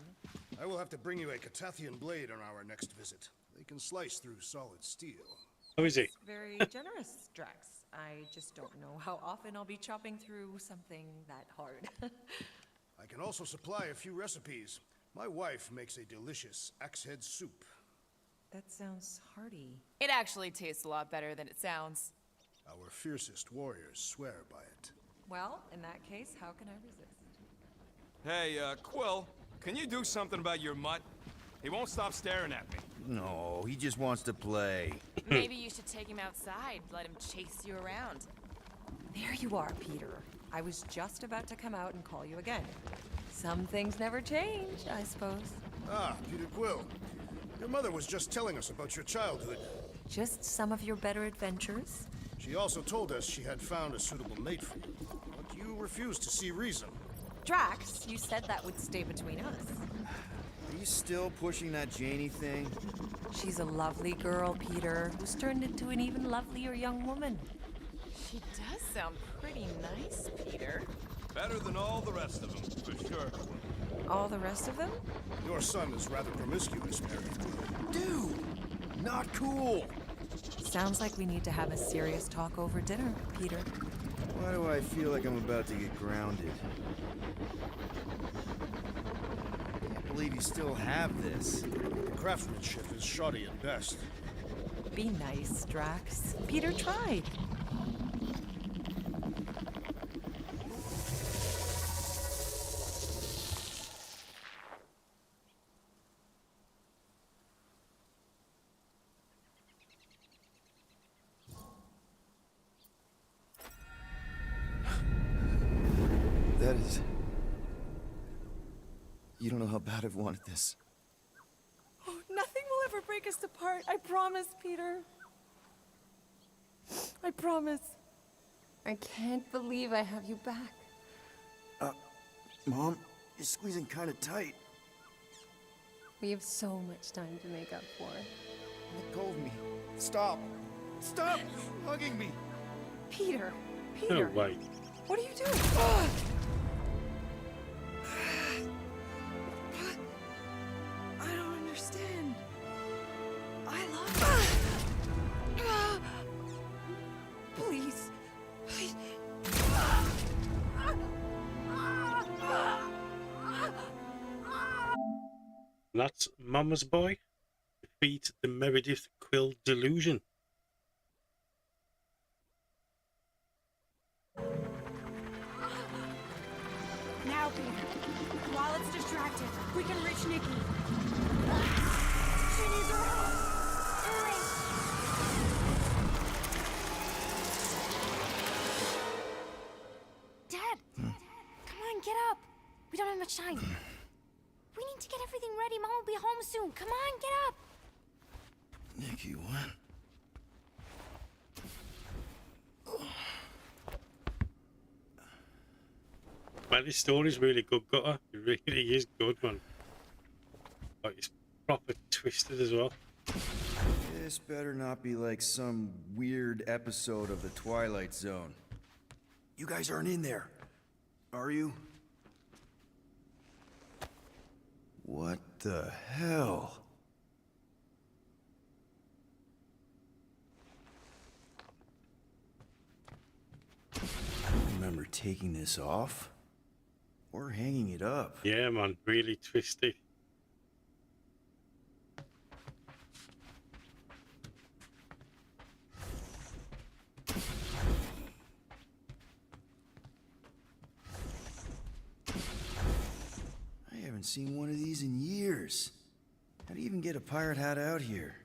I will have to bring you a Catathian blade on our next visit. They can slice through solid steel. How is it? Very generous, Drax. I just don't know how often I'll be chopping through something that hard. I can also supply a few recipes. My wife makes a delicious axe head soup. That sounds hearty. It actually tastes a lot better than it sounds. Our fiercest warriors swear by it. Well, in that case, how can I resist? Hey, Quill, can you do something about your mutt? He won't stop staring at me. No, he just wants to play. Maybe you should take him outside, let him chase you around. There you are, Peter. I was just about to come out and call you again. Some things never change, I suppose. Ah, Peter Quill. Your mother was just telling us about your childhood. Just some of your better adventures? She also told us she had found a suitable mate for you, but you refused to see reason. Drax, you said that would stay between us. Are you still pushing that Janie thing? She's a lovely girl, Peter, who's turned into an even lovelier young woman. She does sound pretty nice, Peter. Better than all the rest of them, for sure. All the rest of them? Your son is rather promiscuous, Meredith. Dude! Not cool! Sounds like we need to have a serious talk over dinner, Peter. Why do I feel like I'm about to get grounded? Can't believe you still have this. Craftsmanship is shoddy at best. Be nice, Drax. Peter tried. That is... You don't know how bad I've wanted this. Oh, nothing will ever break us apart. I promise, Peter. I promise. I can't believe I have you back. Mom, you're squeezing kind of tight. We have so much time to make up for. Let go of me. Stop. Stop hugging me. Peter. No Peter. way. What are you doing? I don't understand. I love you. Please. Please. That's Mama's Boy. Defeat the Meredith Quill delusion. Now, Peter. While it's distracted, we can reach Nikki. She needs our help. Hurry! Dad! Come on, get up! We don't have much time. We need to get everything ready. Mom will be home soon. Come on, get up! Nikki, what? Man, this story's really good, Gutter. It really is good, man. Like, it's proper twisted as well. This better not be like some weird episode of The Twilight Zone. You guys aren't in there, are you? What the hell? I don't remember taking this off or hanging it up. Yeah, man, really twisty. I haven't seen one of these in years. How do you even get a pirate hat out here?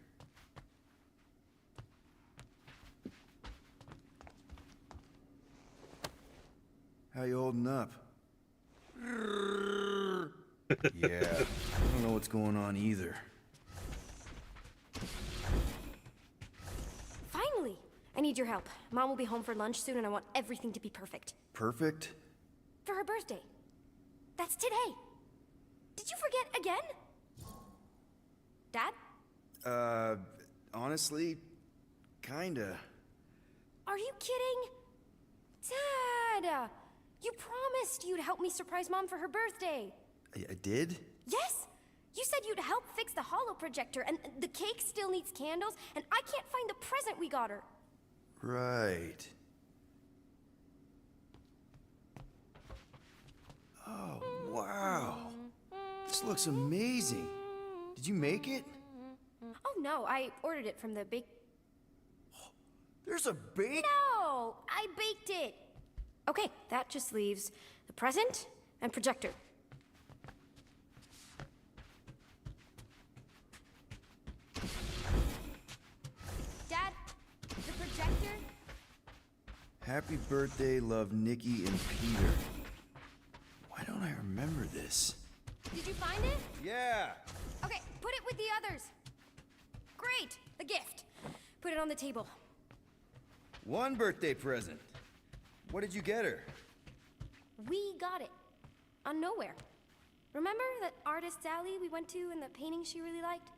How you holding up? Yeah, I don't know what's going on either. Finally! I need your help. Mom will be home for lunch soon and I want everything to be perfect. Perfect? For her birthday. That's today. Did you forget again? Dad? honestly, kinda. Are you kidding? Dad! You promised you'd help me surprise Mom for her birthday. I did? Yes! You said you'd help fix the holo projector, and the cake still needs candles, and I can't find the present we got her. Right. Oh, wow. This looks amazing. Did you make it? Oh no, I ordered it from the bake... There's a bake? No! I baked it! Okay, that just leaves the present and projector. Dad, the projector? Happy birthday, love Nikki and Peter. Why don't I remember this? Did you find it? Yeah! Okay, put it with the others. Great, a gift. Put it on the table. One birthday present. What did you get her? We got it. On Nowhere. Remember that artist's alley we went to and the painting she really liked?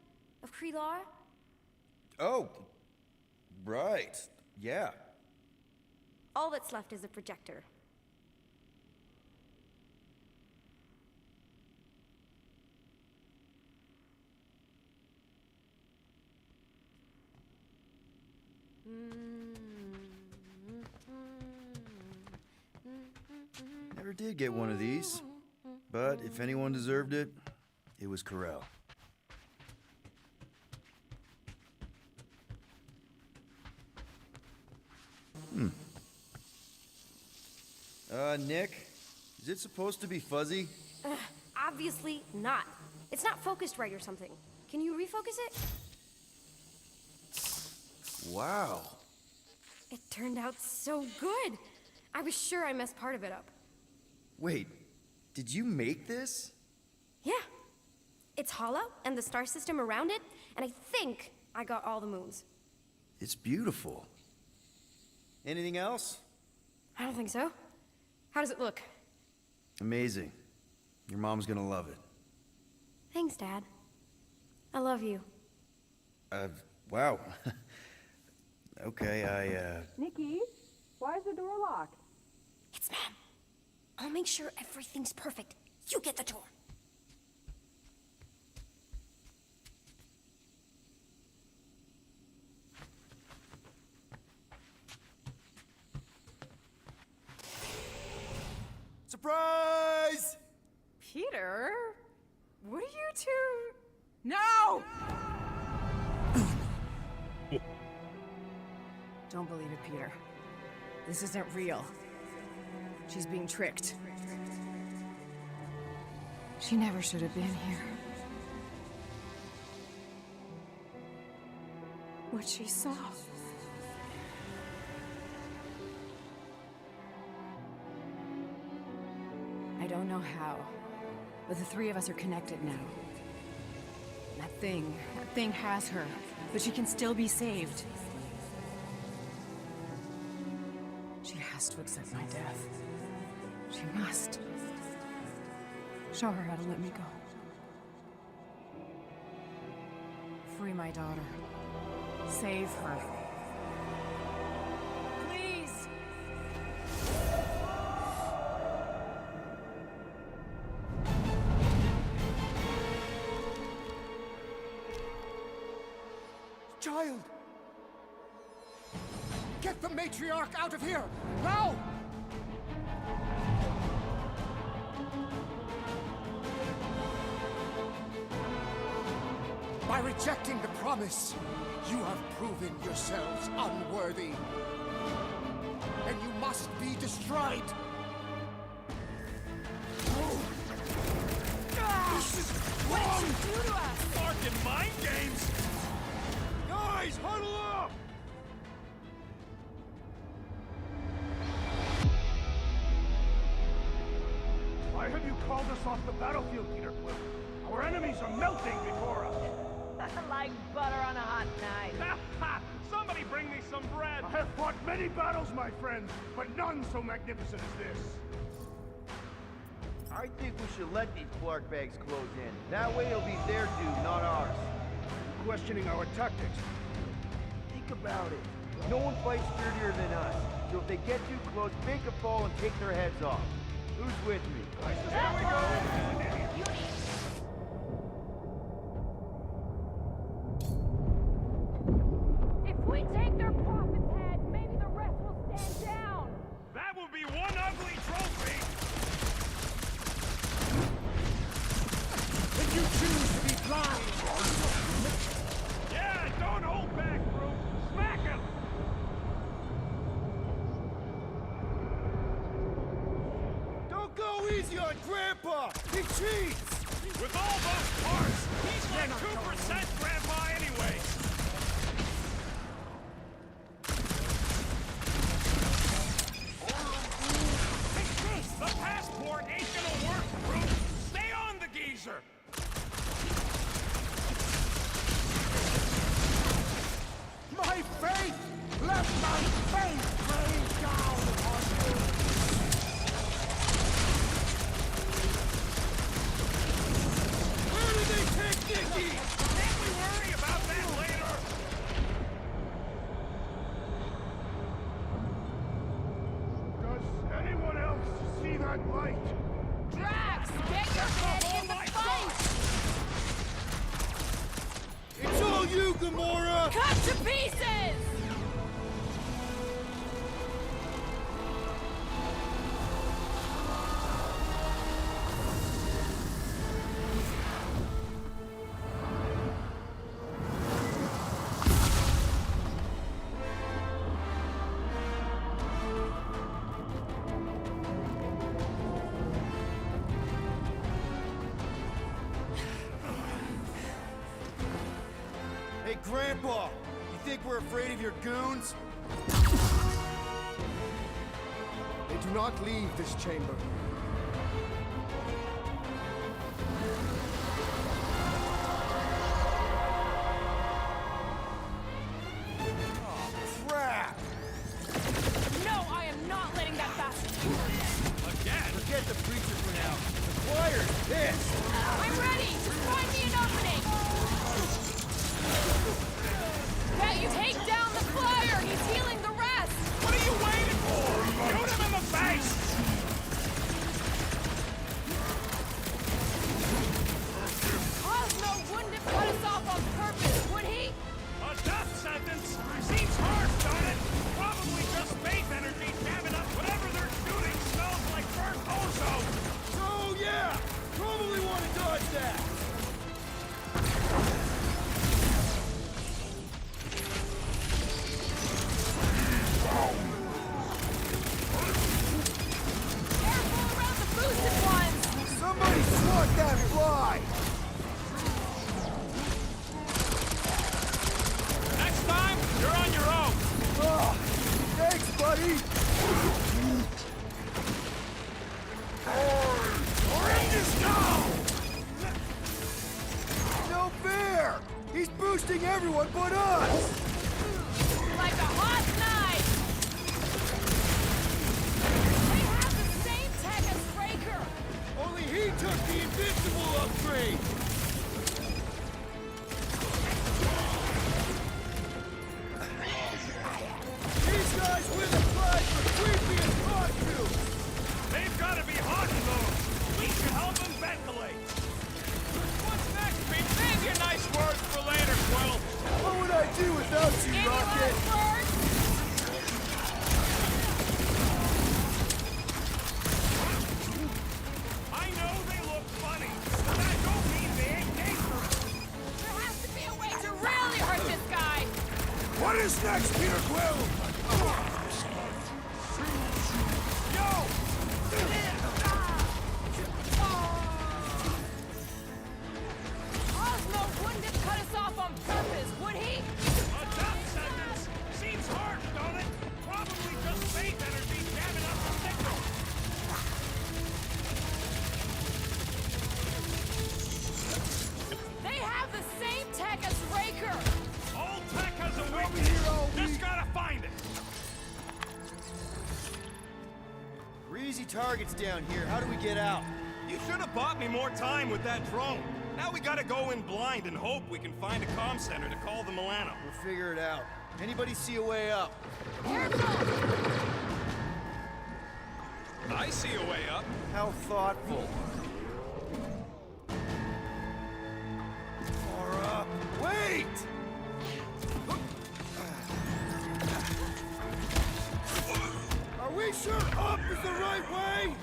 Of Krelar? Oh, right. Yeah. All that's left is a projector. Never did get one of these. But if anyone deserved it, it was Corel. Nick, is it supposed to be fuzzy? Obviously not. It's not focused right or something. Can you refocus it? Wow. It turned out so good. I was sure I messed part of it up. Wait, did you make this? Yeah. It's hollow, and the star system around it, and I think I got all the moons. It's beautiful. Anything else? I don't think so. How does it look? Amazing. Your mom's gonna love it. Thanks, Dad. I love you. Wow. Okay, Nikki, why is the door locked? It's Mom. I'll make sure everything's perfect. You get the door. Surprise! Peter? What are you two... No! Don't believe it, Peter. This isn't real. She's being tricked. She never should have been here. What she saw. I don't know how, but the three of us are connected now. That thing has her, but she can still be saved. She has to accept my death. She must. Show her how to let me go. Free my daughter. Save her. Please! Child! Get the matriarch out of here! Now! By rejecting the promise, you have proven yourselves unworthy. And you must be destroyed! This is wrong! What did you do to us? Fucking mind games! Guys, huddle up! Why have you called us off the battlefield, Peter Quill? Our enemies are melting before us. Like butter on a hot night. Somebody bring me some bread! I have fought many battles, my friend, but none so magnificent as this. I think we should let these Clark bags close in. That way it'll be their due, not ours. Questioning our tactics. Think about it. No one fights dirtier than us. So if they get too close, make a fall and take their heads off. Who's with me? Here we go! If we take their prophet's head, maybe the rest will stand down. That will be one ugly trophy! If you choose to be blind, Yeah, don't hold back, Groot! Smack him! Don't go easy on Grandpa! He cheats! With all those parts, he's like 2% Grandpa anyway! The passport ain't gonna work, Groot! Stay on the geezer! my faith! Let my faith rain down upon you! Where did they take Nicky? Can't we worry about that later? Does anyone else see that light? Drax, get your head in the fight! It's all you, Gamora! Cut to pieces! Hey, Grandpa! You think we're afraid of your goons? They do not leave this chamber. Crap! No, I am not letting that bastard kill her again. Again? Forget the preacher for now. The choir's pissed! I'm ready! Just find me an opening! Pat, you take down the flyer! He's healing the rest! What are you waiting for? Shoot him in the face! Cosmo wouldn't have cut us off on purpose, would he? A death sentence? Seems harsh, don't it? Probably just faith energy jamming up whatever they're shooting smells like burnt ozone! So, yeah! Probably want to dodge that! Careful around the boosted ones! Somebody swat that fly! Next time, you're on your own! Oh, thanks, buddy! Horrendous now! No fair! He's boosting everyone but us! Like a hot knife! They have the same tech as Raker! Only he took the invincible upgrade! These guys win the prize for creepiest costume! They've got to be hot in those! We can help them ventilate! What's next, Pete? Save your nice words for later, Quill! What would I do without you, Any Rocket? last words? I know they look funny, but that don't mean they ain't dangerous! There has to be a way to really hurt this guy! What is next, Peter Quill? Cosmo wouldn't have cut us off on purpose, would he? A death sentence? Seems harsh, don't it? Probably just faith energy jamming up the signal! They have the same tech as Raker! All tech has a weakness! Just gotta find it! We're easy targets down here. How do we get out? You should have bought me more time with that drone. Now we gotta go in blind and hope we can find a comm center to call the Milano. We'll figure it out. Anybody see a way up? I see a way up. How thoughtful. Gamora, wait! Are we sure up is the right way?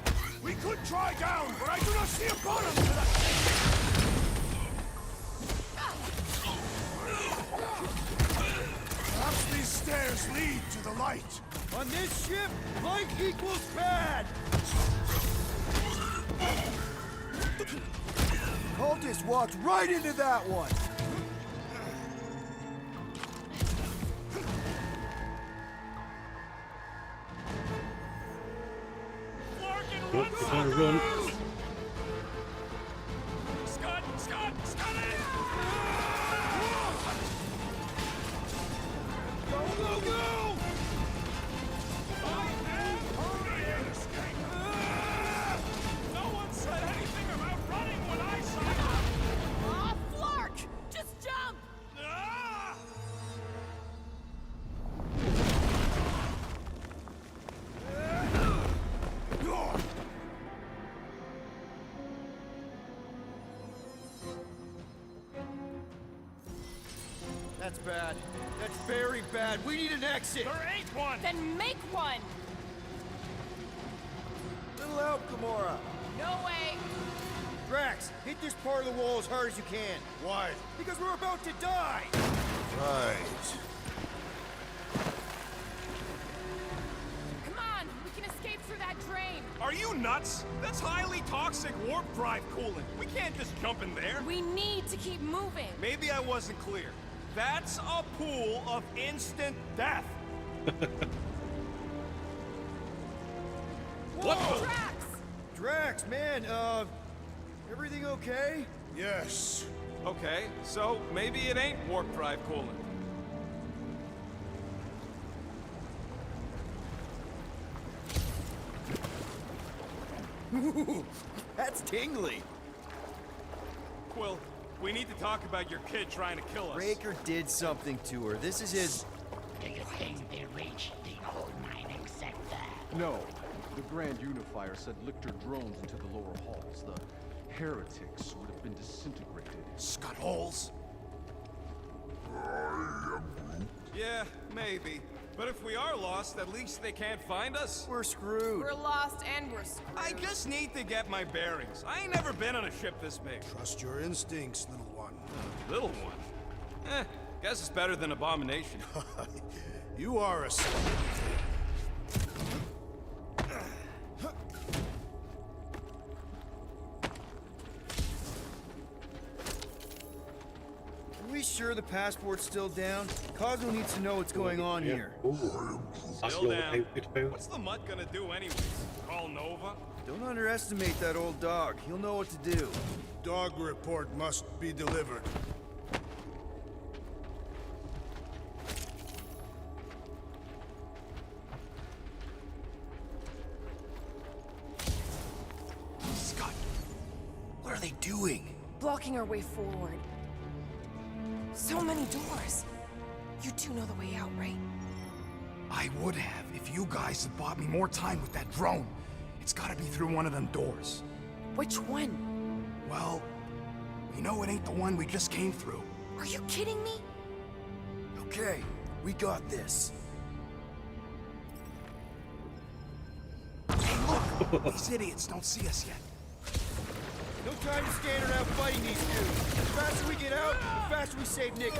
We could try down, but I do not see a bottom to that thing. Perhaps these stairs lead to the light. On this ship, light equals bad! Cultist walked right into that one. Oh, we gotta run. Scott! Scott! Scott! Go, go, go! No one said anything about running when I signed up! Aw, Flark! Just jump! Ah! That's bad. That's very bad. We need an exit. There ain't one! Then make one! Little help, Gamora. No way! Drax, hit this part of the wall as hard as you can. Why? Because we're about to die! Right. Come on! We can escape through that drain! Are you nuts? That's highly toxic warp drive coolant. We can't just jump in there. We need to keep moving! Maybe I wasn't clear. That's a pool of instant death. What? Drax! Drax, man, everything okay? Yes. Okay, so maybe it ain't warp drive coolant. Ooh, that's tingly. Quill, we need to talk about your kid trying to kill us. Raker did something to her. This is his... Do you think they reached the old mining sector? No. The Grand Unifier said Lictor drones into the lower halls. The heretics would have been disintegrated. Scud holes? Yeah, maybe. But if we are lost, at least they can't find us. We're screwed. We're lost and we're screwed. I just need to get my bearings. I ain't never been on a ship this big. Trust your instincts, little one. Little one? Guess it's better than Abomination. You are a... Are we sure the passport's still down? Cosmo needs to know what's going on here. Still down. What's the mutt gonna do anyways? Call Nova? Don't underestimate that old dog. He'll know what to do. Dog report must be delivered. Scott, what are they doing? Blocking our way forward. So many doors. You two know the way out, right? I would have if you guys had bought me more time with that drone. It's gotta be through one of them doors. Which one? Well, we know it ain't the one we just came through. Are you kidding me? Okay, we got this. Hey, look! These idiots don't see us yet. No time to stand around fighting these dudes. The faster we get out, the faster we save Nick.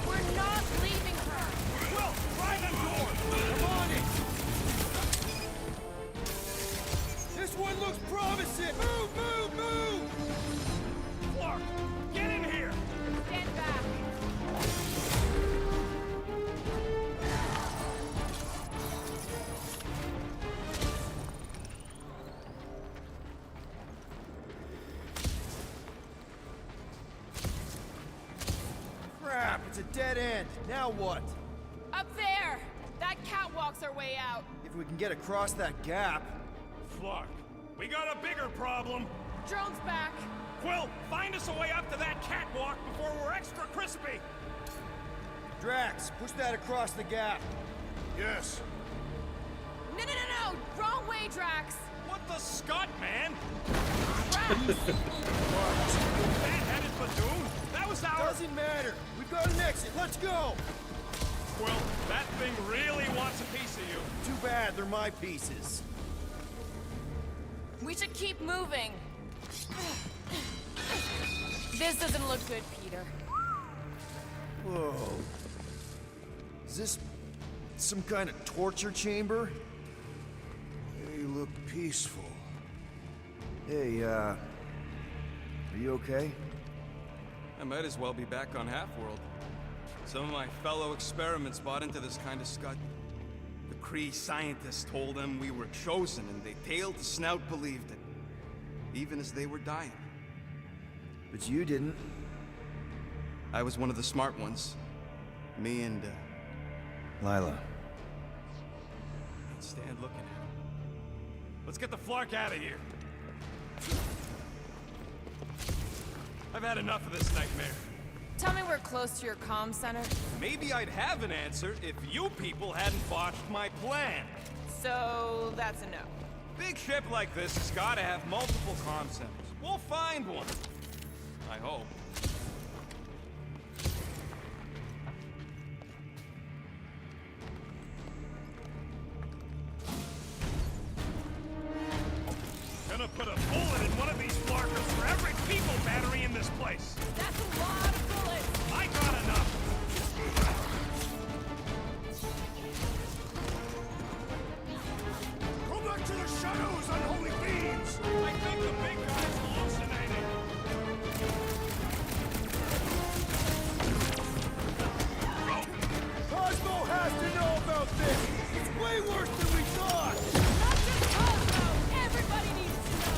We're not leaving her. Quill, try that door. Come on in. This one looks promising. Move, move, move! Clark, get in here. Stand back. Crap, it's a dead end. Now what? Up there! That catwalk's our way out. If we can get across that gap. Clark, we got a bigger problem. Drone's back. Quill, find a us a way up to that catwalk before we're extra crispy. Drax, push that across the gap. Yes. No! Wrong way, Drax! What the scut, man? Fat-headed Badoon? That was our... Doesn't matter. We've got an exit. Let's go! Well, that thing really wants a piece of you. Too bad, they're my pieces. We should keep moving. This doesn't look good, Peter. Whoa. Is this some kind of torture chamber? They look peaceful. Hey, are you okay? I might as well be back on Half-World. Some of my fellow experiments bought into this kind of scut. The Kree scientists told them we were chosen, and they tailed the snout believed it. Even as they were dying. But you didn't. I was one of the smart ones. Me and, Lila. Can't stand looking at him. Let's get the Flark out of here. I've had enough of this nightmare. Tell me we're close to your comm center. Maybe I'd have an answer if you people hadn't botched my plan. So, that's a no. Big ship like this has gotta have multiple comm centers. We'll find one. I hope. Gonna put a bullet in one of these Flarkers for every people battery in this place. That's a lot of bullets. I got enough. Go back to the shadows, unholy fiends! I think the big guy's hallucinating. Cosmo has to know about this! It's way worse than we thought! Not just Cosmo! Everybody needs to know!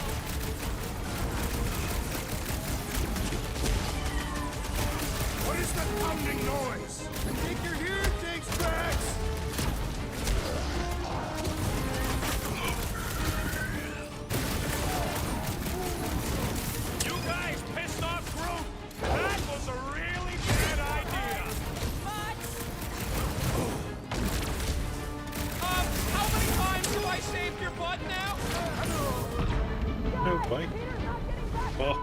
What is that pounding noise? I think you're hearing things, Drax! You guys pissed off Groot. That was a really bad idea. How many times have I saved your butt now? No way. Oh.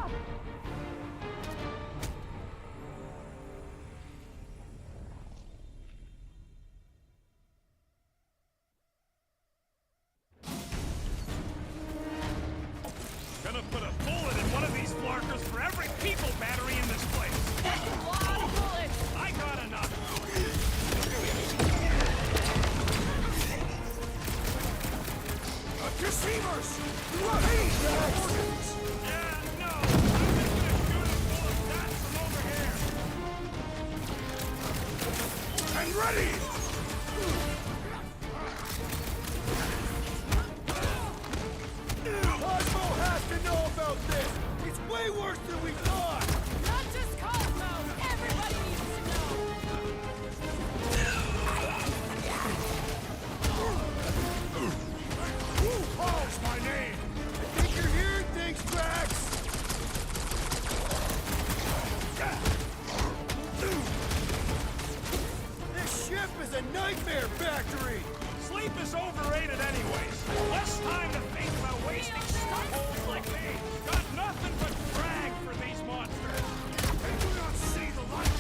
Gonna put a bullet in one of these Flarkers for every people battery in this place. That's a lot of bullets. I got enough. Deceivers! You are me, Drax! Yeah, no. I'm just gonna shoot a full of that from over here. And ready! Cosmo has to know about this! It's way worse than we thought! Not just Cosmo! Everybody needs to know! Who calls my name? I think you're hearing things, Drax! This ship is a nightmare factory! Sleep is overrated anyways. Less time to think about wasting stuff holes like these. Got nothing but drag for these monsters. They do not see the light!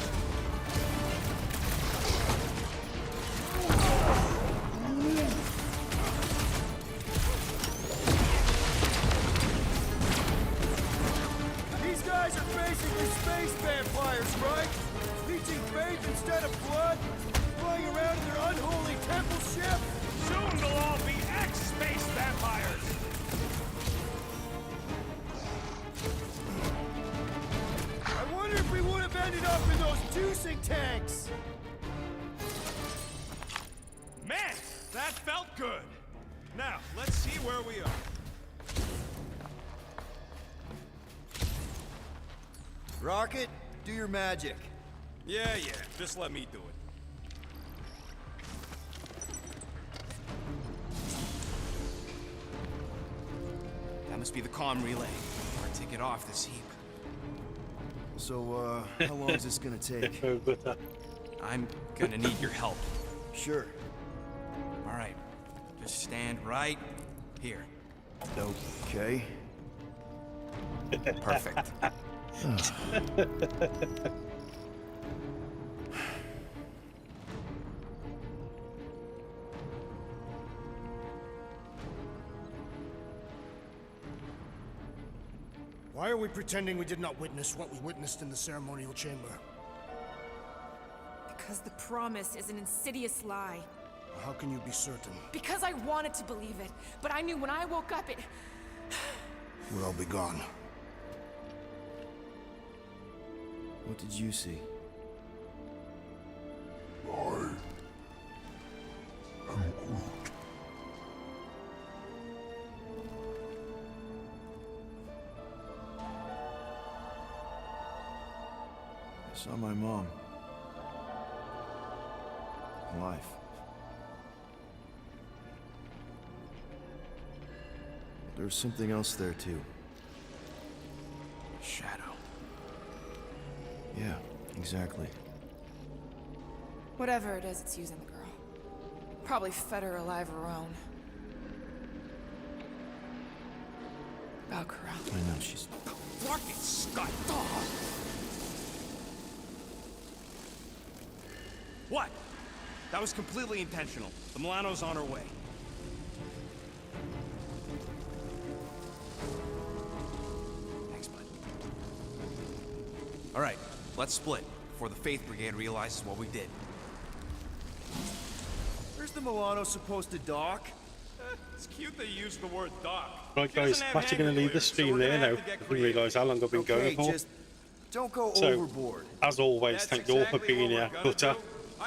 These guys are basically space vampires, right? Leeching faith instead of blood? Flying around in their unholy temple ship? Soon they'll all be ex-space vampires. I wonder if we would have ended up in those juicing tanks! Man, that felt good. Now, let's see where we are. Rocket, do your magic. Yeah, just let me do it. That must be the comm relay. Our ticket off this heap. So, how long is this gonna take? I'm gonna need your help. Sure. All right. Just stand right here. Okay. Perfect. Why are we pretending we did not witness what we witnessed in the ceremonial chamber? Because the promise is an insidious lie. How can you be certain? Because I wanted to believe it, but I knew when I woke up it... We'll all be gone. What did you see? I am Groot. I saw my mom. Alive. There's something else there, too. Shadow. Yeah, exactly. Whatever it is, it's using the girl. Probably fed her alive her own. Valkyrie. I know, she's... Fucking Scott! What? That was completely intentional. The Milano's on her way. Thanks, bud. All right, let's split before the Faith Brigade realizes what we did. Where's the Milano supposed to dock? It's cute they used the word dock. Right guys, I'm actually going to leave the stream there now. I didn't realise how long I've been going for. Just don't go So, overboard. as always, thank you all for being here. Gutter,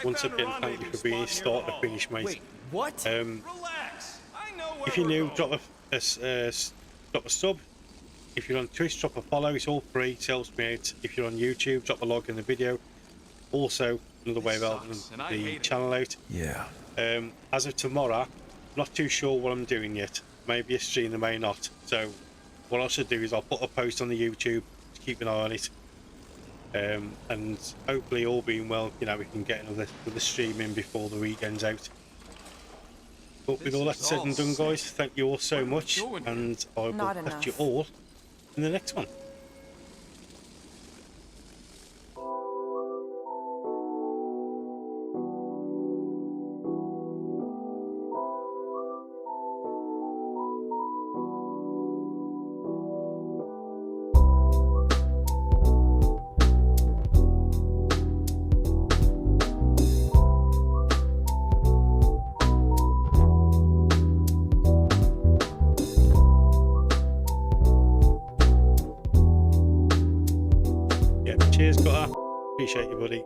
once again, thank you for being here, start to finish, mate. Wait, what? Relax. I know where If you're we're new, going. drop a sub. If you're on Twitch, drop a follow. It's all free. It helps me out. If you're on YouTube, drop a like in the video. Also, another way of helping the channel out. Yeah. As of tomorrow, not too sure what I'm doing yet. Maybe a stream, I may not. So, what I should do is I'll put a post on the YouTube to keep an eye on it. And hopefully, all being well, you know, we can get another stream in before the weekend's out. But with all that said and done, guys, thank you all so much, and I will catch you all in the next one. Cheers, Gutter. Appreciate you, buddy.